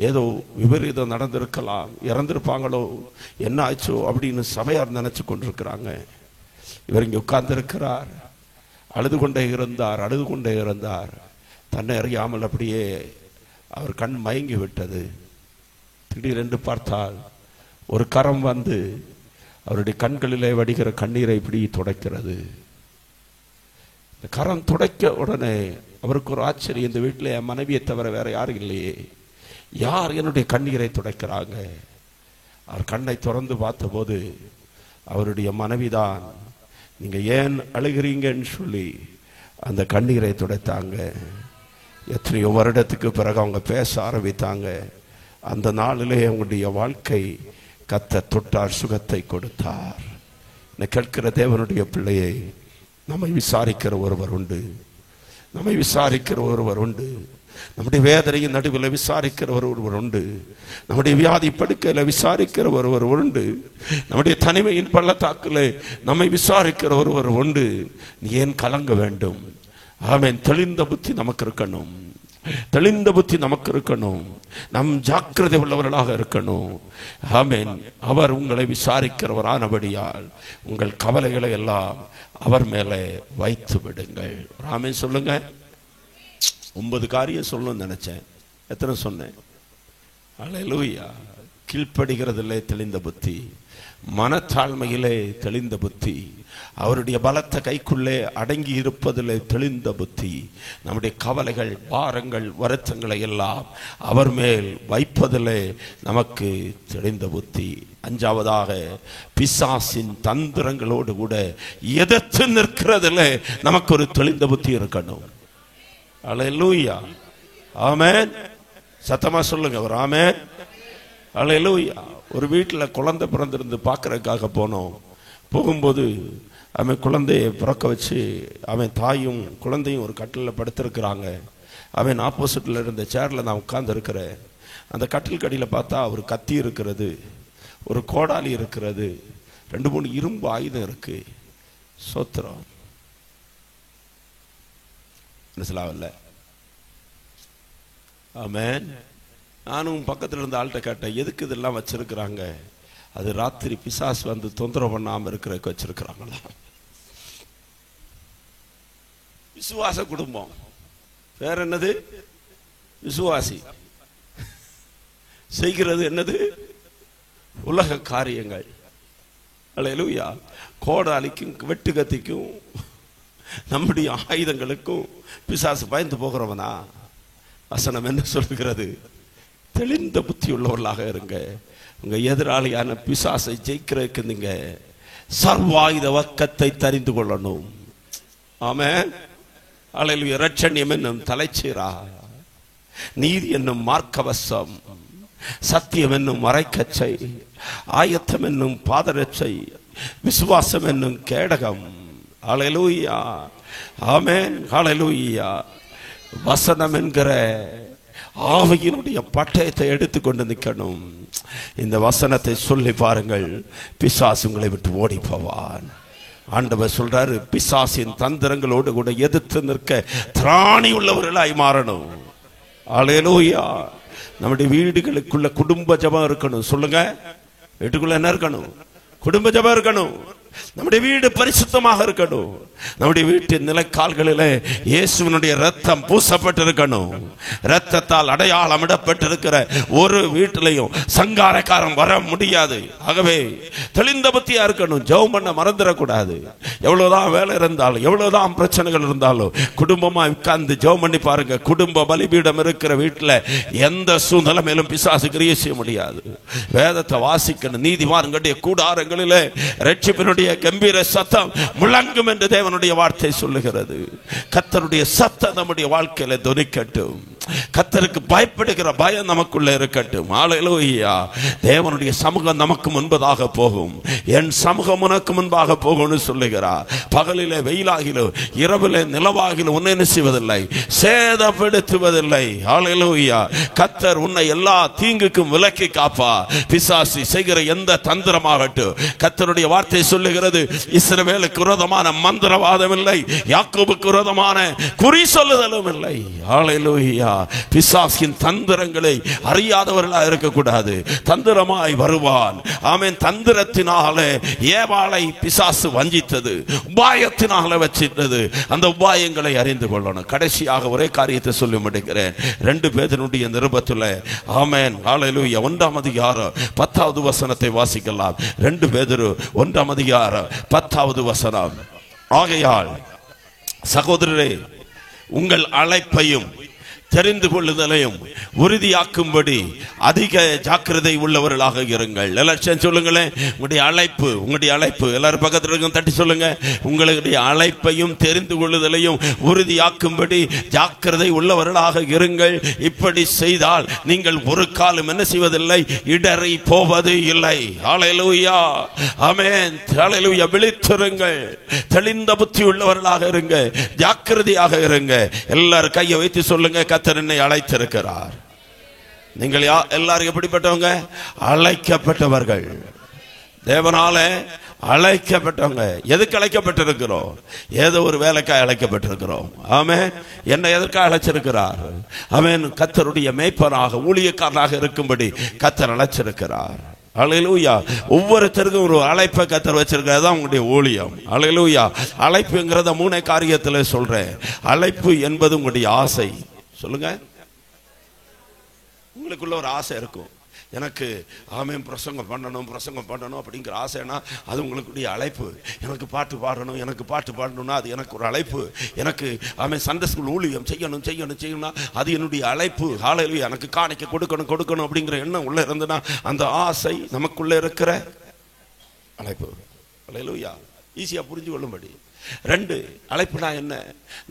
ஏதோ விபரீதம் நடந்திருக்கலாம், இறந்திருப்பாங்களோ, என்ன ஆச்சோ அப்படின்னு சபையார் நினைச்சு கொண்டிருக்கிறாங்க. இவர் இங்கே உட்கார்ந்து இருக்கிறார். அழுது கொண்டே இருந்தார், அழுது கொண்டே இருந்தார். தன்னை அறியாமல் அப்படியே அவர் கண் மயங்கி விட்டது. திடீரென்று பார்த்தால் ஒரு கரம் வந்து அவருடைய கண்களிலே வடிகிற கண்ணீரை இப்படி துடைக்கிறது. இந்த கரம் துடைக்க உடனே அவருக்கு ஒரு ஆச்சரியம். இந்த வீட்டில் என் மனைவியை தவிர வேற யாரும் இல்லையே, யார் என்னுடைய கண்ணீரை துடைக்கிறாங்க? அவர் கண்ணை திறந்து பார்த்தபோது அவருடைய மனைவிதான். நீங்க ஏன் அழுகிறீங்கன்னு சொல்லி அந்த கண்ணீரை துடைத்தாங்க. எத்தனையோ வருடத்துக்கு பிறகு அவங்க பேச ஆரம்பித்தாங்க. அந்த நாளிலே அவங்களுடைய வாழ்க்கை கர்த்தர் தொட்டார், சுகத்தை கொடுத்தார். கேட்கிற தேவனுடைய பிள்ளையை, நம்மை விசாரிக்கிற ஒருவர் உண்டு, நம்மை விசாரிக்கிற ஒருவர் உண்டு. நம்முடைய வேதனையின் நடுவில் விசாரிக்கிற ஒருவர் உண்டு. நம்முடைய வியாதி படுக்கையில் விசாரிக்கிற ஒருவர் உண்டு. நம்முடைய தனிமையின் பள்ளத்தாக்கில் நம்மை விசாரிக்கிற ஒருவர் உண்டு. நீ ஏன் கலங்க வேண்டும்? ஆமென். தெளிந்த புத்தி நமக்கு இருக்கணும், தெளிந்த புத்தி நமக்கு இருக்கணும். நம் ஜாக்கிரதை உள்ளவர்களாக இருக்கணும். ஆமென். அவர் உங்களை விசாரிக்கிறவரானபடியால் உங்கள் கவலைகளை எல்லாம் அவர் மேலே வைத்து விடுங்கள். ஆமென் சொல்லுங்க. 9 காரியம் சொல்லணும்னு நினைச்சேன். எத்தனை சொன்னேன்? அல்லேலூயா. கீழ்ப்படுகிறதிலே தெளிந்த புத்தி, மனத்தாழ்மையிலே தெளிந்த புத்தி, அவருடைய பலத்த கைக்குள்ளே அடங்கி இருப்பதிலே தெளிந்த புத்தி, நம்முடைய கவலைகள், பாரங்கள், வருத்தங்களை எல்லாம் அவர் மேல் வைப்பதிலே நமக்கு தெளிந்த புத்தி. 5வதாக, பிசாசின் தந்திரங்களோடு கூட எதிர்த்து நிற்கிறதிலே நமக்கு ஒரு தெளிந்த புத்தி இருக்கணும். அல்லேலூயா. ஆமென். சத்தமா சொல்லுங்க ஒரு ஆமென். அல்லேலூயா. ஒரு வீட்டில் குழந்தை பிறந்திருந்து பார்க்கறதுக்காக போனோம். போகும்போது அவன் குழந்தையை பிறக்க வச்சு அவன் தாயும் குழந்தையும் ஒரு கட்டிலில் படுத்திருக்கிறாங்க. அவன் ஆப்போசிட்டில் இருந்த சேரில் நான் உட்கார்ந்து இருக்கிறேன். அந்த கட்டில் கடியில் பார்த்தா ஒரு கத்தி இருக்கிறது, ஒரு கோடாலி இருக்கிறது, 2-3 இரும்பு ஆயுதம் இருக்கு. சோத்திரம். மனசிலாவல்ல. ஆமென். நானும் பக்கத்தில் இருந்த ஆள்கிட்ட கேட்டேன், எதுக்கு இதெல்லாம் வச்சிருக்கிறாங்க? அது ராத்திரி பிசாசு வந்து தொந்தரவு பண்ணாம இருக்கிறதுக்கு வச்சிருக்கிறாங்களா? விசுவாச குடும்பம். வேற என்னது? விசுவாசி செய்கிறது என்னது? உலக காரியங்கள். அல்லேலூயா. கோடாலிக்கும் வெட்டு கத்திக்கும் நம்முடைய ஆயுதங்களுக்கும் பிசாசு பயந்து போகிறவனா? வசனம் என்ன சொல்லுகிறது? தெளிந்த புத்தி உள்ளவர்களாக இருங்க. உங்க எதிராளியான பிசாசை ஜெயிக்கிறதுக்கு நீங்க சர்வாயுத வக்கத்தை தெரிந்து கொள்ளணும். ஆமென். அல்லேலூயா. இரட்சணியம் என்னும் தலைச்சீரா, நீதி என்னும் மார்க்கவசம், சத்தியம் என்னும் மறைக்கச்சை, ஆயத்தம் என்னும் பாதரட்சை, விசுவாசம் என்னும் கேடகம். ஹல்லேலூயா. ஆமென். ஹல்லேலூயா. வசனம் என்கிற ஆவியினுடைய பட்டயத்தை எடுத்துக்கொண்டு நிற்கணும். இந்த வசனத்தை சொல்லி பாருங்கள், பிசாசு உங்களை விட்டு ஓடி போவான். ஆண்டவர் சொல்றாரு, பிசாசின் தந்திரங்களோடு கூட எதிர்த்து நிற்க திராணி உள்ளவர்களாய் மாறணும். அல்லேலூயா. நம்முடைய வீடுகளுக்குள்ள குடும்ப ஜெபம் இருக்கணும். சொல்லுங்க, வீட்டுக்குள்ள என்ன இருக்கணும்? குடும்ப ஜெபம் இருக்கணும். நம்முடைய வீடு பரிசுத்தமாக இருக்கணும். நம்முடைய வீட்டின் நிலைக்கால்களிலே இயேசுவினுடைய ரத்தம் பூசப்பட்டிருக்கணும். ரத்தத்தால் அடையாளம் இடப்பட்டிருக்கிற ஒரு வீட்டிலையும் சங்காரக்காரன் வர முடியாது. ஆகவே தெளிந்த புத்தியா இருக்கணும். ஜெபம் பண்ண மறந்துடக்கூடாது. எவ்வளவுதான் வேலை இருந்தாலும், எவ்வளவுதான் பிரச்சனைகள் இருந்தாலும், குடும்பமா உட்கார்ந்து ஜெபம் பண்ணி பாருங்க. குடும்ப பலிபீடம் இருக்கிற வீட்டில் எந்த சூழ்நிலையிலும் பிசாசு கிரியை செய்ய முடியாது. வேதத்தை வாசிக்கணும். நீதிமான்களுடைய கூடாரங்களிலே ரட்சிப்பினுடைய கம்பீர சத்தம் முழங்கும் என்று தேவனுடைய வார்த்தை சொல்லுகிறது. கர்த்தருடைய சத்தம் நம்முடைய வாழ்க்கையில துணிக்கட்டும். கர்த்தருக்கு பயப்படுகிற பயம் நமக்குள்ள இருக்கட்டும். ஹல்லேலூயா. தேவனுடைய சமூகம் நமக்கு முன்பதாக போகும். என் சமூகம் உனக்கு முன்பாக போகும்னு சொல்லுகிறார். பகலிலே வெயிலாகிலும் இரவிலே நிலவாகிலும் உன்னை என்ன செய்வதில்லை, சேதப்படுத்துவதில்லை. ஹல்லேலூயா. கர்த்தர் உன்னை எல்லா தீங்குக்கும் விலக்கி காப்பா. பிசாசு செய்கிற எந்த தந்திரமாகட்டும், கர்த்தருடைய வார்த்தை சொல்லுகிறது, இஸ்ரவேலுக்கு விரோதமான மந்திரவாதம் இல்லை, யாக்கோபுக்கு விரோதமான குறி சொல்லுதலும் இல்லை. ஹல்லேலூயா. பிசாசின் தந்திரங்களை அறியாதவர்களாக இருக்கக்கூடாது. தந்திரமாய் வருவான். ஆமென். தந்திரத்தினாலே ஏவாளை பிசாசு வஞ்சித்தது, உபாயத்தினால வச்சிட்டது. அந்த உபாயங்களை அறிந்து கொள்ளணும். கடைசியாக ஒரே காரியத்தை சொல்லி முடிக்கிறேன். 2 பேதுருடைய நிருபத்தில் ஆமென். ஹல்லேலூயா. 1ஆம் அதிகாரம் 10வது வசனத்தை வாசிக்கலாம். 2 பேதுரு 1ஆம் அதிகாரம் 10வது வசனம். ஆகையால் சகோதரரே, உங்கள் அழைப்பையும் தெரிந்து கொள்ளுதலையும் உறுதியாக்கும்படி அதிக ஜாக்கிரதை உள்ளவர்களாக இருங்கள். எல்லாரும் சொல்லுங்களேன், உங்களுடைய அழைப்பு எல்லாரும் பக்கத்தில் தட்டி சொல்லுங்க. உங்களுடைய அழைப்பையும் தெரிந்து கொள்ளுதலையும் உறுதியாக்கும்படி ஜாக்கிரதை உள்ளவர்களாக இருங்கள். இப்படி செய்தால் நீங்கள் ஒரு காலம் என்ன செய்வதில்லை, இடறி போவது இல்லை. ஹல்லேலூயா. ஆமென். ஹல்லேலூயா. விழித்திருங்கள். தெளிந்த புத்தி உள்ளவர்களாக இருங்க. ஜாக்கிரதையாக இருங்க. எல்லாரும் கையை வைத்து சொல்லுங்க, கர்த்தர் என்னை அழைத்திருக்கிறார். நீங்கள் எல்லாரும் எப்படிப்பட்டவங்க? அழைக்கப்பட்டவர்கள். தேவனால அழைக்கப்பட்டவங்க. எதுக்கு அழைக்கப்பட்டிருக்கிறோம்? ஏதோ ஒரு வேலைக்காக அழைக்கப்பட்டிருக்கிறோம். ஆமென். என்னை எதற்காக அழைச்சிருக்கிறார்? ஆமென். கர்த்தருடைய மேய்ப்பனாக ஊழியக்காரனாக இருக்கும்படி கர்த்தர் அழைச்சிருக்கிறார். அல்லேலூயா. ஒவ்வொருத்தருக்கும் ஒரு அழைப்பை கர்த்தர் வச்சிருக்கிறது தான் உங்களுடைய ஊழியம். அல்லேலூயா. அழைப்புங்கிறத 3 காரியத்தில் சொல்றேன். அழைப்பு என்பது உங்களுடைய ஆசை. சொல்லுங்க, உங்களுக்குள்ள ஒரு ஆசை இருக்கும். எனக்கு ஆமென் பிரசங்கம் பண்ணணும் அப்படிங்கிற ஆசைனா அது உங்களுடைய அழைப்பு. எனக்கு பாட்டு பாடணும்னா அது எனக்கு ஒரு அழைப்பு. எனக்கு ஆமென் சண்டே ஸ்கூல் ஊழியம் செய்யணும் அது என்னுடைய அழைப்பு. ஹல்லேலூயா. எனக்கு காணிக்கை கொடுக்கணும் அப்படிங்கிற எண்ணம் உள்ள இருந்ததுன்னா அந்த ஆசை நமக்குள்ள இருக்கிற அழைப்பு. ஹல்லேலூயா. ஈஸியா புரிஞ்சு கொள்ளும்படி. 2, அழைப்புனா என்ன?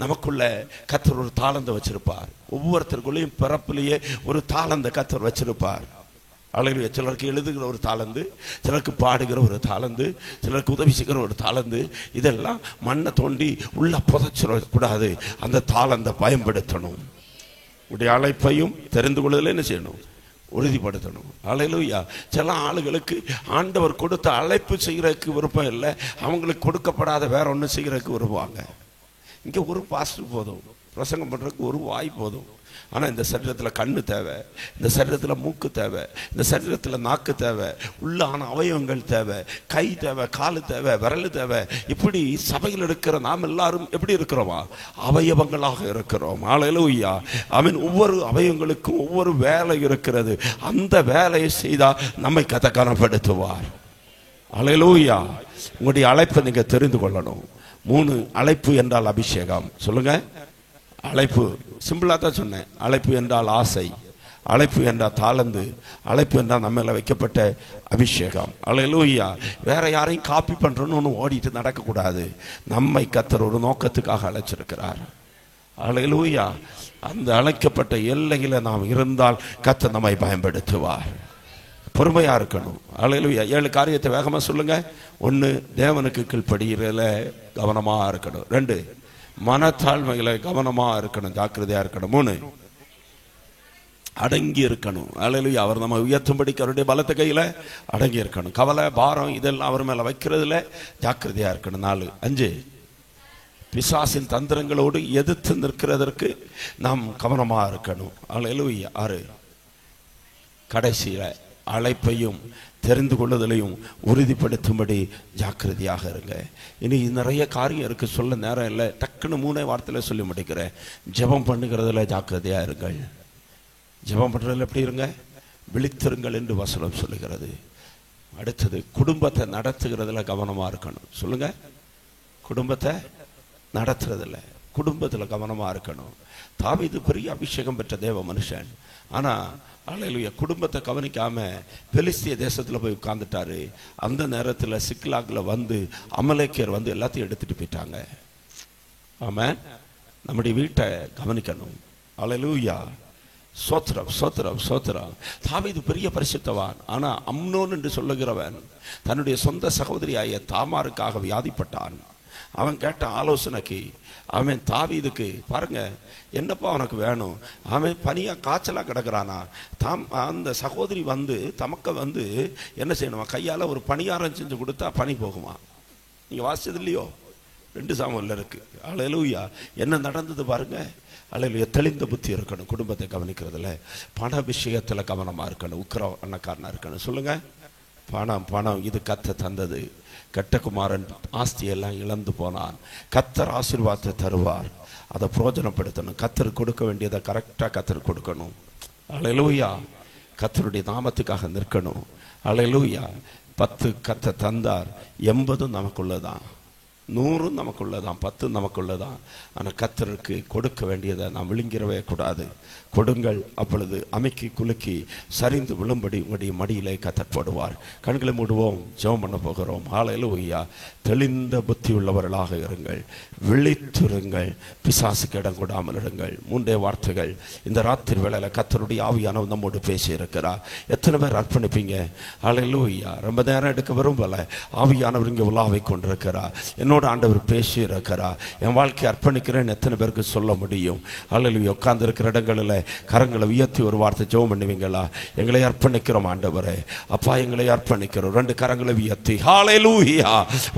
நமக்குள்ள கர்த்தர் ஒரு தாளந்தை வச்சிருப்பார். ஒவ்வொருத்தருக்குள்ளேயும் பிறப்பிலேயே ஒரு தாளந்தை கர்த்தர் வச்சிருப்பார். அல்லேலூயா. சிலருக்கு எழுதுகிற ஒரு தாளந்து, சிலருக்கு பாடுகிற ஒரு தாளந்து, சிலருக்கு உதவி செய்கிற ஒரு தாளந்து. இதெல்லாம் மண்ணை தோண்டி உள்ள புதைச்சிடக்கூடாது. அந்த தாளந்தை பயன்படுத்தணும். உடைய அழைப்பையும் தெரிந்து கொள்வதில் என்ன செய்யணும்? உறுதிப்படுத்தணும். அல்லேலூயா. சில ஆளுகளுக்கு ஆண்டவர் கொடுத்த அழைப்பு செய்கிறதுக்கு விருப்பம் இல்லை, அவங்களுக்கு கொடுக்கப்படாத வேற ஒன்று செய்கிறதுக்கு விரும்புவாங்க. இங்கே ஒரு பாஸ்டர் போதும், பிரசங்கம் பண்ணுறதுக்கு ஒரு வாய் போதும். ஆனால் இந்த சரீரத்தில் கண்ணு தேவை, இந்த சரீரத்தில் மூக்கு தேவை, இந்த சரீரத்தில் நாக்கு தேவை, உள்ளான அவயவங்கள் தேவை, கை தேவை, காலு தேவை, விரல் தேவை. இப்படி சபையில் இருக்கிற நாம் எல்லாரும் எப்படி இருக்கிறோமா? அவயவங்களாக இருக்கிறோம். ஹல்லேலூயா. ஆமென். ஒவ்வொரு அவயவங்களுக்கும் ஒவ்வொரு வேலை இருக்கிறது. அந்த வேலையை செய்தால் நம்மை கனப்படுத்துவார். ஹல்லேலூயா. உங்களுடைய அழைப்பை நீங்க தெரிந்து கொள்ளணும். 3 அழைப்பு என்றால் அபிஷேகம். சொல்லுங்க. அழைப்பு சிம்பிளா தான் சொன்னேன். அழைப்பு என்றால் ஆசை, அழைப்பு என்றால் தாளந்து, அழைப்பு என்றால் நம்ம மேல வைக்கப்பட்ட அபிஷேகம். அல்லேலூயா. வேற யாரையும் காப்பி பண்றோன்னு ஓடிட்டு நடக்கக்கூடாது. நம்மை கர்த்தர் ஒரு நோக்கத்துக்காக அழைச்சிருக்கிறார். அல்லேலூயா. அந்த அழைக்கப்பட்ட எல்லையில நாம் இருந்தால் கர்த்தர் நம்மை பயன்படுத்துவார். பொறுமையா இருக்கணும். அல்லேலூயா. 7 காரியத்தை வேகமா சொல்லுங்க. 1, தேவனுக்கு கீழ்ப்படிகிறதுல கவனமா இருக்கணும். 2, மனத்தாழ்மையில கவனமா இருக்கணும், ஜாக்கிரதையா இருக்கணும். 3, அடங்கி இருக்கணும். அல்லேலூயா. அவர் நம்ம உயர்த்தும்படிக்கு அவருடைய பலத்த கையில அடங்கி இருக்கணும். கவலை, பாரம் இதெல்லாம் அவர் மேல வைக்கிறதுல ஜாக்கிரதையா இருக்கணும். 4, 5, பிசாசின் தந்திரங்களோடு எதிர்த்து நிற்கிறதற்கு நாம் கவனமா இருக்கணும். அல்லேலூயா. 6, கடைசியில அழைப்பையும் தெரிந்து கொள்ளுதலையும் உறுதிப்படுத்தும்படி ஜாக்கிரதையாக இருங்க. இனி நிறைய காரியம் இருக்கு, சொல்ல நேரம் இல்லை. டக்குன்னு 3 வார்த்தையில சொல்லி முடிக்கிறேன். ஜெபம் பண்ணுகிறதுல ஜாக்கிரதையா இருங்கள். ஜெபம் பண்றதுல எப்படி இருங்க? விழித்திருங்கள் என்று வசனம் சொல்லுகிறது. அடுத்தது, குடும்பத்தை நடத்துகிறதுல கவனமா இருக்கணும். சொல்லுங்க. குடும்பத்தை நடத்துறதுல, குடும்பத்துல கவனமா இருக்கணும். தாவீது பெரிய அபிஷேகம் பெற்ற தேவ மனுஷன். ஆனா அல்லேலூயா, குடும்பத்தை கவனிக்காம பெலிஸ்திய தேசத்துல போய் உட்கார்ந்துட்டாரு. அந்த நேரத்துல சிக்லாக்ல வந்து அமலேக்கியர் வந்து எல்லாத்தையும் எடுத்துட்டு போயிட்டாங்க. ஆமென். நம்முடைய வீட்டை கவனிக்கணும். அல்லேலூயா. சோத்திரம், சோத்திரம், சோத்திரம். தாவீது பெரிய பரிசுத்தவான். ஆனா அம்னோன் என்று சொல்லுகிறவன் தன்னுடைய சொந்த சகோதரியாய தாமாருக்காக வியாதிப்பட்டான். அவன் கேட்ட ஆலோசனைக்கு அவன் தாவீதுக்கு, பாருங்க என்னப்பா அவனுக்கு வேணும், அவன் பனியா காய்ச்சலா கிடக்குறானா, அந்த சகோதரி வந்து தமக்க வந்து என்ன செய்யணுமா, கையால ஒரு பணியாரம் செஞ்சு கொடுத்தா பனி போகுமா? நீங்க வாசிச்சது இல்லையோ? 2 சாமுவேல்ல இருக்கு. அல்லேலூயா. என்ன நடந்தது பாருங்க. அல்லேலூயா. தெளிந்த புத்தி இருக்கணும் குடும்பத்தை கவனிக்கிறதுல. பண விஷயத்துல கவனமா இருக்கணும். உக்கிர அண்ணக்காரனா இருக்கணும். சொல்லுங்க. பணம், பணம் இது கர்த்தர் தந்தது. கெட்டகுமாரன் ஆஸ்தியெல்லாம் இழந்து போனான். கர்த்தர் ஆசீர்வாதத்தை தருவார். அதை பிரயோஜனப்படுத்தணும். கர்த்தர் கொடுக்க வேண்டியதை கரெக்டா கர்த்தர் கொடுக்கணும். அல்லேலூயா. கர்த்தருடைய நாமத்துக்காக நிற்கணும். அல்லேலூயா. 10 கர்த்தர் தந்தார், 80 நமக்குள்ளதான், 100 நமக்குள்ளதான், 10 நமக்குள்ளதான். ஆனால் கர்த்தருக்கு கொடுக்க வேண்டியதை நாம் விழுங்கிடவே கூடாது. கொடுங்கள், அப்பொழுது அமைக்கி குலுக்கி சரிந்து விழும்படி உங்களுடைய மடியிலே கர்த்தர் போடுவார். கண்களை மூடுவோம், ஜெபம் பண்ண போகிறோம். ஹல்லேலூயா. தெளிந்த புத்தி உள்ளவர்களாக இருங்கள், விழித்திருங்கள், பிசாசுக்கு இடம் கொடாமல் இருங்கள். 3 வார்த்தைகள் இந்த ராத்திரி வேளையில கர்த்தருடைய ஆவியானவர் நம்மோடு பேசி இருக்கிறார். எத்தனை பேர் அர்ப்பணிப்பீங்க? ஹல்லேலூயா. ரொம்ப நேரம் எடுக்க விரும்பல. ஆவியானவர் இங்கே உலாவை கொண்டிருக்கிறார். என்னோட ஆண்டவர் பேசி இருக்கிறார். என் வாழ்க்கையை அர்ப்பணிக்கிறேன் எத்தனை பேருக்கு சொல்ல முடியும்? ஹல்லேலூயா. உட்கார்ந்து இருக்கிற இடங்களில் கரங்களை உயர்த்தி ஒரு வார்த்தை ஜெபம் பண்ணுவீங்களா? எங்களை அர்ப்பணிக்கிறோம் ஆண்டவரே, அப்பா எங்களை அர்ப்பணிக்கிறோம். 2 கரங்களை உயர்த்தி ஹல்லேலூயா.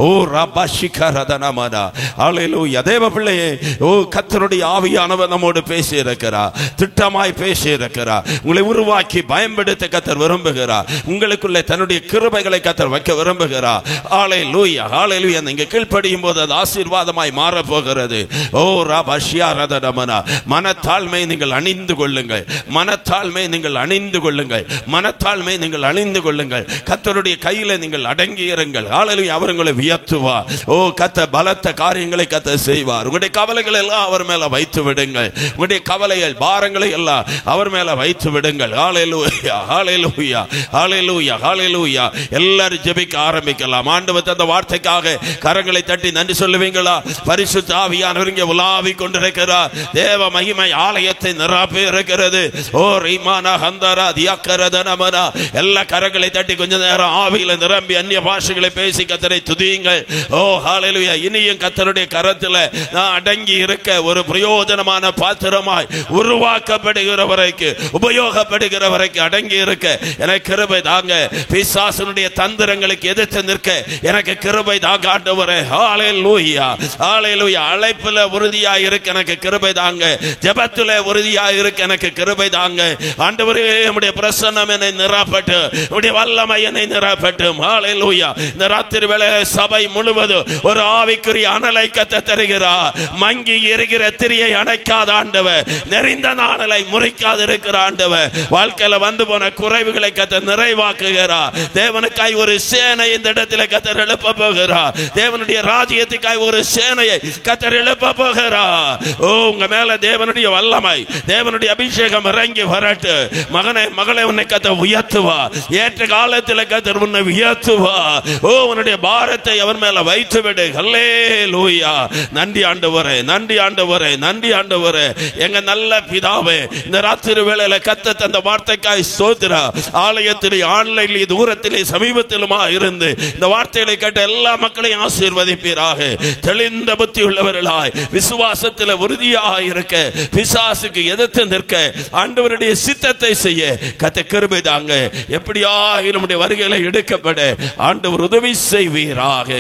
ஓ ரபா ஷிகரதனமனா. ஹல்லேலூயா. தேவ பிள்ளையே, ஓ கர்த்தருடைய ஆவியானவர் நம்மோடு பேசி இருக்கிறார். திட்டமாய் பேசி இருக்கிறார். உங்களை உருவாக்கி பயன்படுத்த கர்த்தர் விரும்புகிறார். உங்களுக்குள்ளே தன்னுடைய கிருபைகளை கர்த்தர் வைக்க விரும்புகிறார். ஹல்லேலூயா. ஹல்லேலூயா. நீங்க கீழ்ப்படியும் போது அது ஆசீர்வாதமாய் மாற போகிறது. ஓ ரபா ஷிகரதனமனா. மனத்தாழ்மை நீங்கள் அணிந்து கொள்ளுங்கள். மனத்தாழ்மை நீங்கள் அணிந்து கொள்ளுங்கள். மனத்தாழ்மை நீங்கள் அணிந்து கொள்ளுங்கள். கர்த்தருடைய கையில நீங்கள் அடங்கி இருங்கள். ஹல்லேலூயா. அவர் உங்களை உயர்த்துவார். ஓ கர்த்தர் பலத்த காரியங்களை கர்த்தர் செய்வார். உங்களுடைய கவலைகளை எல்லாம் அவர் மேல வைத்து விடுங்கள். உங்களுடைய கவலைகள், பாரங்களை எல்லாம் அவர் மேல வைத்து விடுங்கள். ஹல்லேலூயா. ஹல்லேலூயா. ஹல்லேலூயா. ஹல்லேலூயா. எல்லாரும் ஜெபிக்க ஆரம்பிக்கலாம். ஆண்டவர் தந்த வார்த்தைக்காக கரங்களை தட்டி நன்றி சொல்லுவீங்களா? பரிசுத்த ஆவியானவர் இங்கே உலாவிக் கொண்டிருக்கிறார். தேவ மகிமை ஆலயத்தை நிரப்பி இருக்கிறது. ஓ ரிமானா ஹந்தரா தியக்கரதனமனா. எல்லா கரங்களை தட்டி கொஞ்ச நேரம் ஆவியில நிரம்பி அந்நிய பாஷைகளை பேசி கர்த்தரை துதியுங்கள். ஓ ஹல்லேலூயா. இனியும் கர்த்தருடைய கரத்துல நான் அடங்கி இருக்க ஒரு பிரயோஜனமான பாத்திரமாய் உருவாக்கப்படுகிற வரைக்கும், உபயோகப்படுகிற வரைக்கும் அடங்கி இருக்க எனக்கு கிருபை தாங்க. பிசாசுனுடைய தந்திரங்களுக்கு எதிர்த்து நிற்க எனக்கு கிருபை தாங்க ஆண்டவரே. ஹல்லேலூயா. ஹல்லேலூயா. அழைப்புல உறுதியா இருக்க எனக்கு கிருபை தாங்க. ஜெபத்துல உறுதியா இருக்க எனக்கு கிருபை தாங்க ஆண்டவரே. உம்முடைய பிரசன்னம் என்னை நிரப்பட்டு, உம்முடைய வல்லமை என்னை நிரப்பட்டும். ஹல்லேலூயா. இந்த ராத்திரி வேளை சபை முழுவதும் ஒரு ஆவிக்குரிய அனலை கர்த்தர் தருகிறார். மங்கி எரிகிற திரியை அணைக்காத ஆண்டவர், நெறிந்த நாணலை முறிக்காது இருக்கிற ஆண்டவர், வாழ்க்கையில வந்து போன குறைவுகளை கர்த்தர் நிறைவாக்குகிறார். தேவனுக்காய் ஒரு சேனை இந்த இடத்துல கர்த்தர் எழுப்ப போகிறார். தேவனுடைய ராஜ்யத்துக்காய் ஒரு சேனையை கர்த்தர் எழுப்ப போகிறார். ஓ, உங்க மேல தேவனுடைய வல்லமை, தேவனுடைய அபிஷேகம் இறங்கி வரட்டு. மகனே, மகளே, உன்னை கர்த்தர் உயர்த்துவா. ஏற்ற காலத்தில் கர்த்தர் உன்னை உயர்த்துவா. ஓ, உன்னுடைய பாரத்தை அவன் மேல வைத்து விடு. ஹல்லேலூயா. நன்றி ஆண்டவரே, நன்றி ஆண்டவரே, நன்றி ஆண்டவரே. எங்க நல்ல பிதாவே, இந்த ராத்திரி வேளையில கர்த்தர் தந்த வார்த்தைக்காய் ஸ்தோத்திரம். ஆலயத்திலே, ஆன்லைனிலே, தூரத்திலே, சமீபத்திலுமா இருந்து இந்த வார்த்தைகளை கேட்ட எல்லா மக்களையும் ஆசீர்வதிப்பீராக. தெளிந்த புத்தி உள்ளவர்களாய் விசுவாசத்தில் உறுதியாக இருக்க, பிசாசுக்கு எதிர்த்து நிற்க, ஆண்டவருடைய சித்தத்தை செய்ய கர்த்தர் கிருபை தாங்க. எப்படியாக நம்முடைய வருகையில எடுக்கப்பட ஆண்டவர் உதவி செய்வீராக.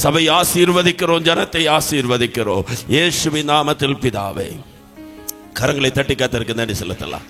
சபை ஆசீர்வதிக்கிறோம், ஜனத்தை ஆசீர்வதிக்கிறோம். இயேசுவின் நாமத்தில் பிதாவே. கரங்களை தட்டி கர்த்தருக்கு நன்றி செலுத்தலாம்.